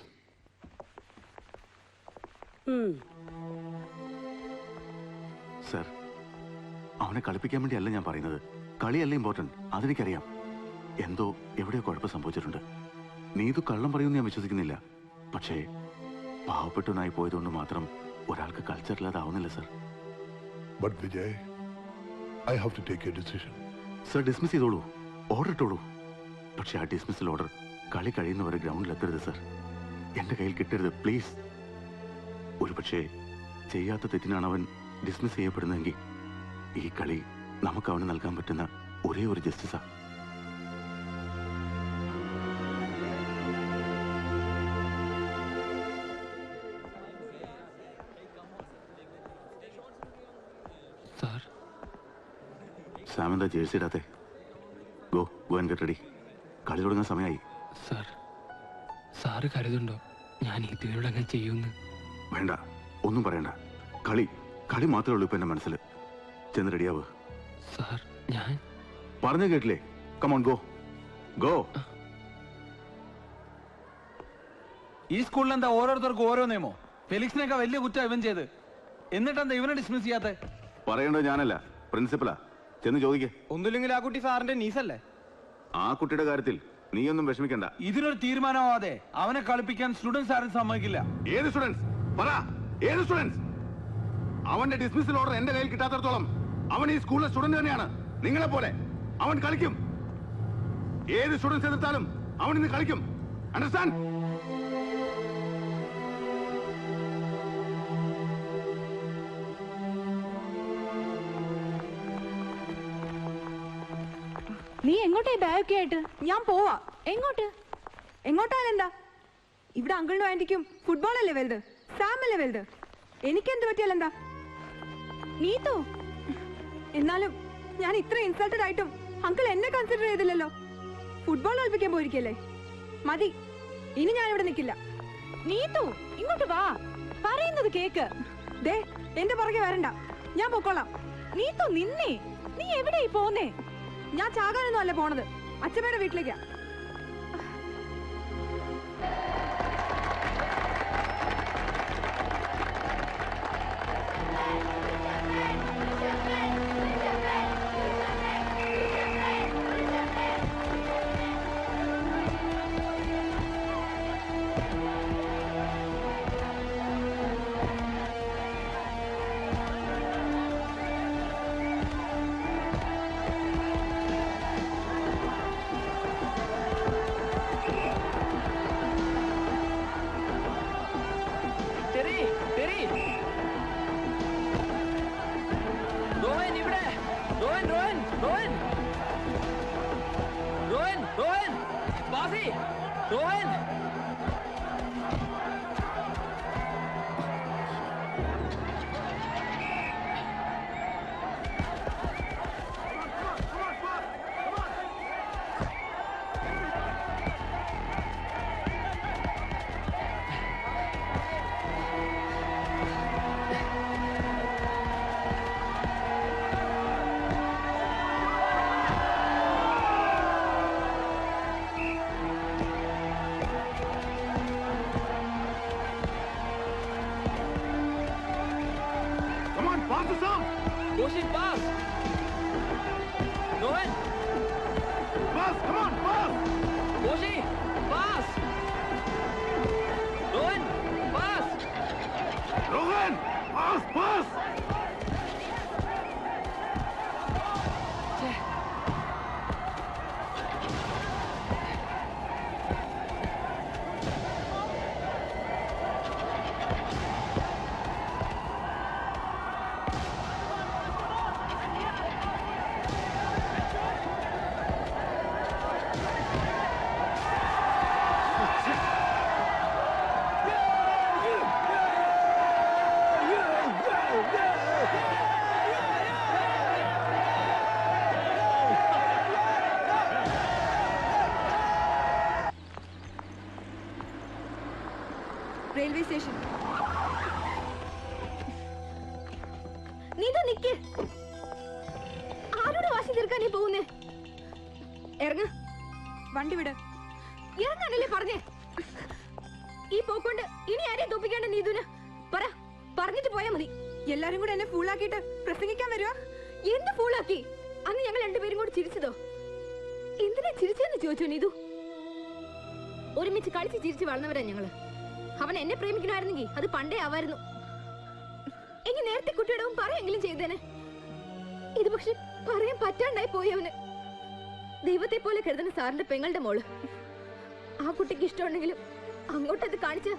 സർ, അവനെ കളിപ്പിക്കാൻ വേണ്ടിയല്ല ഞാൻ പറയുന്നത്. കളിയല്ല ഇമ്പോർട്ടന്റ്, അതെനിക്കറിയാം. എന്തോ എവിടെയോ കുഴപ്പം സംഭവിച്ചിട്ടുണ്ട്. നീതു കള്ളം പറയുമെന്ന് ഞാൻ വിശ്വസിക്കുന്നില്ല. പക്ഷേ പാവപ്പെട്ടവനായി പോയതുകൊണ്ട് മാത്രം ഒരാൾക്ക് കൾച്ചറില്ലാതാവുന്നില്ല sir. But Vijay, I have to take a decision. Sir, dismiss ചെയ്തോളൂ, ഓർഡർ ഇട്ടോളൂ. പക്ഷേ ആ ഡിസ്മിസൽ ഓർഡർ കളി കഴിയുന്നവരെ ഗ്രൗണ്ടിൽ എത്തരുത് സർ. എന്റെ കയ്യിൽ കിട്ടരുത്, പ്ലീസ്. ഒരു പക്ഷേ ചെയ്യാത്ത തെറ്റിനാണ് അവൻ ഡിസ്മിസ് ചെയ്യപ്പെടുന്നതെങ്കിൽ ഈ കളി നമുക്ക് അവന് നൽകാൻ പറ്റുന്ന ഒരേ ഒരു ജസ്റ്റിസാ. സാം എന്താ ജേഴ്സി ഇടാത്തെ? Go and get ready. കളി തുടങ്ങാൻ സമയമായി. സാർ, സാറ് കരുതുണ്ടോ ഞാൻ ഇതിനോട് അങ്ങനെ ചെയ്യുമെന്ന്? വേണ്ട, ഒന്നും പറയണ്ട. കളി കളി മാത്രമേ ഉള്ളൂ ഇപ്പൊ എന്റെ മനസ്സിൽ. ചെന്ന് റെഡിയാവ്. സാർ, ഞാൻ പറഞ്ഞു കേട്ടില്ലേ? Come on, go go. ഈ സ്കൂളിൽ എന്താ ഓരോരുത്തർക്കും ഓരോ നിയമോ? ഫെലിക്സിനൊക്കെ വലിയ കുറ്റം ഇവൻ ചെയ്ത്, എന്നിട്ടെന്താ ഇവനെ ഡിസ്മിസ് ചെയ്യാത്തെ? പറയേണ്ടത് ഞാനല്ല, പ്രിൻസിപ്പലാ. ചെന്ന് ചോദിക്കേ. ഒന്നുമില്ലെങ്കിൽ ആ കുട്ടി സാറിന്റെ നീസല്ലേ? ആ കുട്ടിയുടെ കാര്യത്തിൽ നീയൊന്നും വിഷമിക്കണ്ട. ഇതിനൊരു തീരുമാനമാവാതെ അവനെ കളിപ്പിക്കാൻ സ്റ്റുഡൻസ് ആരും സമ്മതിക്കില്ല. ഏത് സ്റ്റുഡൻസ്? പറ, ഏത് സ്റ്റുഡൻസ്? അവന്റെ ഡിസ്മിസൽ ഓർഡർ എന്റെ കയ്യിൽ കിട്ടാത്തടത്തോളം അവൻ ഈ സ്കൂളിലെ സ്റ്റുഡന്റ് തന്നെയാണ്. നിങ്ങളെ പോലെ അവൻ കളിക്കും. ഏത് സ്റ്റുഡൻസ് എതിർത്താലും അവൻ ഇന്ന് കളിക്കും. അണ്ടർസ്റ്റാൻഡ്? നീ എങ്ങോട്ടായി ബാഗൊക്കെ ആയിട്ട്? ഞാൻ പോവാ. എങ്ങോട്ട്? എങ്ങോട്ടാണെന്താ? ഇവിടെ അങ്കിളിനും ആന്റിക്കും ഫുട്ബോൾ അല്ലേ വലുത്, സാം അല്ലേ വലുത്. എനിക്കെന്ത് പറ്റിയാലെന്താ? നീതു, എന്നാലും ഞാൻ ഇത്ര ഇൻസൾട്ടഡ് ആയിട്ടും അങ്കിൾ എന്നെ കൺസിഡർ ചെയ്തില്ലല്ലോ. ഫുട്ബോൾ കളിപ്പിക്കാൻ പോയിരിക്കല്ലേ? മതി, ഇനി ഞാൻ ഇവിടെ നിൽക്കില്ല. നീതു, ഇങ്ങോട്ട് വാ, പറയുന്നത് കേക്ക്. ദേ, എന്റെ പുറകെ വരണ്ട, ഞാൻ പൊക്കോളാം. നീതു, നിന്നേ. നീ എവിടെയായി പോന്നേ? ഞാൻ ചാകാനൊന്നും അല്ല പോണത്, അച്ഛമ്മയുടെ വീട്ടിലേക്കാ. സ്റ്റേഷൻ. നീതു നിക്ക്. ആരോട് വാശി തീർക്കാൻ നീ പോകുന്നേ? ഇറങ്ങ. വണ്ടി വിട്. ഇറങ്ങാനല്ലേ പറഞ്ഞേ? ഈ പോക്കൊണ്ട് ഇനി ആരെയും തോപ്പിക്കേണ്ട നീതുന് പറ. പറഞ്ഞിട്ട് പോയാ മതി. എല്ലാരും കൂടെ എന്നെ ഫൂളാക്കിയിട്ട് പ്രസംഗിക്കാൻ വരുവാ? എന്ത് ഫൂളാക്കി? അന്ന് ഞങ്ങൾ രണ്ടുപേരും കൂടി ചിരിച്ചതോ? എന്തിനാ ചിരിച്ചെന്ന് ചോദിച്ചോ നീതു? ഒരുമിച്ച് കളിച്ച് ചിരിച്ച് വളർന്നവരാ ഞങ്ങള്. അവൻ എന്നെ പ്രേമിക്കണമായിരുന്നെങ്കിൽ അത് പണ്ടേ ആവായിരുന്നു. എങ്കിൽ നേരത്തെ കുട്ടിയോടവും പറയെങ്കിലും ചെയ്തേനെ. ഇത് പക്ഷെ പറയാൻ പറ്റാണ്ടായി പോയി അവന്. ദൈവത്തെ പോലെ കരുതുന്ന സാറിന്റെ പെങ്ങളുടെ മോള്. ആ കുട്ടിക്ക് ഇഷ്ടമുണ്ടെങ്കിലും അങ്ങോട്ടത് കാണിച്ച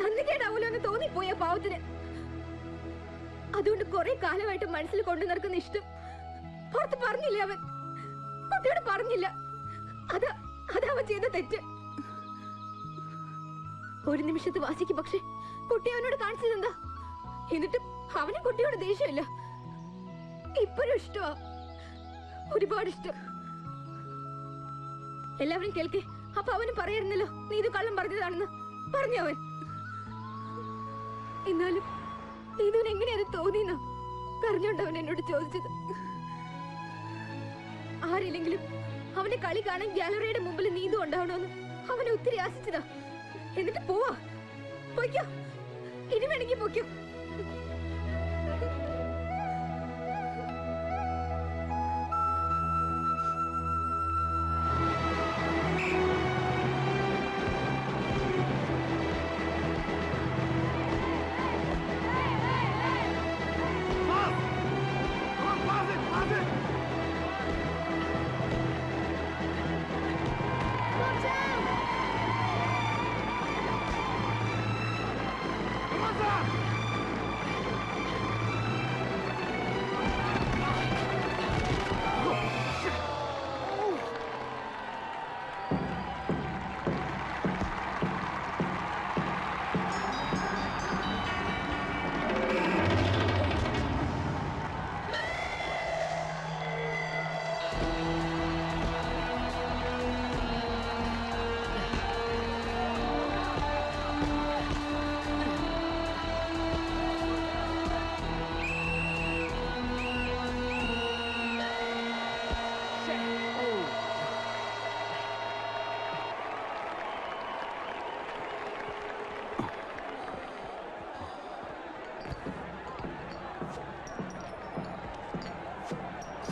നന്ദികേടാവൂലോ എന്ന് തോന്നിപ്പോയ പാവത്തിന്. അതുകൊണ്ട് കുറെ കാലമായിട്ട് മനസ്സിൽ കൊണ്ടു നടക്കുന്ന ഇഷ്ടം പുറത്ത് പറഞ്ഞില്ല അവൻ. കുട്ടിയോട് പറഞ്ഞില്ല. അതവൻ ചെയ്ത തെറ്റ്. ഒരു നിമിഷത്തെ വാശിക്ക് പക്ഷെ കുട്ടി അവനോട് കാണിച്ചതെന്താ? എന്നിട്ടും അവന് കുട്ടിയോട് ദേഷ്യമില്ല. ഇപ്പോഴും ഇഷ്ടമാ, ഒരുപാട് ഇഷ്ടം. എല്ലാവരും കേൾക്കേ. അപ്പൊ അവന് പറയായിരുന്നല്ലോ നീ ഇത് കള്ളം പറഞ്ഞതാണെന്ന്. പറഞ്ഞവൻ. എന്നാലും നീതുവിന് എങ്ങനെ അത് തോന്നിയെന്നോ പറഞ്ഞോണ്ടവൻ എന്നോട് ചോദിച്ചത്. ആരില്ലെങ്കിലും അവന്റെ കളി കാണാൻ ഗാലറിയുടെ മുമ്പിൽ നീതു ഉണ്ടാവണമെന്ന് അവനെ ഒത്തിരി ആശിച്ചതാ. എന്നിട്ട് പോവാ. പൊയ്ക്കോ, ഇനി വേണമെങ്കിൽ പൊയ്ക്കോ.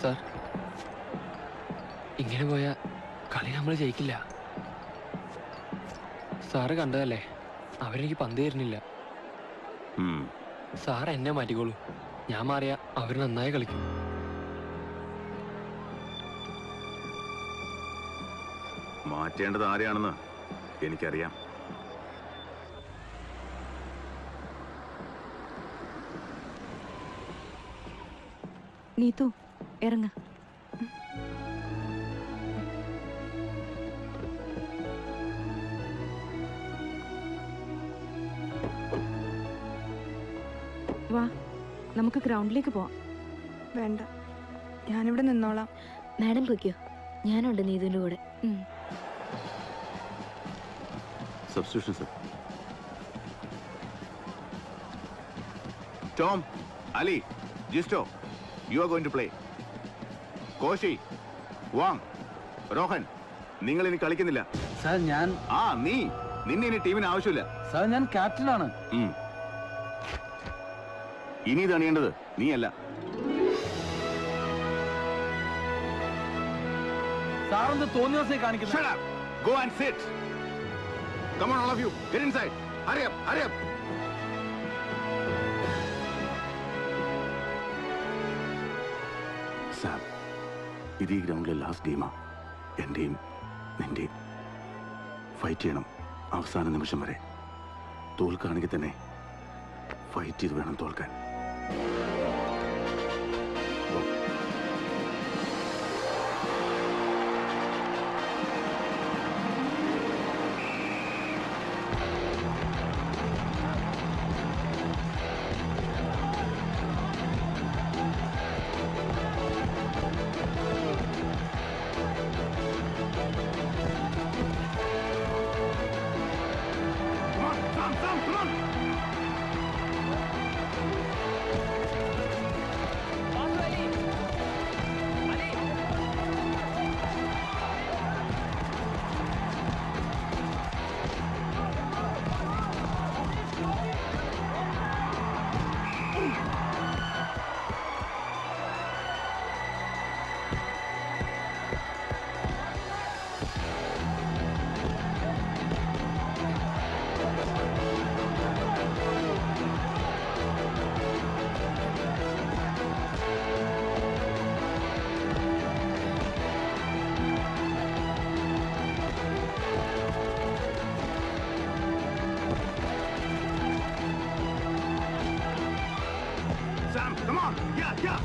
സാർ, ഇങ്ങനെ പോയാ കളി നമ്മൾ ജയിക്കില്ല. സാറ് കണ്ടതല്ലേ, അവരെനിക്ക് പന്ത് തരുന്നില്ല. സാർ എന്നെ മാറ്റിക്കോളൂ. ഞാൻ മാറിയാ അവർ നന്നായി കളിക്കും. മാറ്റേണ്ടത് ആരെയാണെന്ന് എനിക്കറിയാം. നീതു ഇറങ്ങ. വാ, നമുക്ക് ഗ്രൗണ്ടിലേക്ക് പോവാം. വേണ്ട, ഞാനിവിടെ നിന്നോളാം. മാഡം പൊയ്ക്കോ, ഞാനുണ്ട് നീതുവിന്റെ കൂടെ. Substitution sir. Tom, Ali, Jisto, you are going to play. Koshy, Wang, Rohan, നിങ്ങൾ ഇനി കളിക്കുന്നില്ല. സാർ ഞാൻ നിന്നെ ഇനി ടീമിന് ആവശ്യമില്ല. സാർ ഞാൻ ക്യാപ്റ്റനാണ്. ഇനി ഇത് അണിയേണ്ടത് നീയല്ല. സാറെന്ത് തോന്നിയ ദിവസം കാണിക്കുന്നത്? Go and sit. Come on, all of you. Get inside. Hurry up, hurry up. Sam, ഇത് ഈ ഗ്രൗണ്ടിലെ ലാസ്റ്റ് ഗെയിമാ. എന്റെയും നിന്റെയും. ഫൈറ്റ് ചെയ്യണം അവസാന നിമിഷം വരെ. തോൽക്കുകയാണെങ്കിൽ തന്നെ ഫൈറ്റ് ചെയ്ത് വേണം തോൽക്കാൻ. Come on, Sam, come on! Come on. Yeah, yeah.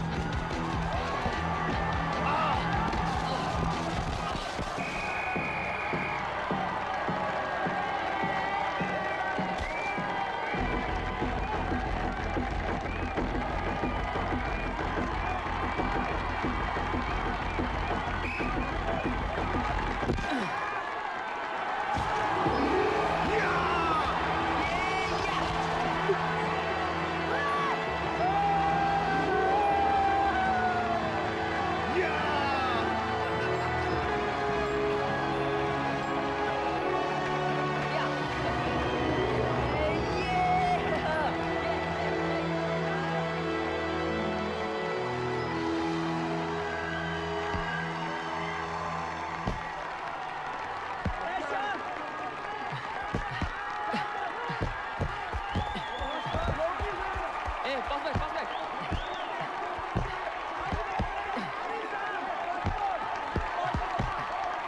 Hey, pass back, pass back.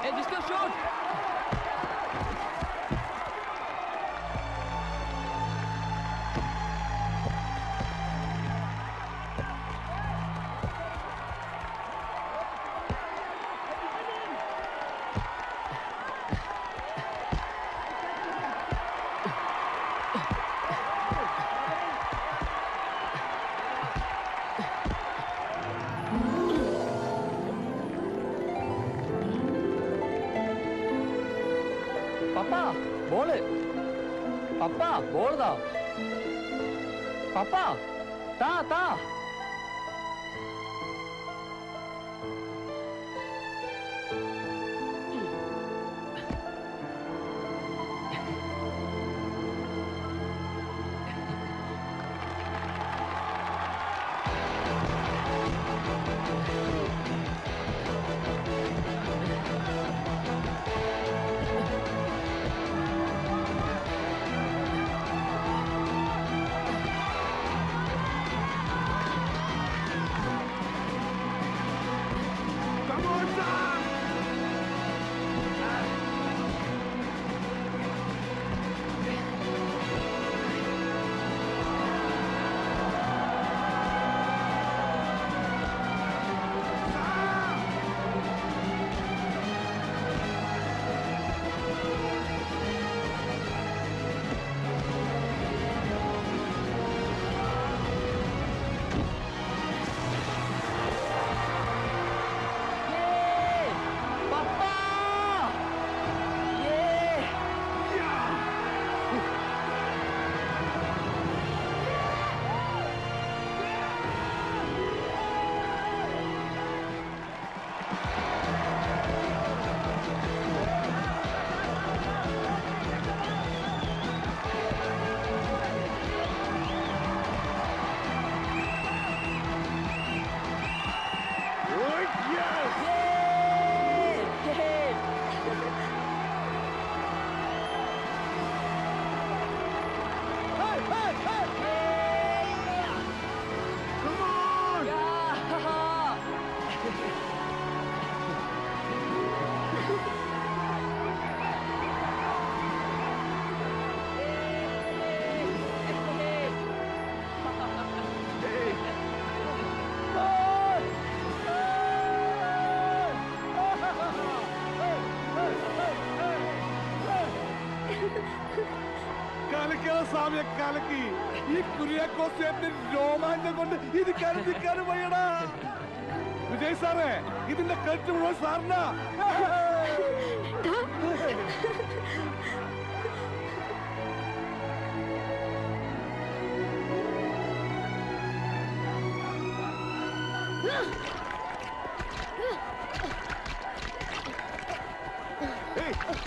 Hey, Vishnu, shoot. Papa, ball it. Papa, ball da. Papa, ta. സ്വാമിയെ കലക്കി ഈ കുര്യാക്കോസ് രോമാഞ്ചം കൊണ്ട് ഇത് കരുതിക്കാനും വയ്യടാ. വിജയ് സാറേ, ഇതിന്റെ കരുത്ത് മുഴുവൻ സാറിനാ.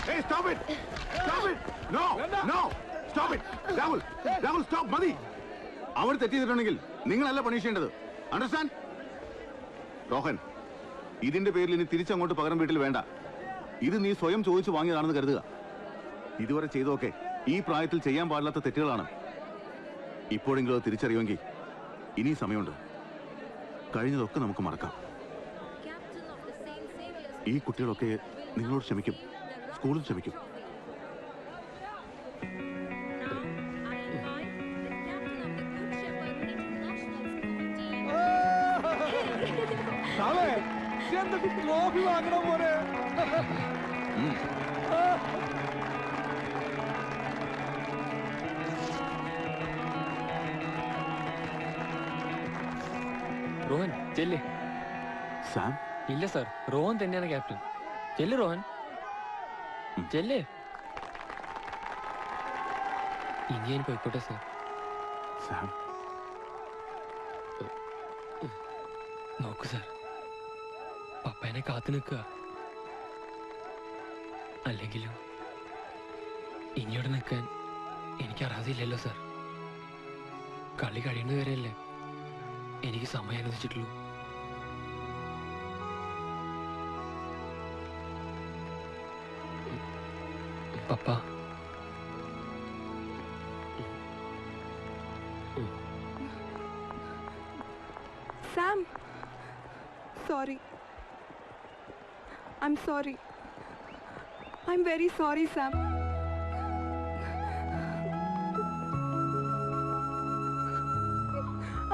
Hey, stop it! Stop it! No! No! Stop it! Rahul! Rahul, stop! മതി! അവർ തെറ്റിയിട്ടുണ്ടെങ്കിൽ നിങ്ങളല്ല പണിഷ് ചെയ്യേണ്ടത്. അണ്ടർസ്റ്റാൻഡ്? റോഹൻ, ഇതിന്റെ പേരിൽ ഇനി തിരിച്ചങ്ങോട്ട് പകരം വീട്ടിൽ വേണ്ട. ഇത് നീ സ്വയം ചോദിച്ചു വാങ്ങിയതാണെന്ന് കരുതുക. ഇതുവരെ ചെയ്തൊക്കെ ഈ പ്രായത്തിൽ ചെയ്യാൻ പാടില്ലാത്ത തെറ്റുകളാണ്. ഇപ്പോഴെങ്കിലും അത് തിരിച്ചറിയുമെങ്കിൽ ഇനി സമയമുണ്ട്. കഴിഞ്ഞതൊക്കെ നമുക്ക് മറക്കാം. ഈ കുട്ടികളൊക്കെ നിങ്ങളോട് ക്ഷമിക്കും, സ്കൂളും ക്ഷമിക്കും. എന്തൊക്കെ ട്രോഫി വാങ്ങണ പോലെ. റോഹൻ ചെല്ലേ. സാം ഇല്ല സർ, റോഹൻ തന്നെയാണ് ക്യാപ്റ്റൻ. ചെല്ല് റോഹൻ, ചെല്ലേ. ഇനി ഞാൻ പോയിക്കോട്ടെ സർ. സാം നോക്കൂ സർ, പപ്പേനെ കാത്തു നിൽക്കുക. അല്ലെങ്കിലും ഇനിയോടെ നിൽക്കാൻ എനിക്ക് അർഹതയില്ലല്ലോ സർ. കളി കഴിയുന്നവരെയല്ലേ എനിക്ക് സമയം അനുവദിച്ചിട്ടുള്ളൂ. പപ്പ, Sam, sorry. I'm sorry. I'm very sorry, Sam.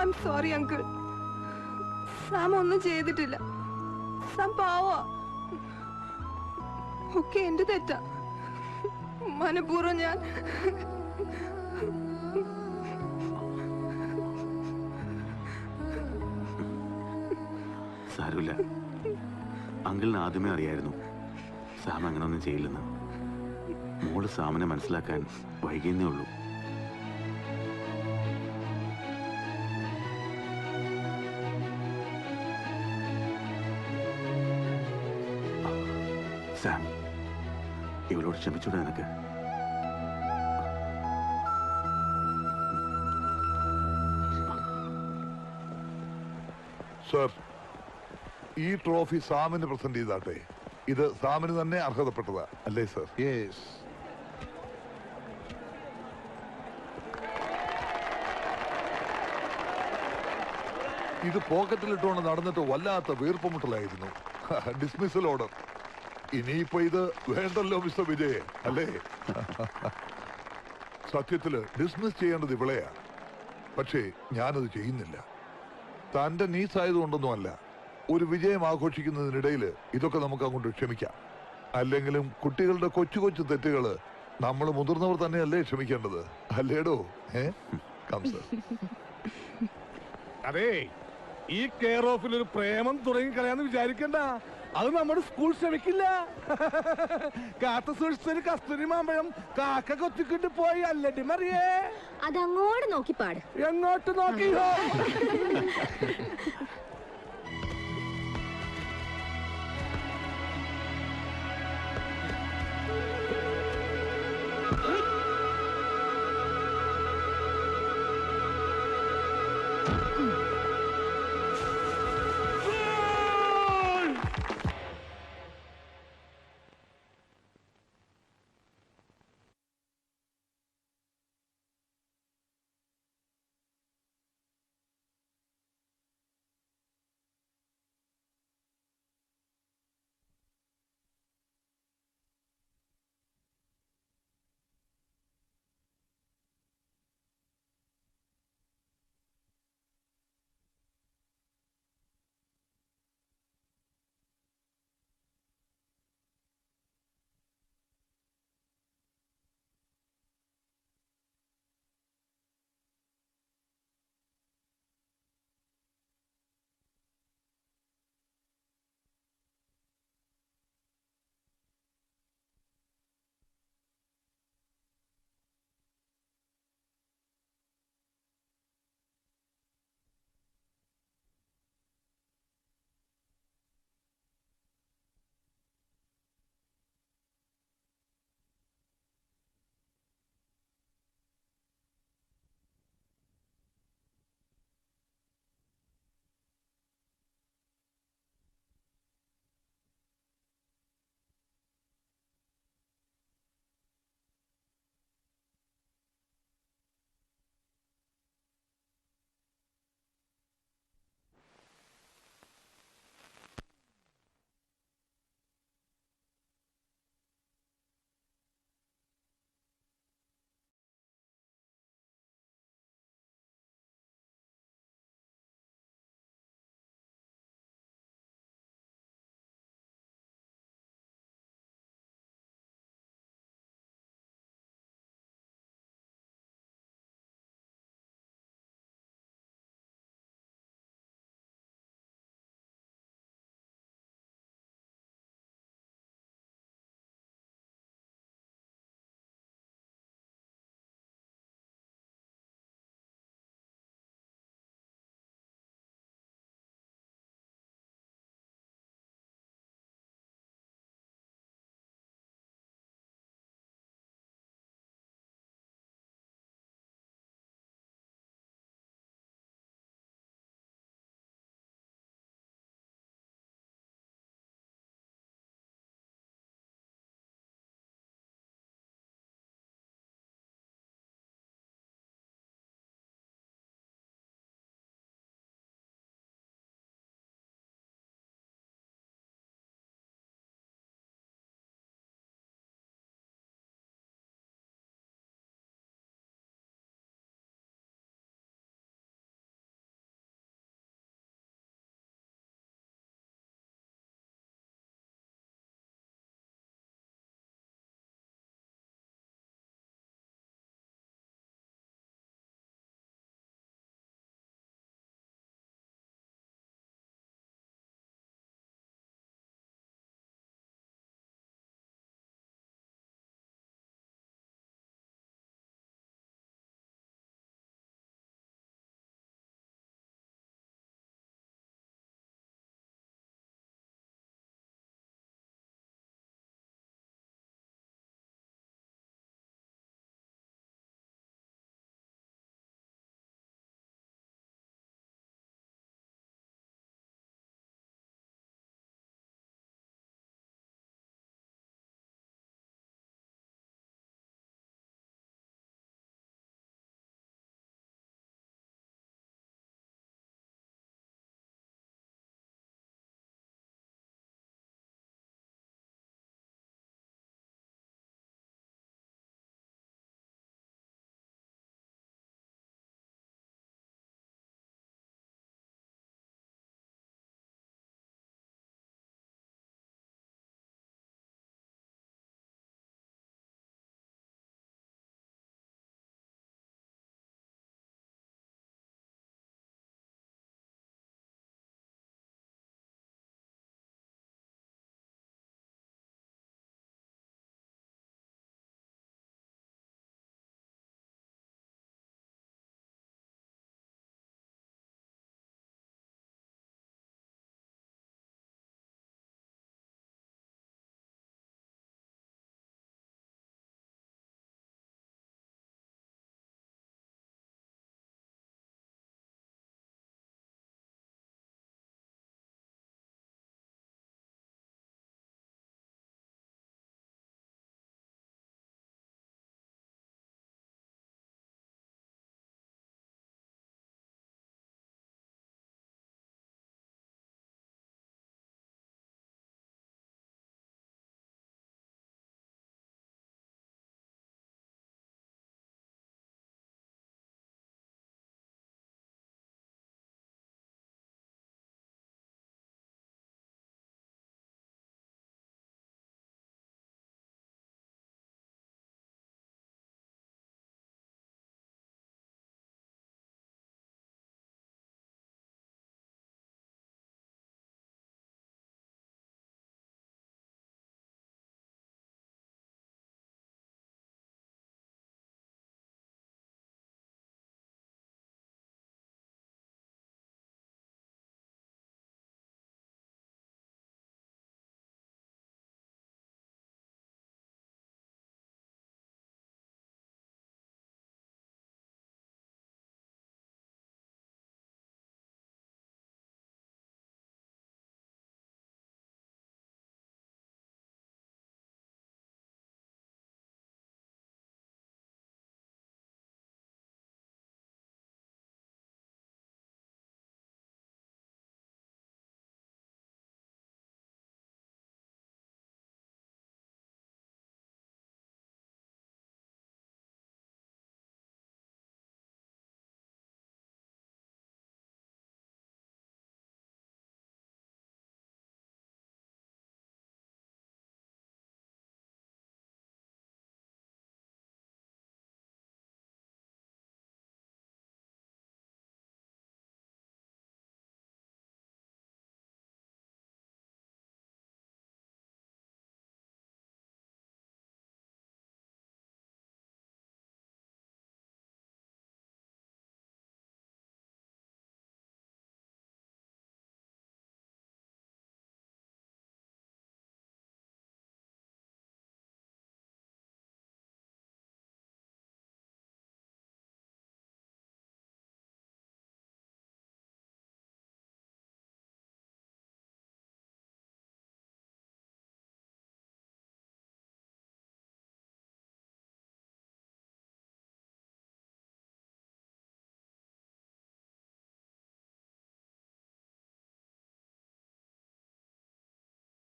I'm sorry, uncle. Sam ഒന്നും ചെയ്തിട്ടില്ല. Sam പാവാ. ഒക്കെ എന്റെ തെറ്റാ. മനഃപൂർവ്വം ഞാൻ സാരമില്ല. അങ്കിളിന് ആദ്യമേ അറിയായിരുന്നു സാം അങ്ങനൊന്നും ചെയ്യില്ലെന്ന്. മോള് സാമിനെ മനസ്സിലാക്കാൻ വൈകിയെന്നേ ഉള്ളൂ. സാം, ഇവളോട് ക്ഷമിച്ചൂടെ നിനക്ക്? സർ, ഈ ട്രോഫി സാമിന് പ്രസന്റ് ചെയ്താട്ടെ. ഇത് സാമിന് തന്നെ അർഹതപ്പെട്ടതാ അല്ലേ സർ? യെസ്. ഇത് പോക്കറ്റിലിട്ടുകൊണ്ട് നടന്നിട്ട് വല്ലാത്ത വീർപ്പുമുട്ടലായിരുന്നു. Dismissal order. ഇനിയിപ്പോ ഇത് വേണ്ടല്ലോ മിസ്റ്റർ വിജയ്, അല്ലേ? സത്യത്തില് ഡിസ്മിസ് ചെയ്യേണ്ടത് ഇവളെയാ. പക്ഷേ ഞാനത് ചെയ്യുന്നില്ല. തന്റെ നീസായതുകൊണ്ടൊന്നുമല്ല. ഒരു വിജയം ആഘോഷിക്കുന്നതിനിടയിൽ ഇതൊക്കെ നമുക്ക് അങ്ങോട്ട് ക്ഷമിക്കാം. അല്ലെങ്കിലും കുട്ടികളുടെ കൊച്ചു കൊച്ചു തെറ്റുകള് നമ്മൾ മുതിർന്നവർ തന്നെയല്ലേ ക്ഷമിക്കേണ്ടത്, അല്ലേടോ? അതെ, ഈ കെയർ ഓഫിൽ ഒരു പ്രേമം തുടങ്ങി കളയാന്ന് വിചാരിക്കണ്ട. അത് നമ്മുടെ സ്കൂൾ ശ്രമിക്കില്ല. കാത്ത സൂക്ഷിച്ചൊരു കസ്തൂരി മാമ്പഴം കാക്ക കൊത്തിക്കിട്ട് പോയി അല്ലടി മറിയേ. അതങ്ങോട്ട് നോക്കി പാട്. എങ്ങോട്ട് നോക്കിയോ?